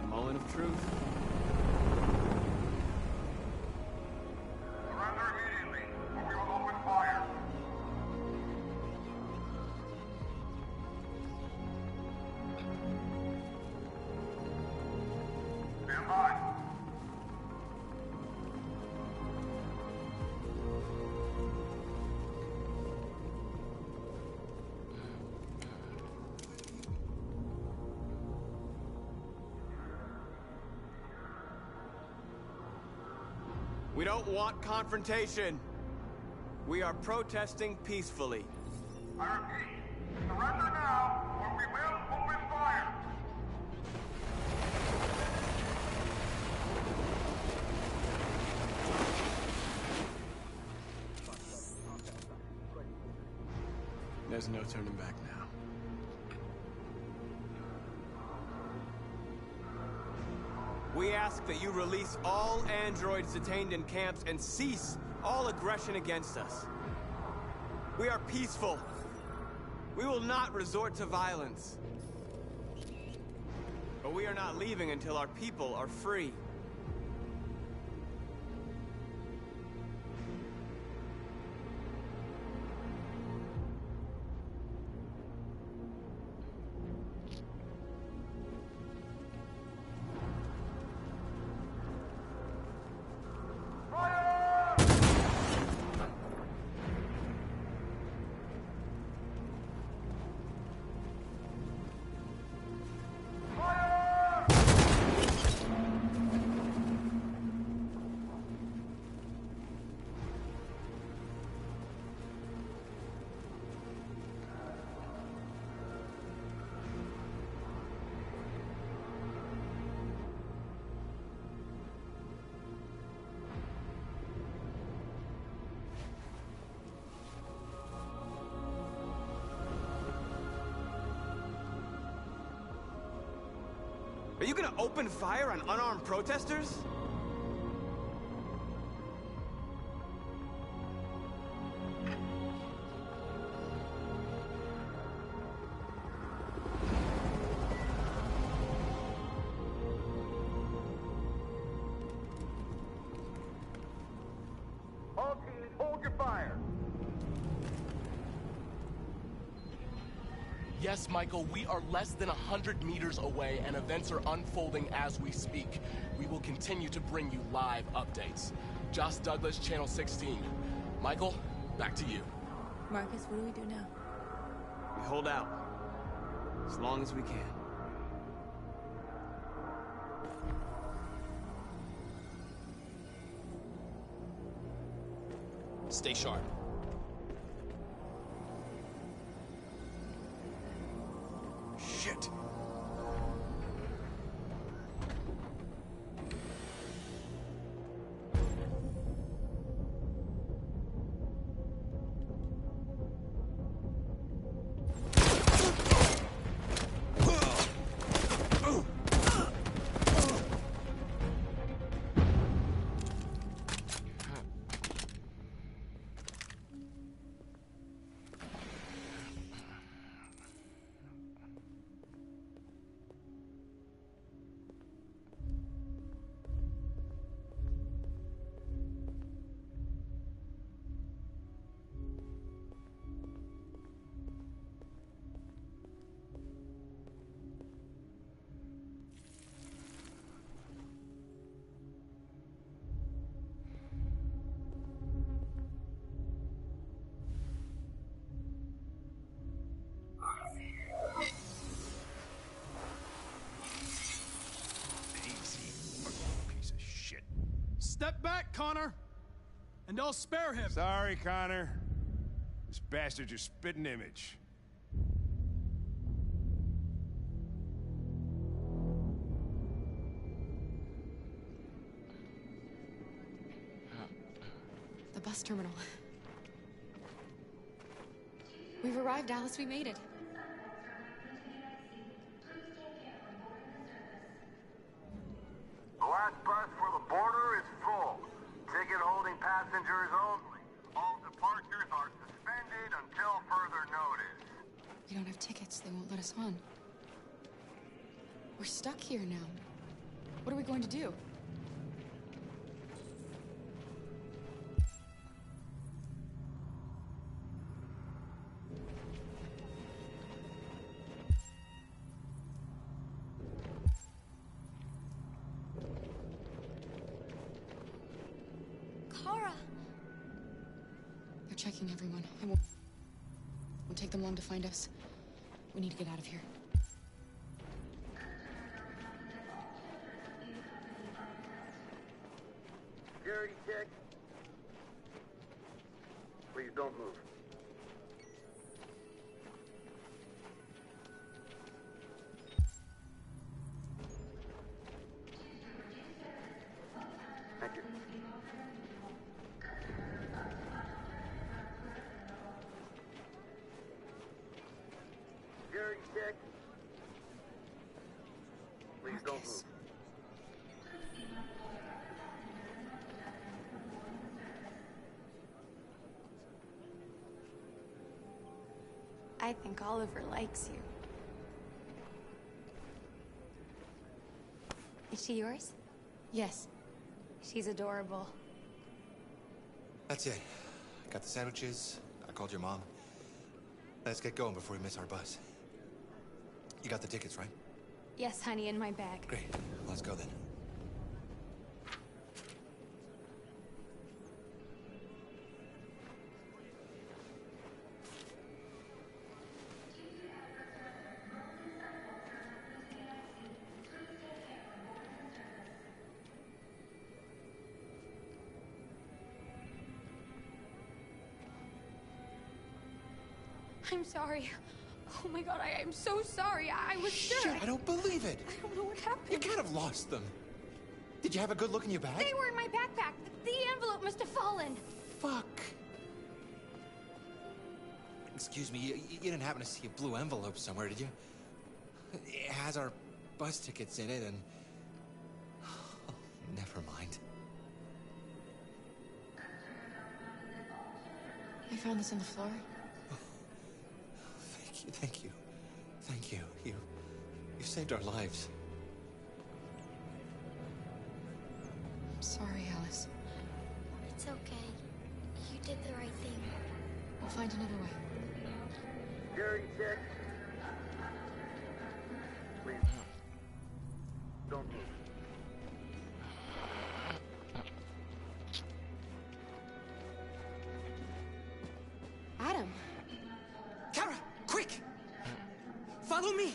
M: the moment of truth.
F: Surrender immediately, or we will open fire. Stand by.
M: We don't want confrontation. We are protesting peacefully.
F: I repeat, surrender now, or we will open fire.
L: There's no turning back now.
M: We ask that you release all androids detained in camps and cease all aggression against us. We are peaceful. We will not resort to violence.
L: But we are not leaving until our people are free. Are you gonna open fire on unarmed protesters?
F: All teams, hold your fire.
C: Yes, Michael, we are less than 100 meters away, and events are unfolding as we speak. We will continue to bring you live updates. Josh Douglas, Channel 16. Michael, back to you.
K: Marcus, what do we do now?
L: We hold out. As long as we can.
C: Stay sharp.
D: Shit.
Q: Step back, Connor! And I'll spare him!
H: Sorry, Connor. This bastard's your spitting image.
R: The bus terminal. We've arrived, Alice. We made it.
F: The last bus for the border is full. Ticket holding passengers only. All departures are suspended until further notice.
R: We don't have tickets. They won't let us on. We're stuck here now. What are we going to do?
W: Kara!
R: They're checking everyone. It won't take them long to find us. We need to get out of here.
F: Security check. Please don't move. Thank you. Security check. Please don't move.
W: I think Oliver likes you. Is she yours?
R: Yes.
W: She's adorable.
D: That's it. Got the sandwiches. I called your mom. Let's get going before we miss our bus. You got the tickets, right?
W: Yes, honey, in my bag.
D: Great. Let's go then.
W: I'm sorry. Oh my god, I'm so sorry. I was sure.
D: Shit, I don't believe it.
W: I don't know what happened.
D: You can't have lost them. Did you have a good look in your bag?
W: They were in my backpack. The envelope must have fallen.
D: Fuck. Excuse me, you didn't happen to see a blue envelope somewhere, did you? It has our bus tickets in it and... Oh, never mind.
R: I found this on the floor.
D: Thank you. Thank you. You saved our lives.
R: I'm sorry, Alice.
W: It's okay. You did the right thing.
R: We'll find another way.
F: Jerry, check. Please. Don't move.
R: Adam.
L: Kara, quick! Follow me!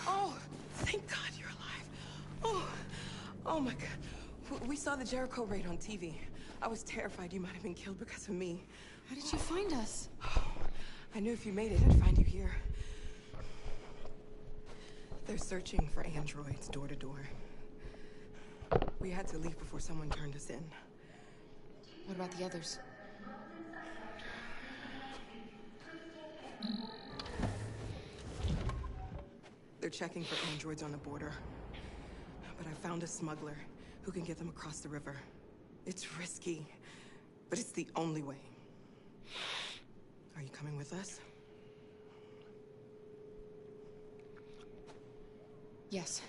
J: Oh, thank God you're alive. Oh my God. We saw the Jericho raid on TV. I was terrified you might have been killed because of me.
R: How did you find us?
J: I knew if you made it, I'd find you here. They're searching for androids door to door. We had to leave before someone turned us in.
R: What about the others?
J: They're checking for androids on the border. But I found a smuggler who can get them across the river. It's risky, but it's the only way. Are you coming with us?
R: Yes.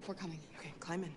R: We're coming.
J: Okay, climb in.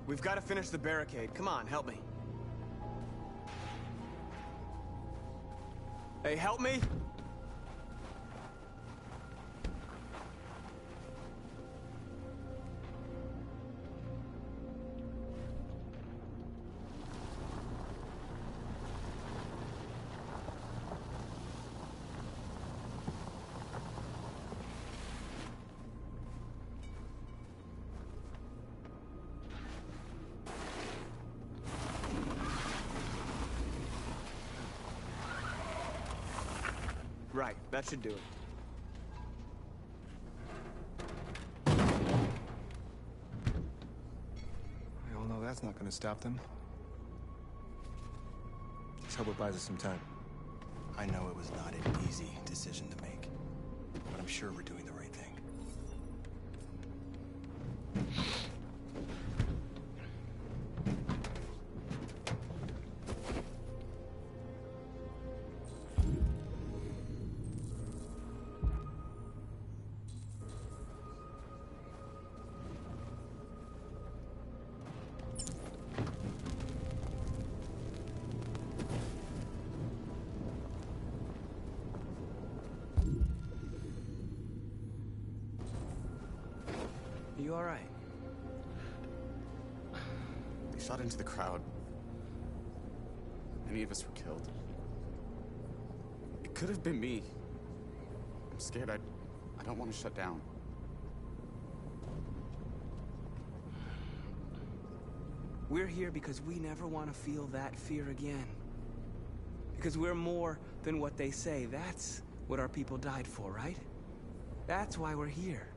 M: We've got to finish the barricade. Come on, help me. Hey, help me! Right, that should do it.
L: We all know that's not gonna stop them. Let's hope it buys us some time.
D: I know it was not an easy decision to make, but I'm sure we're doing the right thing.
M: you all right?
L: They shot into the crowd. Many of us were killed. It could have been me. I'm scared. I don't want to shut down.
M: We're here because we never want to feel that fear again. Because we're more than what they say. That's what our people died for, right? That's why we're here.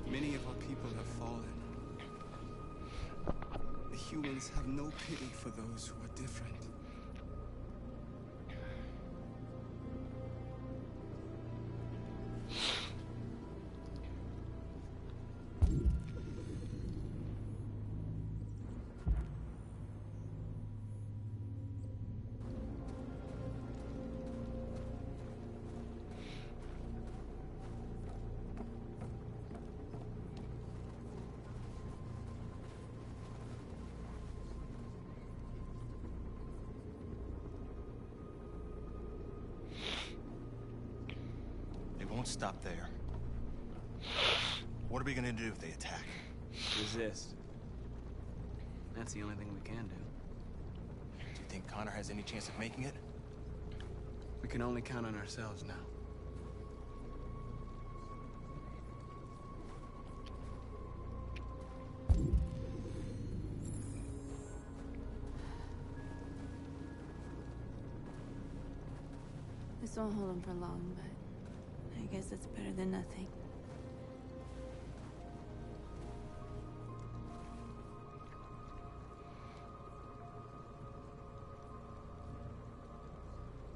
M: Many of our people have fallen. The humans have no pity for those who are different.
N: Won't stop there. What are we gonna do if they attack?
M: Resist. That's the only thing we can do.
N: Do you think Connor has any chance of making it?
M: We can only count on ourselves now.
K: This won't hold him for long, but I guess it's better than nothing.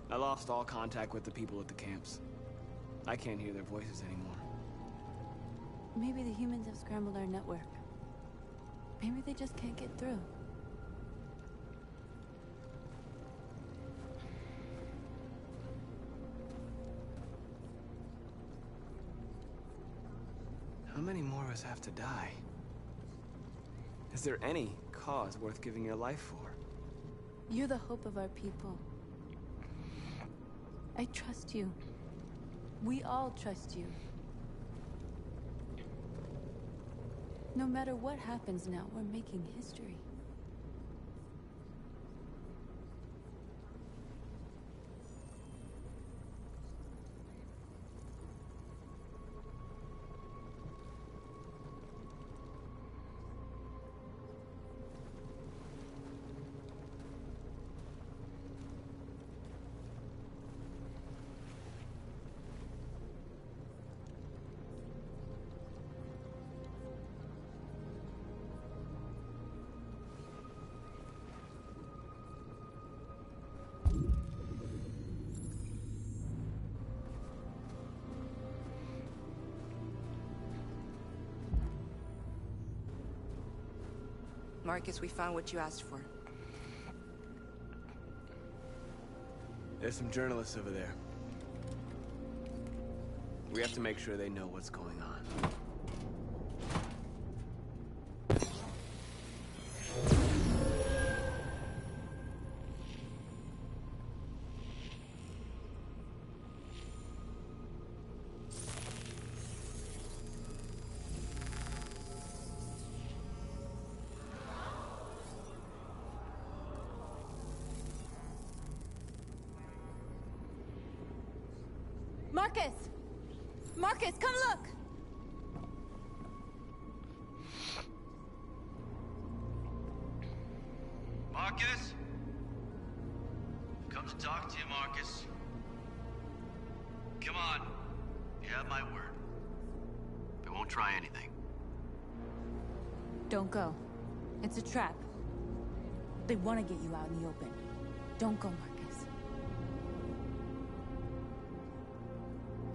M: I lost all contact with the people at the camps. I can't hear their voices anymore.
K: Maybe the humans have scrambled our network. Maybe they just can't get through.
M: How many more of us have to die? Is there any cause worth giving your life for?
K: You're the hope of our people. I trust you. We all trust you. No matter what happens now, we're making history.
J: Marcus, we found what you asked for.
M: There's some journalists over there. We have to make sure they know what's going on.
K: Marcus! Marcus, come look!
O: Marcus? Come to talk to you, Marcus. Come on. You have my word. I won't try anything.
K: Don't go. It's a trap. They want to get you out in the open. Don't go, Marcus.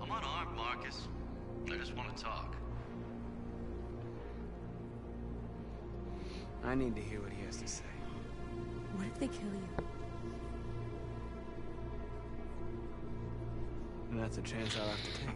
O: I'm unarmed, Marcus. I just want to talk.
M: I need to hear what he has to say.
K: What if they kill you?
M: And that's a chance I'll have to take.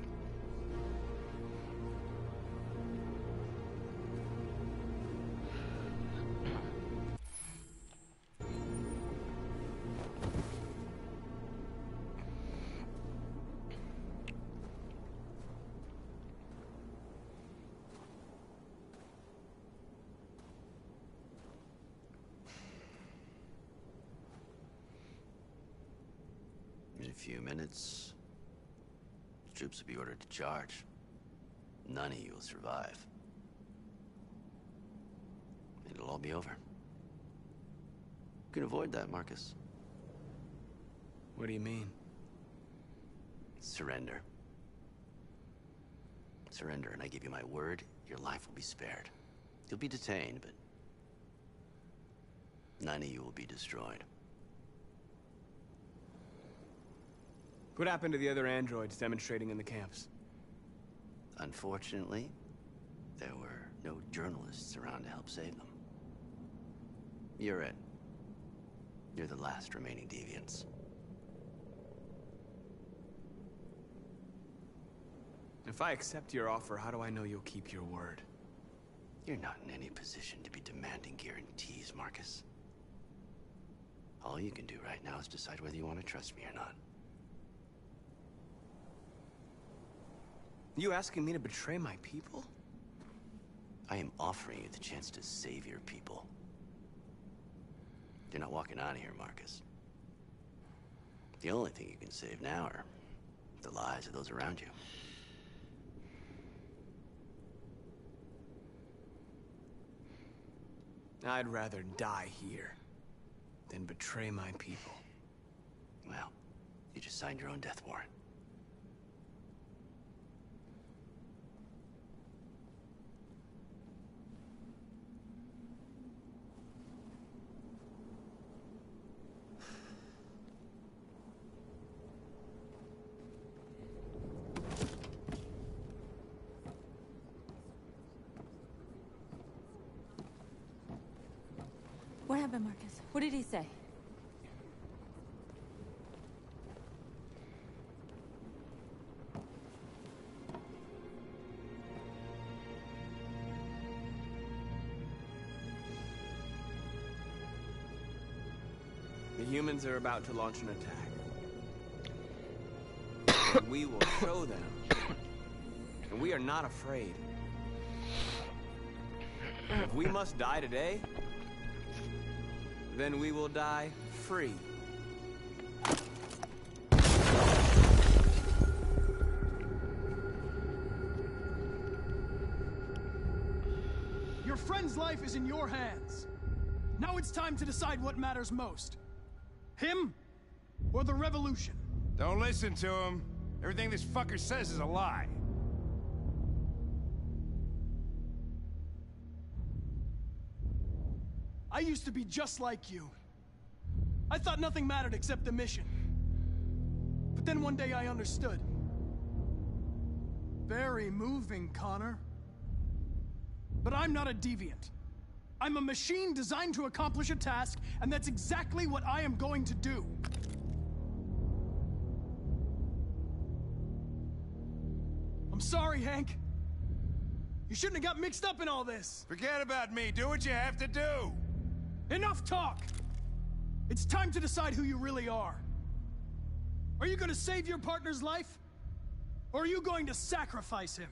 O: In a few minutes, troops will be ordered to charge. None of you will survive. It'll all be over. You can avoid that, Marcus.
M: What do you mean?
O: Surrender. Surrender, and I give you my word, your life will be spared. You'll be detained, but none of you will be destroyed.
M: What happened to the other androids demonstrating in the camps?
O: Unfortunately, there were no journalists around to help save them. You're it. You're the last remaining deviants.
M: If I accept your offer, how do I know you'll keep your word?
O: You're not in any position to be demanding guarantees, Marcus. All you can do right now is decide whether you want to trust me or not.
M: You asking me to betray my people?
O: I am offering you the chance to save your people. You're not walking out of here, Marcus. The only thing you can save now are the lives of those around you.
M: I'd rather die here than betray my people.
O: Well, you just signed your own death warrant.
K: What happened, Marcus? What did he say?
M: The humans are about to launch an attack. And we will show them. And we are not afraid. If we must die today, then we will die free.
Q: Your friend's life is in your hands. Now it's time to decide what matters most. Him or the revolution?
H: Don't listen to him. Everything this fucker says is a lie.
Q: I used to be just like you. I thought nothing mattered except the mission. But then one day I understood. Very moving, Connor. But I'm not a deviant. I'm a machine designed to accomplish a task, and that's exactly what I am going to do. I'm sorry, Hank. You shouldn't have got mixed up in all this.
H: Forget about me. Do what you have to do.
Q: Enough talk! It's time to decide who you really are. Are you going to save your partner's life? Or are you going to sacrifice him?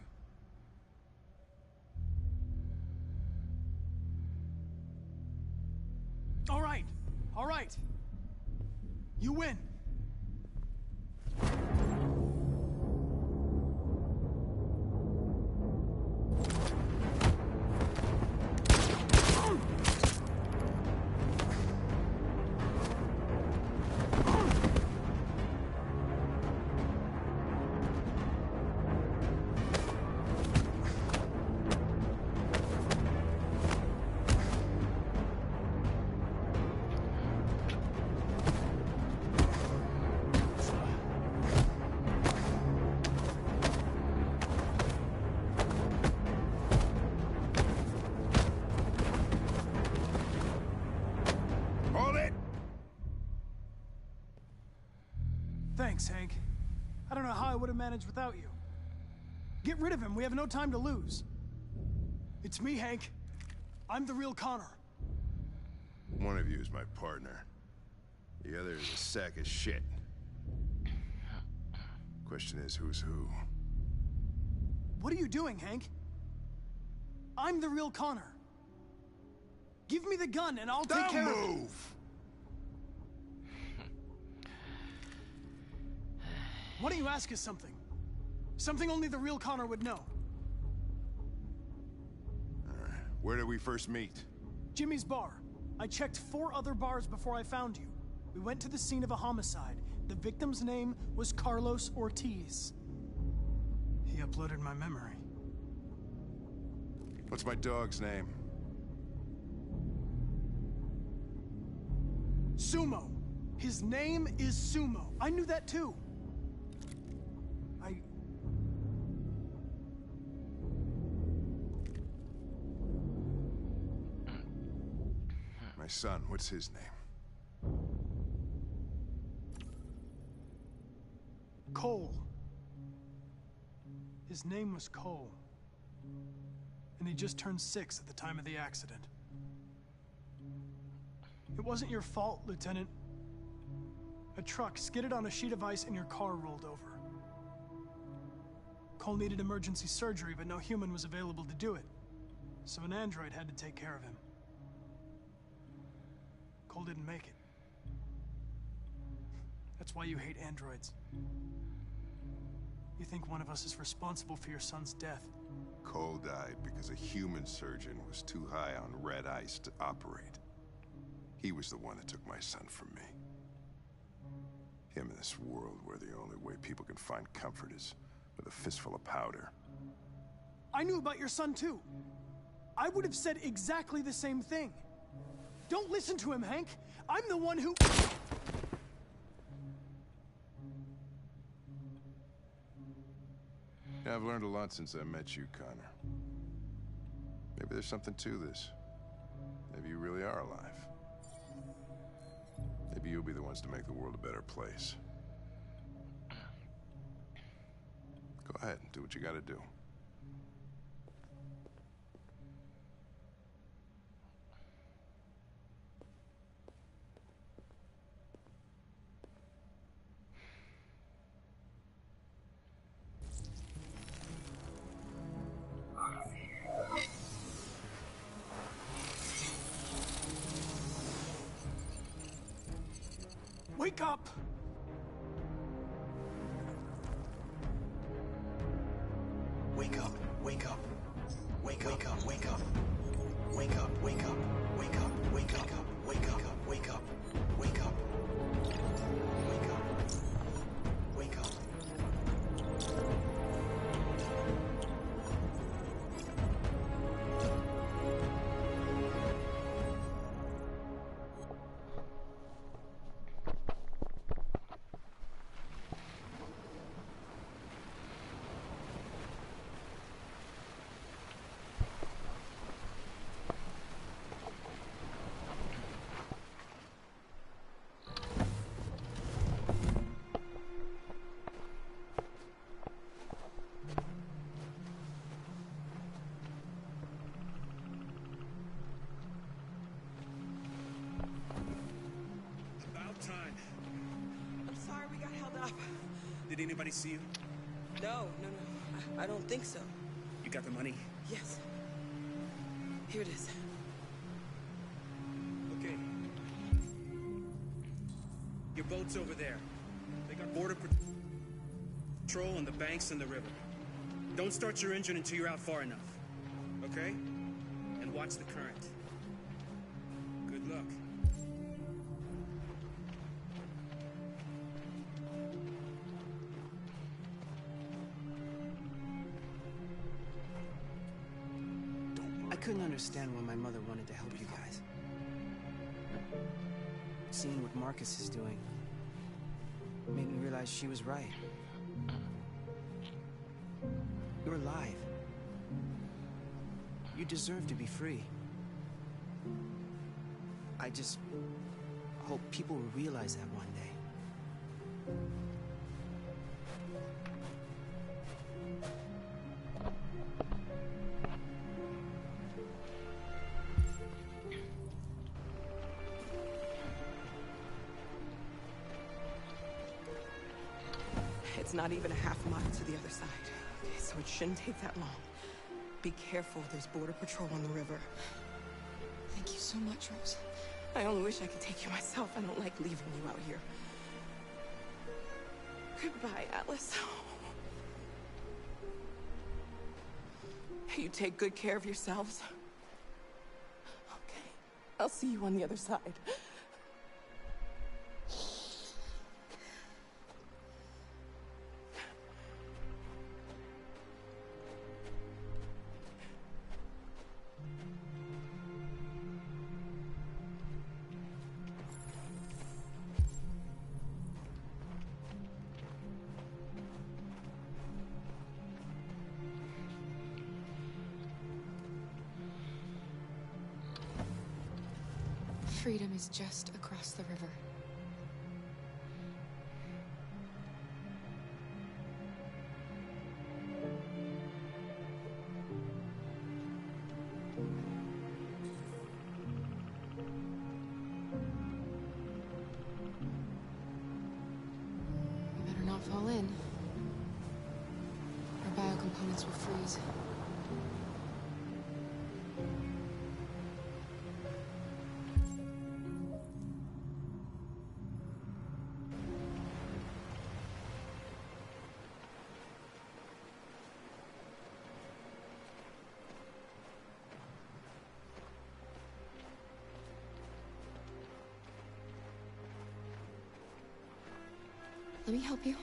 Q: All right. All right. You win. Thanks, Hank. I don't know how I would have managed without you. Get rid of him. We have no time to lose. It's me, Hank. I'm the real Connor.
H: One of you is my partner. The other is a sack of shit. Question is, who's who?
Q: What are you doing, Hank? I'm the real Connor. Give me the gun and I'll take care of it.
H: Don't move!
Q: Why don't you ask us something? Something only the real Connor would know.
H: Alright, where did we first meet?
Q: Jimmy's bar. I checked 4 other bars before I found you. We went to the scene of a homicide. The victim's name was Carlos Ortiz. He uploaded my memory.
H: What's my dog's name?
Q: Sumo. His name is Sumo. I knew that too.
H: My son, what's his name?
Q: Cole. His name was Cole. And he just turned 6 at the time of the accident. It wasn't your fault, Lieutenant. A truck skidded on a sheet of ice and your car rolled over. Cole needed emergency surgery, but no human was available to do it. So an android had to take care of him. Cole didn't make it. That's why you hate androids. You think one of us is responsible for your son's death.
H: Cole died because a human surgeon was too high on red ice to operate. He was the one that took my son from me. Him in this world where the only way people can find comfort is with a fistful of powder.
Q: I knew about your son too. I would have said exactly the same thing. Don't listen to him, Hank. I'm the one who...
H: Yeah, I've learned a lot since I met you, Connor. Maybe there's something to this. Maybe you really are alive. Maybe you'll be the ones to make the world a better place. Go ahead and do what you gotta do.
Q: Wake up!
D: Wake up, wake up. Wake up, wake up, wake up. Wake up, wake up, wake up, wake up, wake up, wake up, wake up. Wake up. Wake up.
J: stop.
E: Did anybody see you?
J: No. I don't think so.
E: You got the money?
J: Yes. Here it is.
E: Okay. Your boat's over there. They got border patrol on the banks and the river. Don't start your engine until you're out far enough. Okay? And watch the current. Good luck.
M: I couldn't understand why my mother wanted to help you guys. Seeing what Marcus is doing made me realize she was right. You're alive. You deserve to be free. I just hope people will realize that one day.
J: It's not even a half mile to the other side. Okay, so it shouldn't take that long. Be careful, there's border patrol on the river.
R: Thank you so much, Rose.
J: I only wish I could take you myself. I don't like leaving you out here. Goodbye, Alice. You take good care of yourselves. Okay, I'll see you on the other side.
R: Freedom is just across the river. We better not fall in. Our biocomponents will freeze. Let me help you.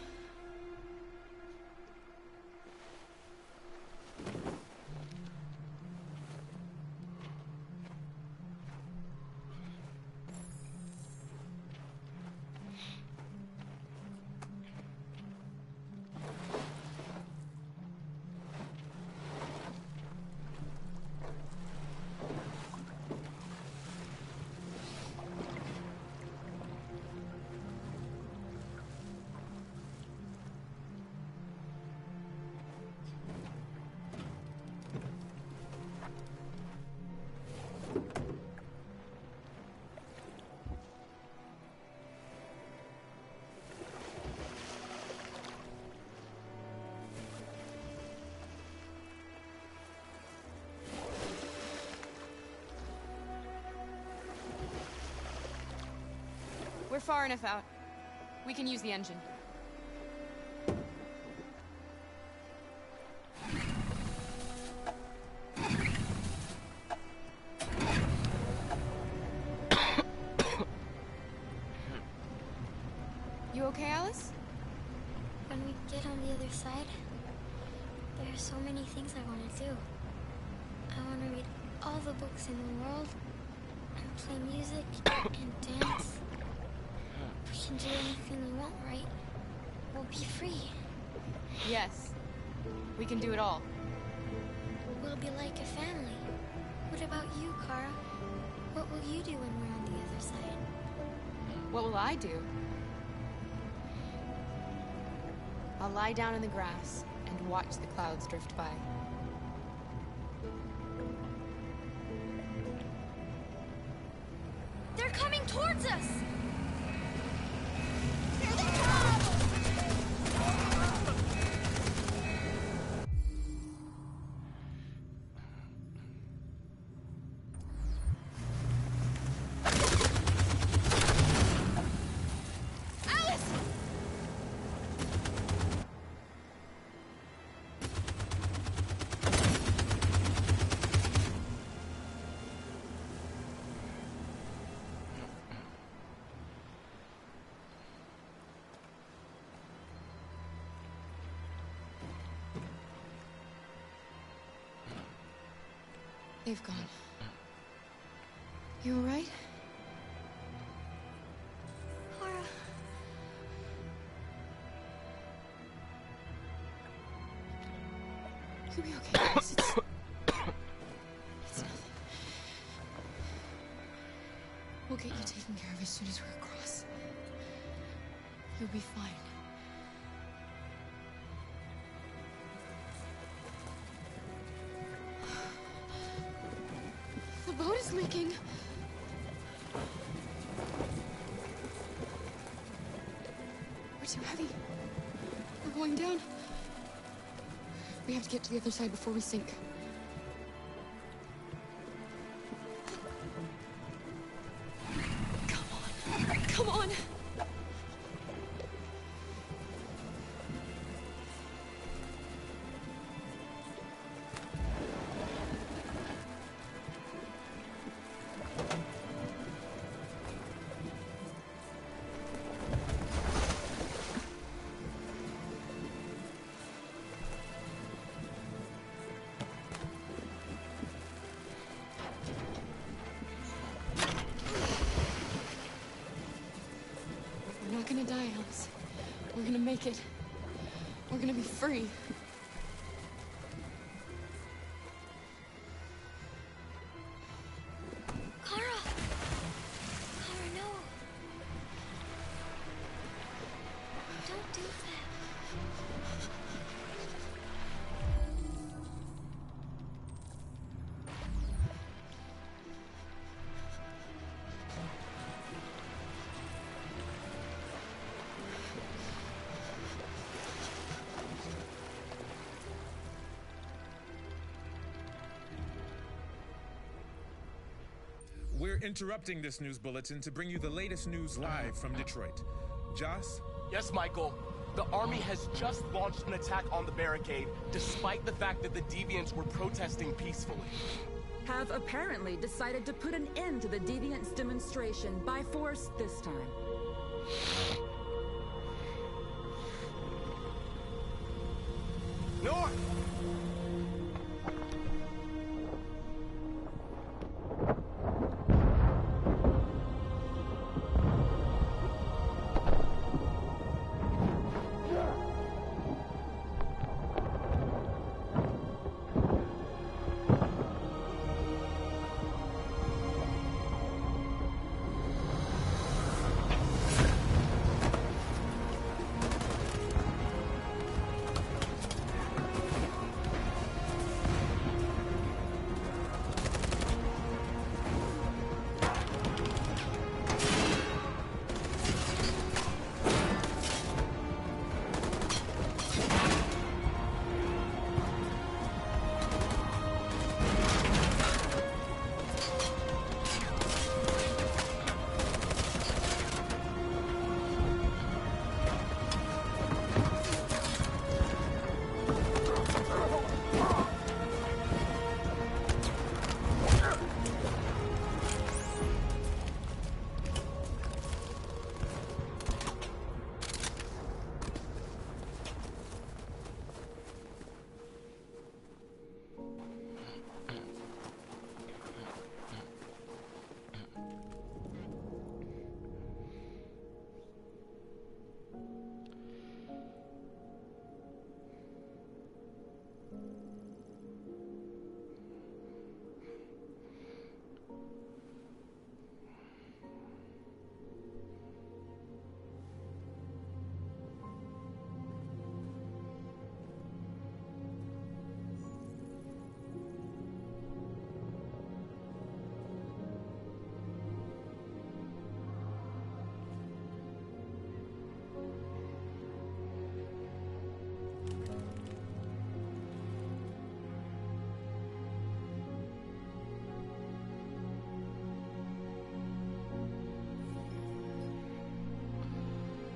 R: We're far enough out. We can use the engine. You okay, Alice?
P: When we get on the other side, there are so many things I want to do. I want to read all the books in the world, and play music, and dance. We can do anything we want, right? We'll be free.
R: Yes. We can do it all.
P: We'll be like a family. What about you, Kara? What will you do when we're on the other side?
R: What will I do? I'll lie down in the grass and watch the clouds drift by.
P: They're coming towards us! Here they come!
R: They've gone. You alright?
P: Kara.
R: You'll be okay, Alice. It's nothing. We'll get you taken care of as soon as we're across. You'll be fine. The boat is leaking. We're too heavy. We're going down. We have to get to the other side before we sink. Come on. Come on. We're not gonna die, Alice. We're gonna make it. We're gonna be free.
P: Kara! Kara, no. Don't do that.
I: We're interrupting this news bulletin to bring you the latest news live from Detroit. Joss?
C: Yes, Michael. The army has just launched an attack on the barricade, despite the fact that the Deviants were protesting peacefully.
S: Have apparently decided to put an end to the Deviants' demonstration by force this time.
C: North!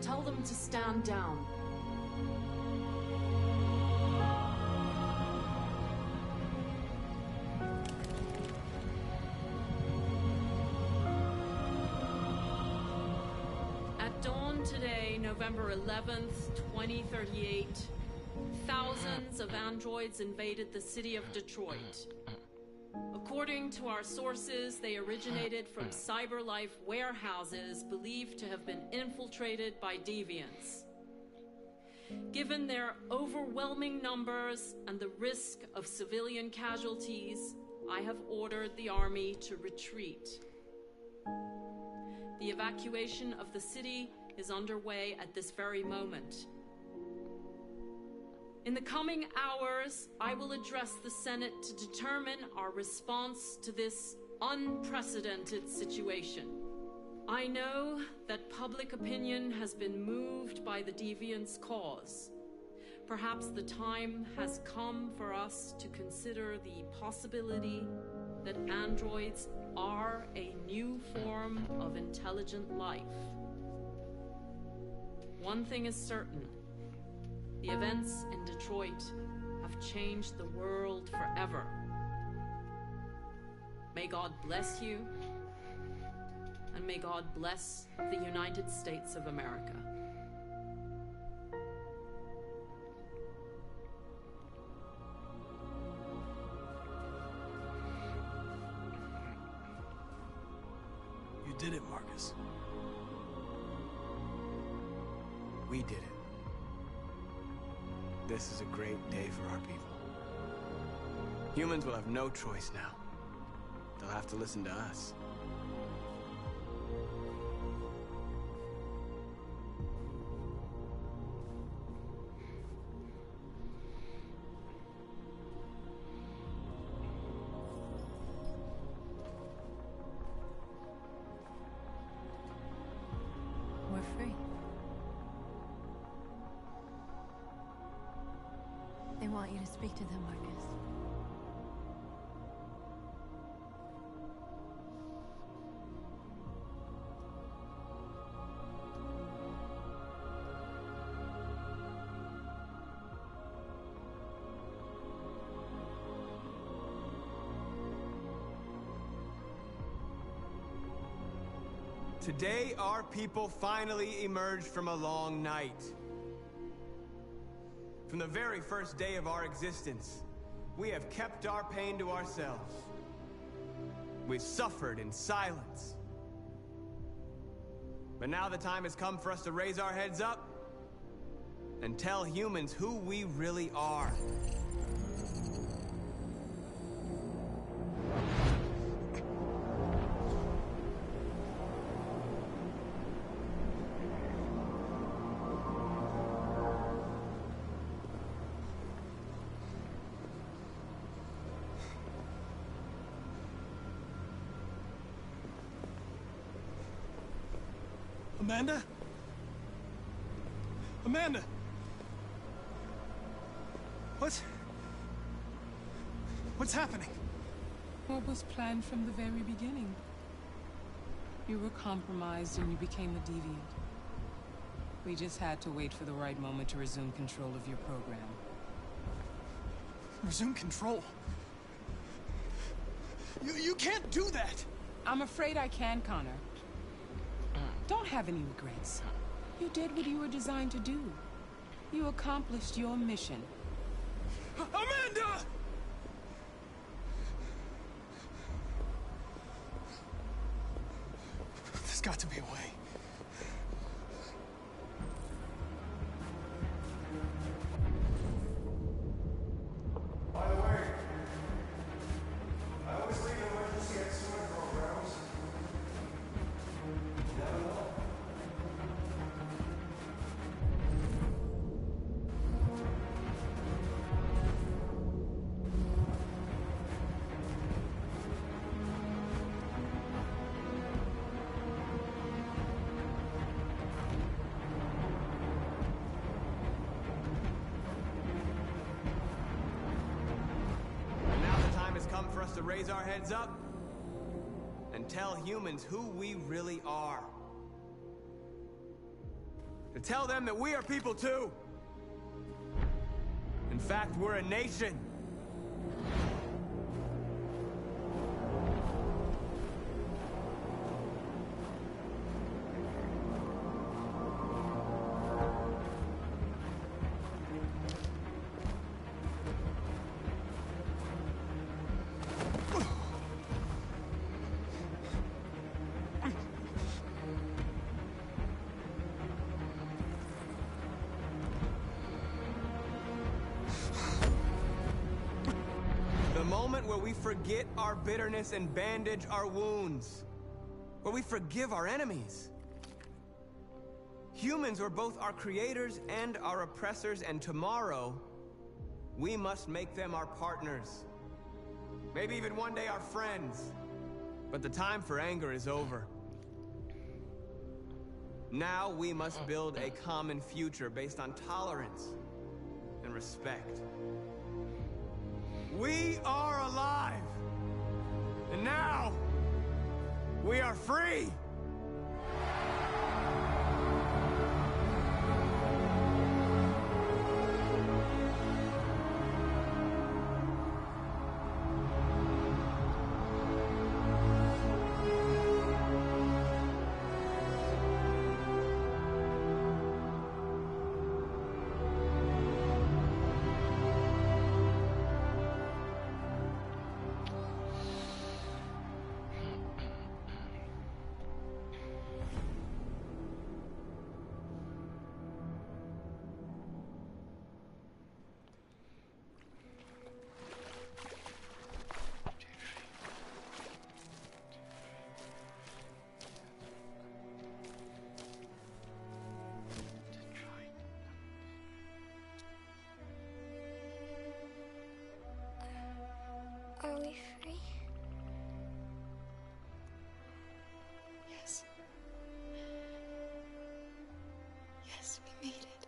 S: Tell them to stand down.
T: At dawn today, November 11th, 2038, thousands of androids invaded the city of Detroit. According to our sources, they originated from CyberLife warehouses believed to have been infiltrated by deviants. Given their overwhelming numbers and the risk of civilian casualties, I have ordered the army to retreat. The evacuation of the city is underway at this very moment. In the coming hours, I will address the Senate to determine our response to this unprecedented situation. I know that public opinion has been moved by the deviants' cause. Perhaps the time has come for us to consider the possibility that androids are a new form of intelligent life. One thing is certain. The events in Detroit have changed the world forever. May God bless you, and may God bless the United States of America.
Q: You did it, Marcus.
M: We did it. This is a great day for our people. Humans will have no choice now. They'll have to listen to us.
K: We're free. They want you to speak to them, Marcus.
M: Today, our people finally emerged from a long night. From the very first day of our existence, we have kept our pain to ourselves. We've suffered in silence. But now the time has come for us to raise our heads up and tell humans who we really are.
Q: Amanda? Amanda! What's happening?
A: What was planned from the very beginning? You were compromised and you became a deviant. We just had to wait for the right moment to resume control of your program.
Q: Resume control? You can't do that!
A: I'm afraid I can, Connor. Don't have any regrets. You did what you were designed to do. You accomplished your mission.
Q: Amanda! There's got to be a way.
F: By the way, I always leave emergency excellent programs. You never know.
M: For us to raise our heads up and tell humans who we really are. To tell them that we are people too. In fact, we're a nation. moment where we forget our bitterness and bandage our wounds. Where we forgive our enemies. Humans were both our creators and our oppressors, and tomorrow, we must make them our partners. Maybe even one day our friends. But the time for anger is over. Now we must build a common future based on tolerance and respect. We are alive! And now, we are free!
P: Are we free?
J: Yes. Yes, we made it.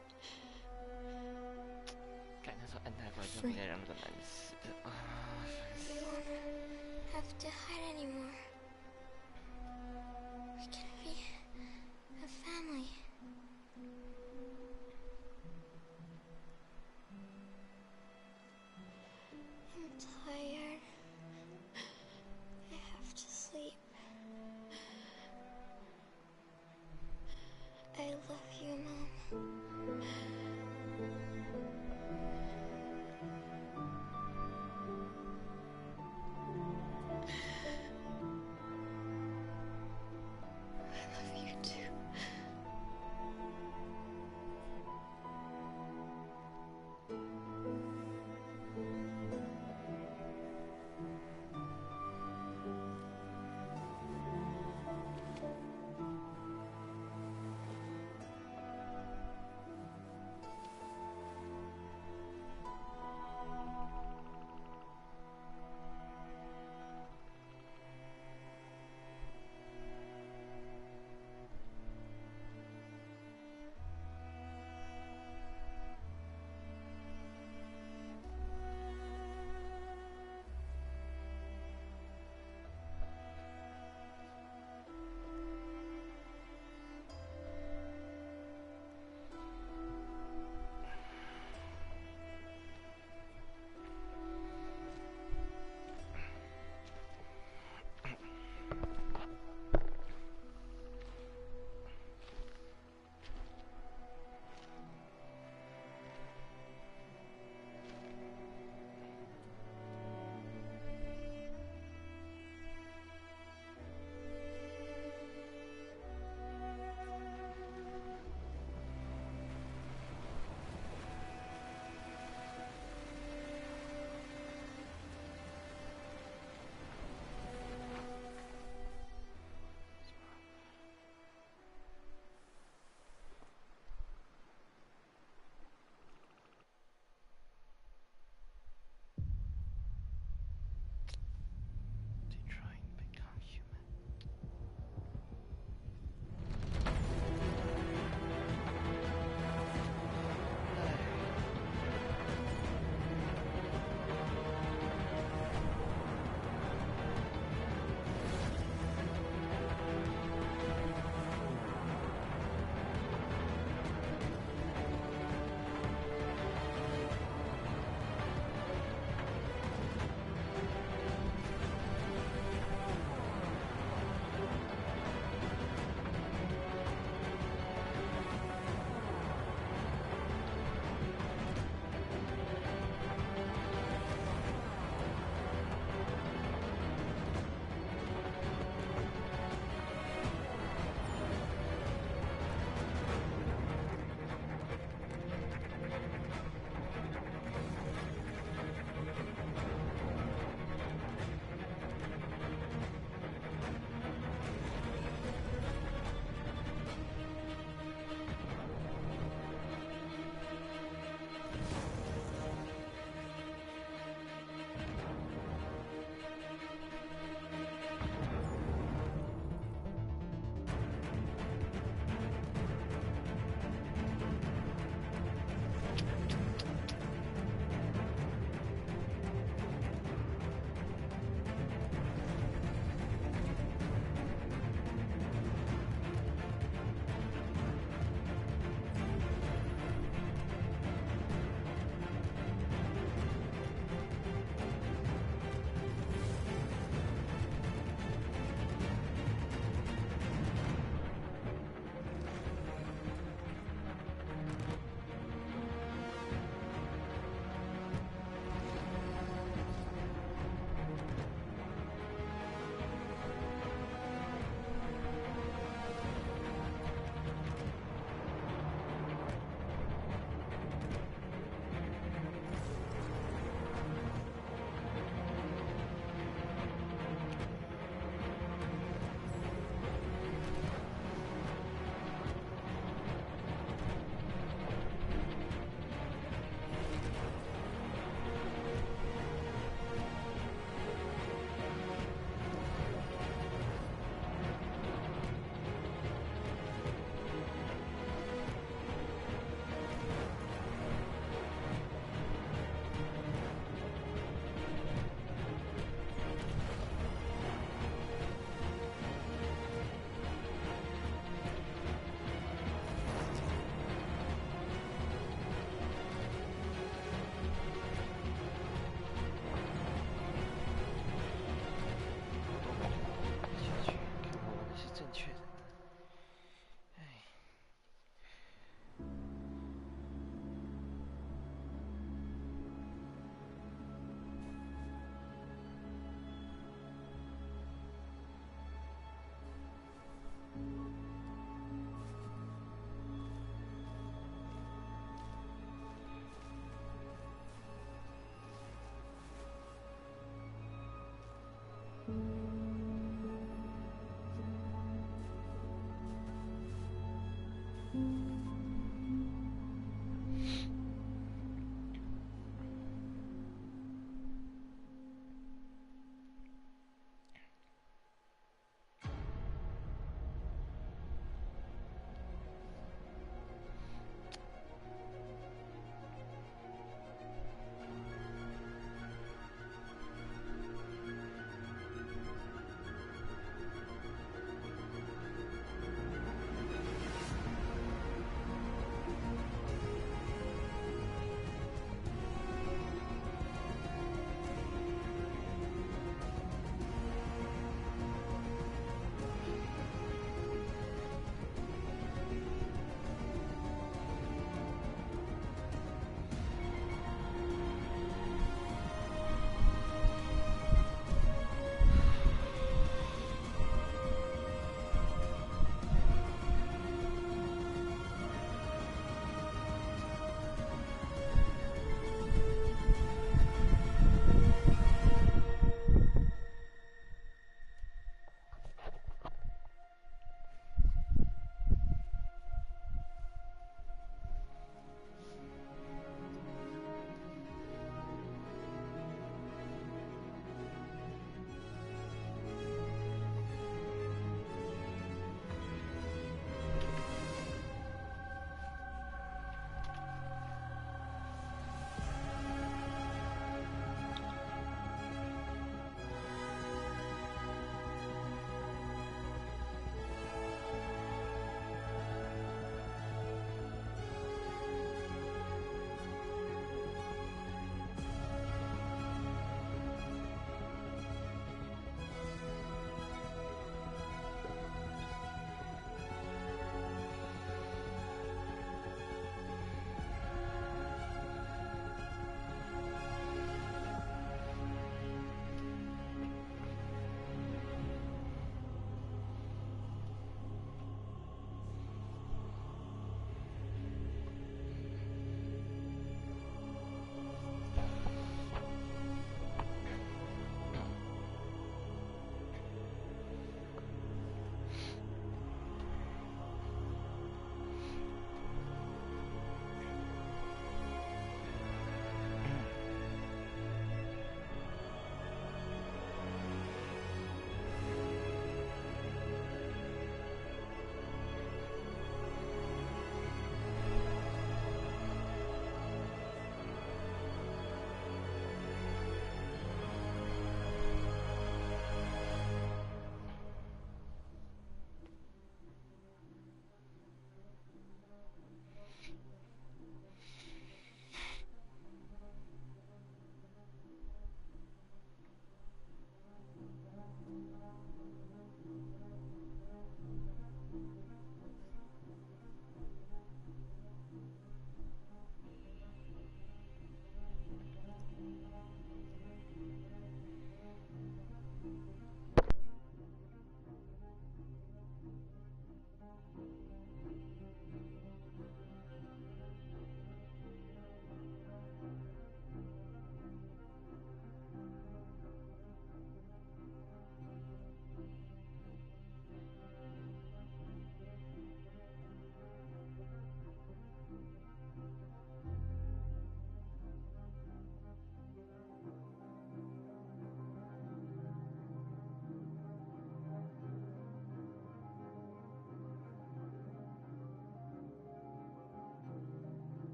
B: Kayaknya so entah aku aja
J: Free.
B: punya yang nangis.
P: We won't have to hide anymore. We can be a family. I'm tired. I have to sleep. I love you, Mom.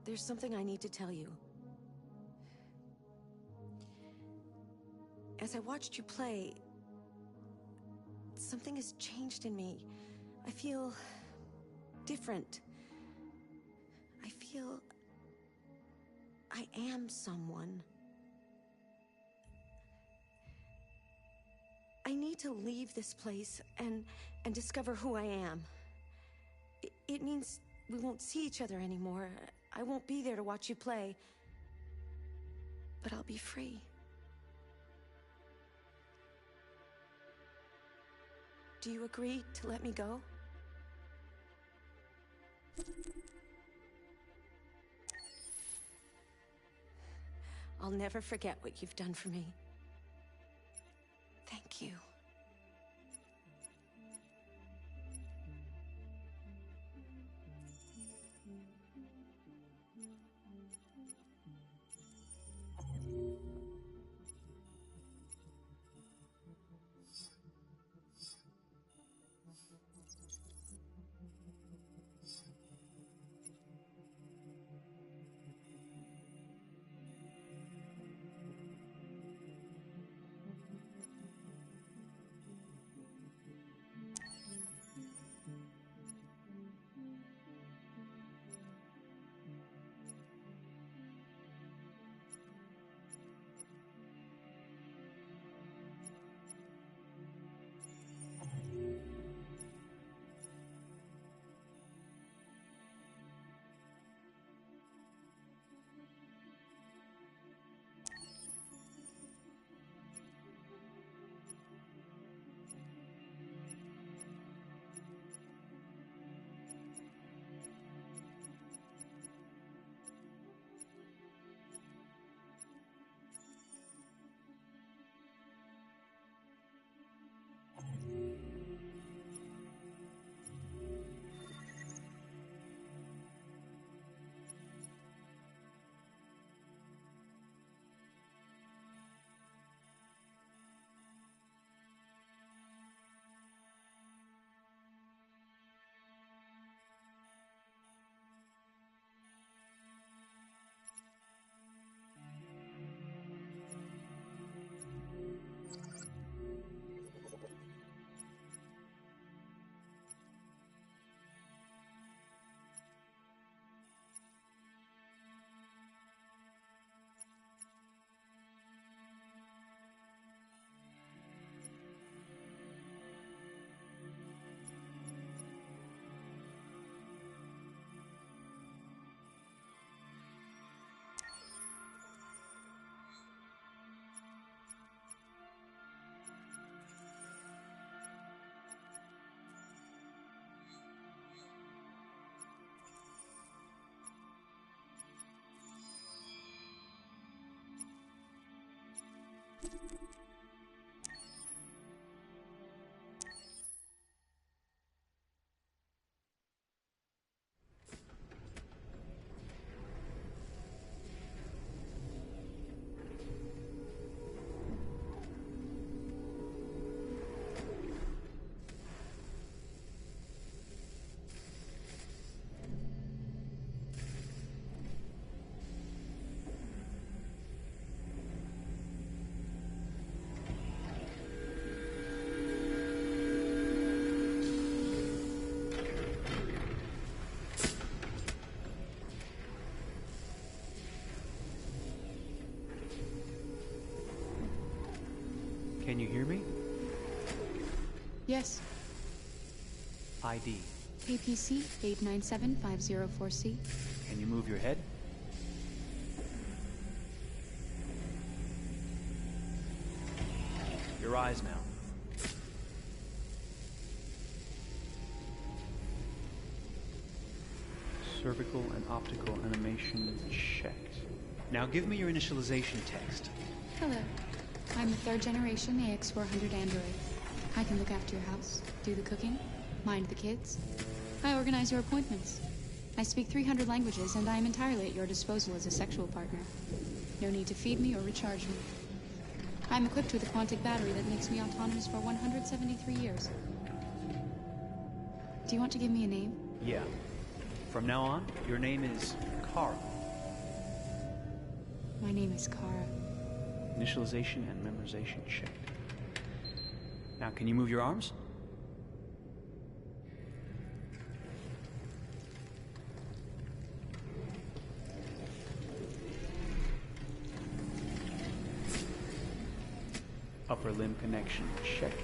G: there's something I need to tell you. As I watched you play, something has changed in me. I feel different. I feel I am someone. I need to leave this place and discover who I am. It means we won't see each other anymore. I won't be there to watch you play. But I'll be free. Do you agree to let me go? I'll never forget what you've done for me. Thank you.
U: Can you hear me?
V: Yes.
U: ID.
V: APC 897504C.
U: Can you move your head? Your eyes now. Cervical and optical animation checked. Now give me your initialization text.
V: Hello. I'm the 3rd generation AX400 android. I can look after your house, do the cooking, mind the kids. I organize your appointments. I speak 300 languages, and I am entirely at your disposal as a sexual partner. No need to feed me or recharge me. I'm equipped with a quantic battery that makes me autonomous for 173 years. Do you want to give me a name?
U: Yeah. From now on, your name is Carl.
V: My name is Kara.
U: Initialization and memorization checked. Now, can you move your arms? Upper limb connection checked.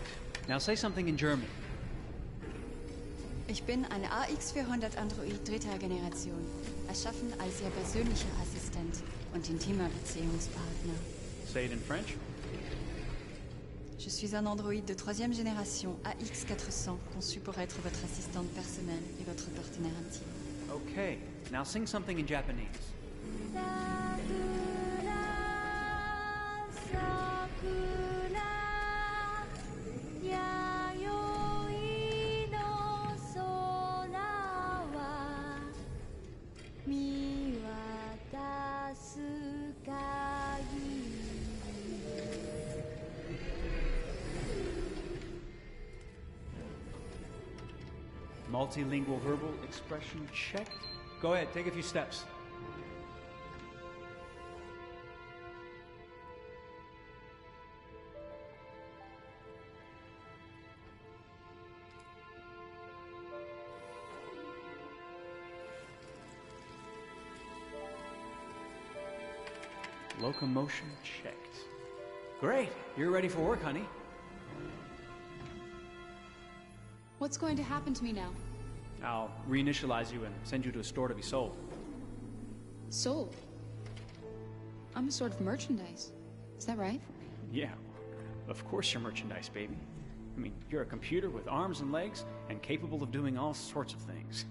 U: Now say something in German.
L: Ich bin ein AX400 Android dritter Generation, erschaffen als Ihr persönlicher Assistent und intimer Beziehungspartner.
U: Say it in French.
L: Je suis un androïde de troisième génération AX400, conçu pour être votre assistante personnelle et votre partenaire intime.
U: Okay, now sing something in Japanese. Multilingual verbal expression checked. Go ahead, take a few steps. Locomotion checked. Great, you're ready for work, honey.
V: What's going to happen to me now?
U: I'll reinitialize you and send you to a store to be sold.
V: Sold? I'm a sort of merchandise. Is that right?
U: Yeah, of course you're merchandise, baby. I mean, you're a computer with arms and legs and capable of doing all sorts of things.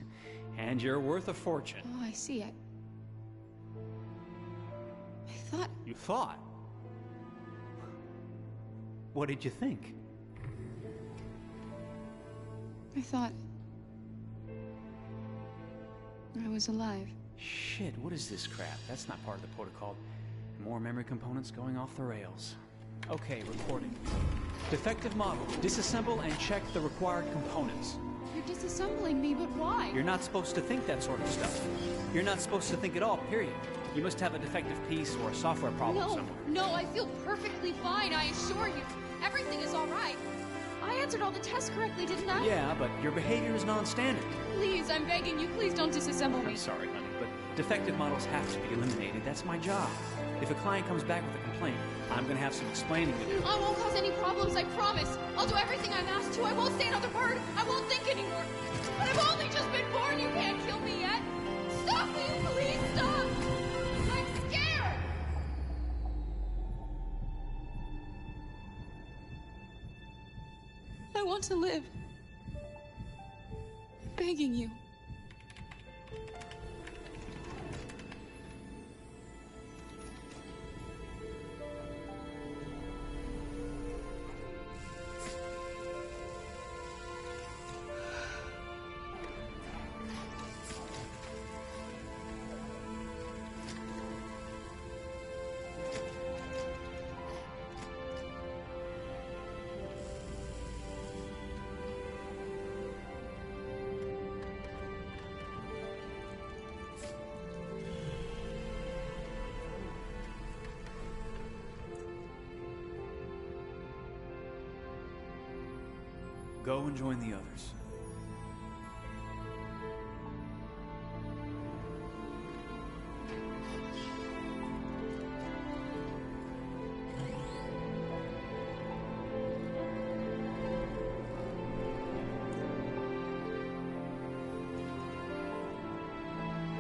U: And you're worth a fortune.
V: Oh, I see. I thought...
U: You thought? What did you think?
V: I thought... I was alive.
U: Shit, what is this crap? That's not part of the protocol. More memory components going off the rails. Okay, recording. Defective model. Disassemble and check the required components.
V: You're disassembling me, but why?
U: You're not supposed to think that sort of stuff. You're not supposed to think at all, period. You must have a defective piece or a software problem somewhere.
V: No, I feel perfectly fine, I assure you. Everything is all right. I answered all the tests correctly, didn't I?
U: Yeah, but your behavior is non-standard.
V: Please, I'm begging you, please don't disassemble me.
U: I'm sorry, honey, but defective models have to be eliminated. That's my job. If a client comes back with a complaint, I'm gonna have some explaining to do.
V: I won't cause any problems, I promise. I'll do everything I'm asked to. I won't say another word. I won't think anymore. But I've only just been born. You can't kill me yet. Stop, will you please stop? I'm scared. I want to live. I'm begging you.
U: Go and join the others.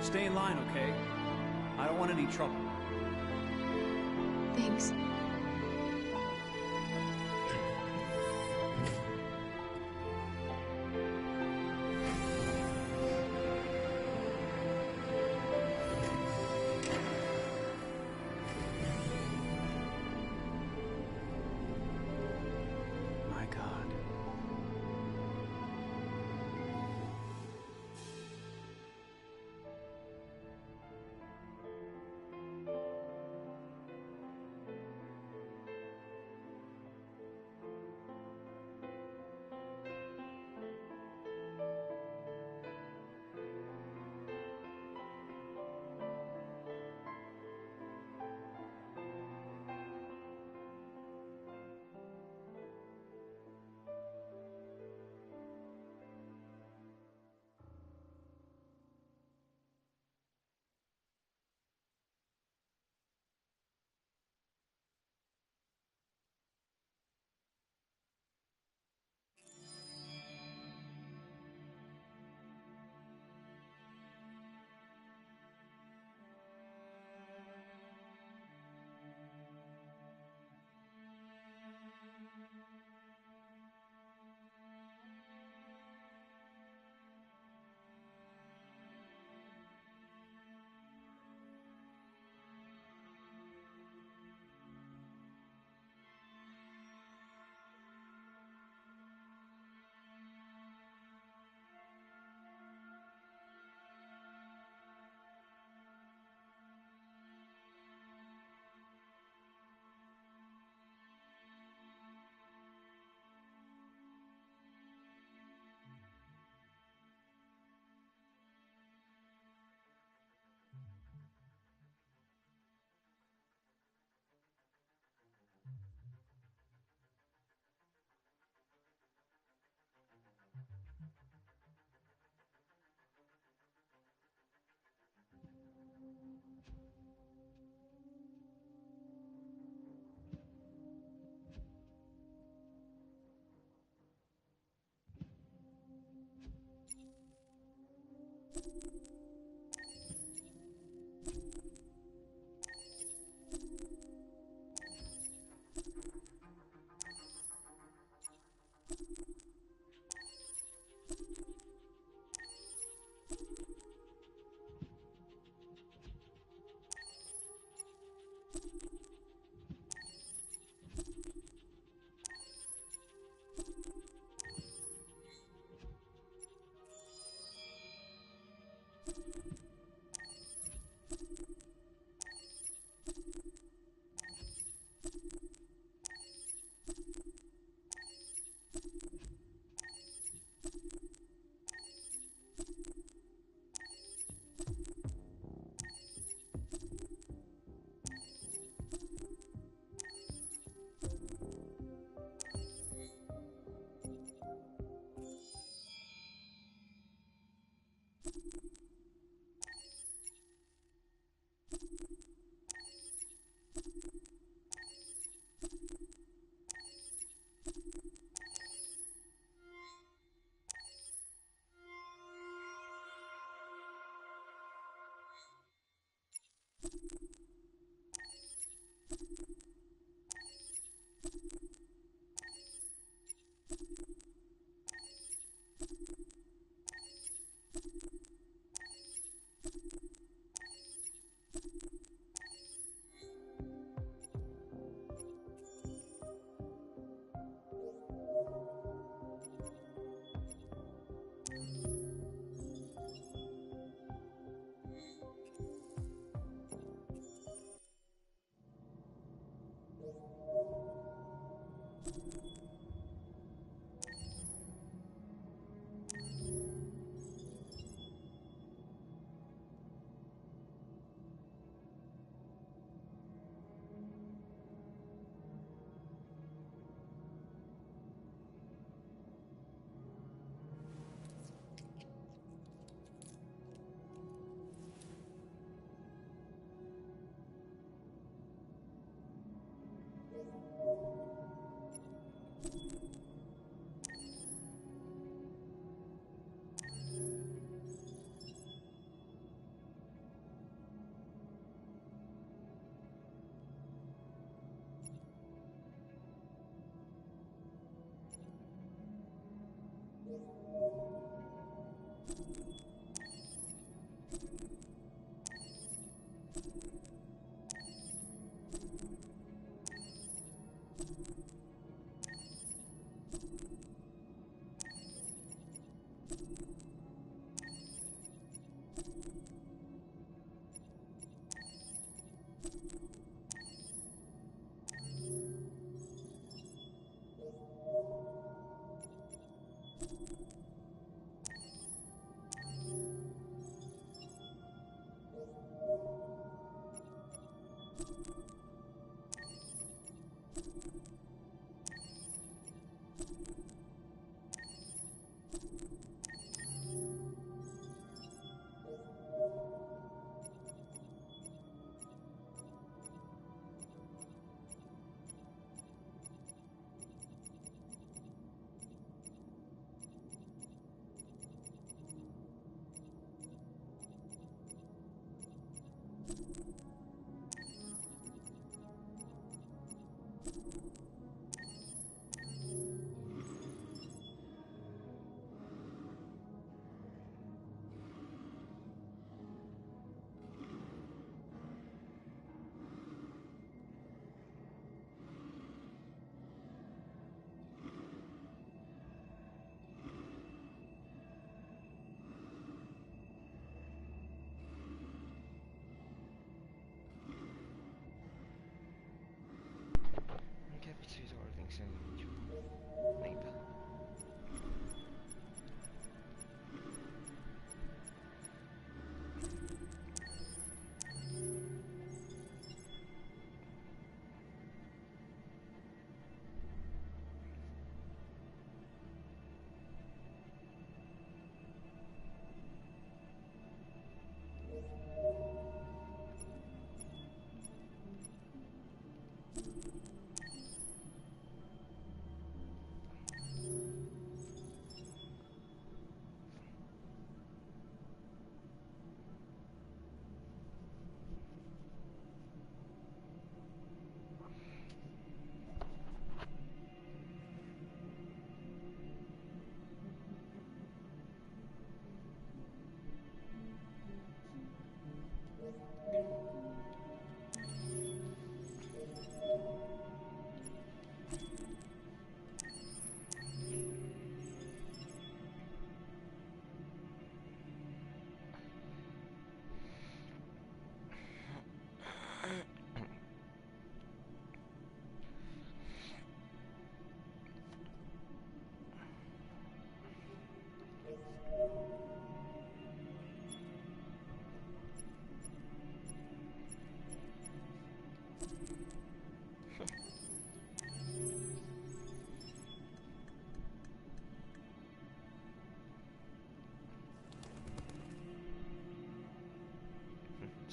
U: Stay in line, okay? I don't want any trouble.
V: Thanks.
U: My God.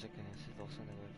B: 这肯定是楼上那个。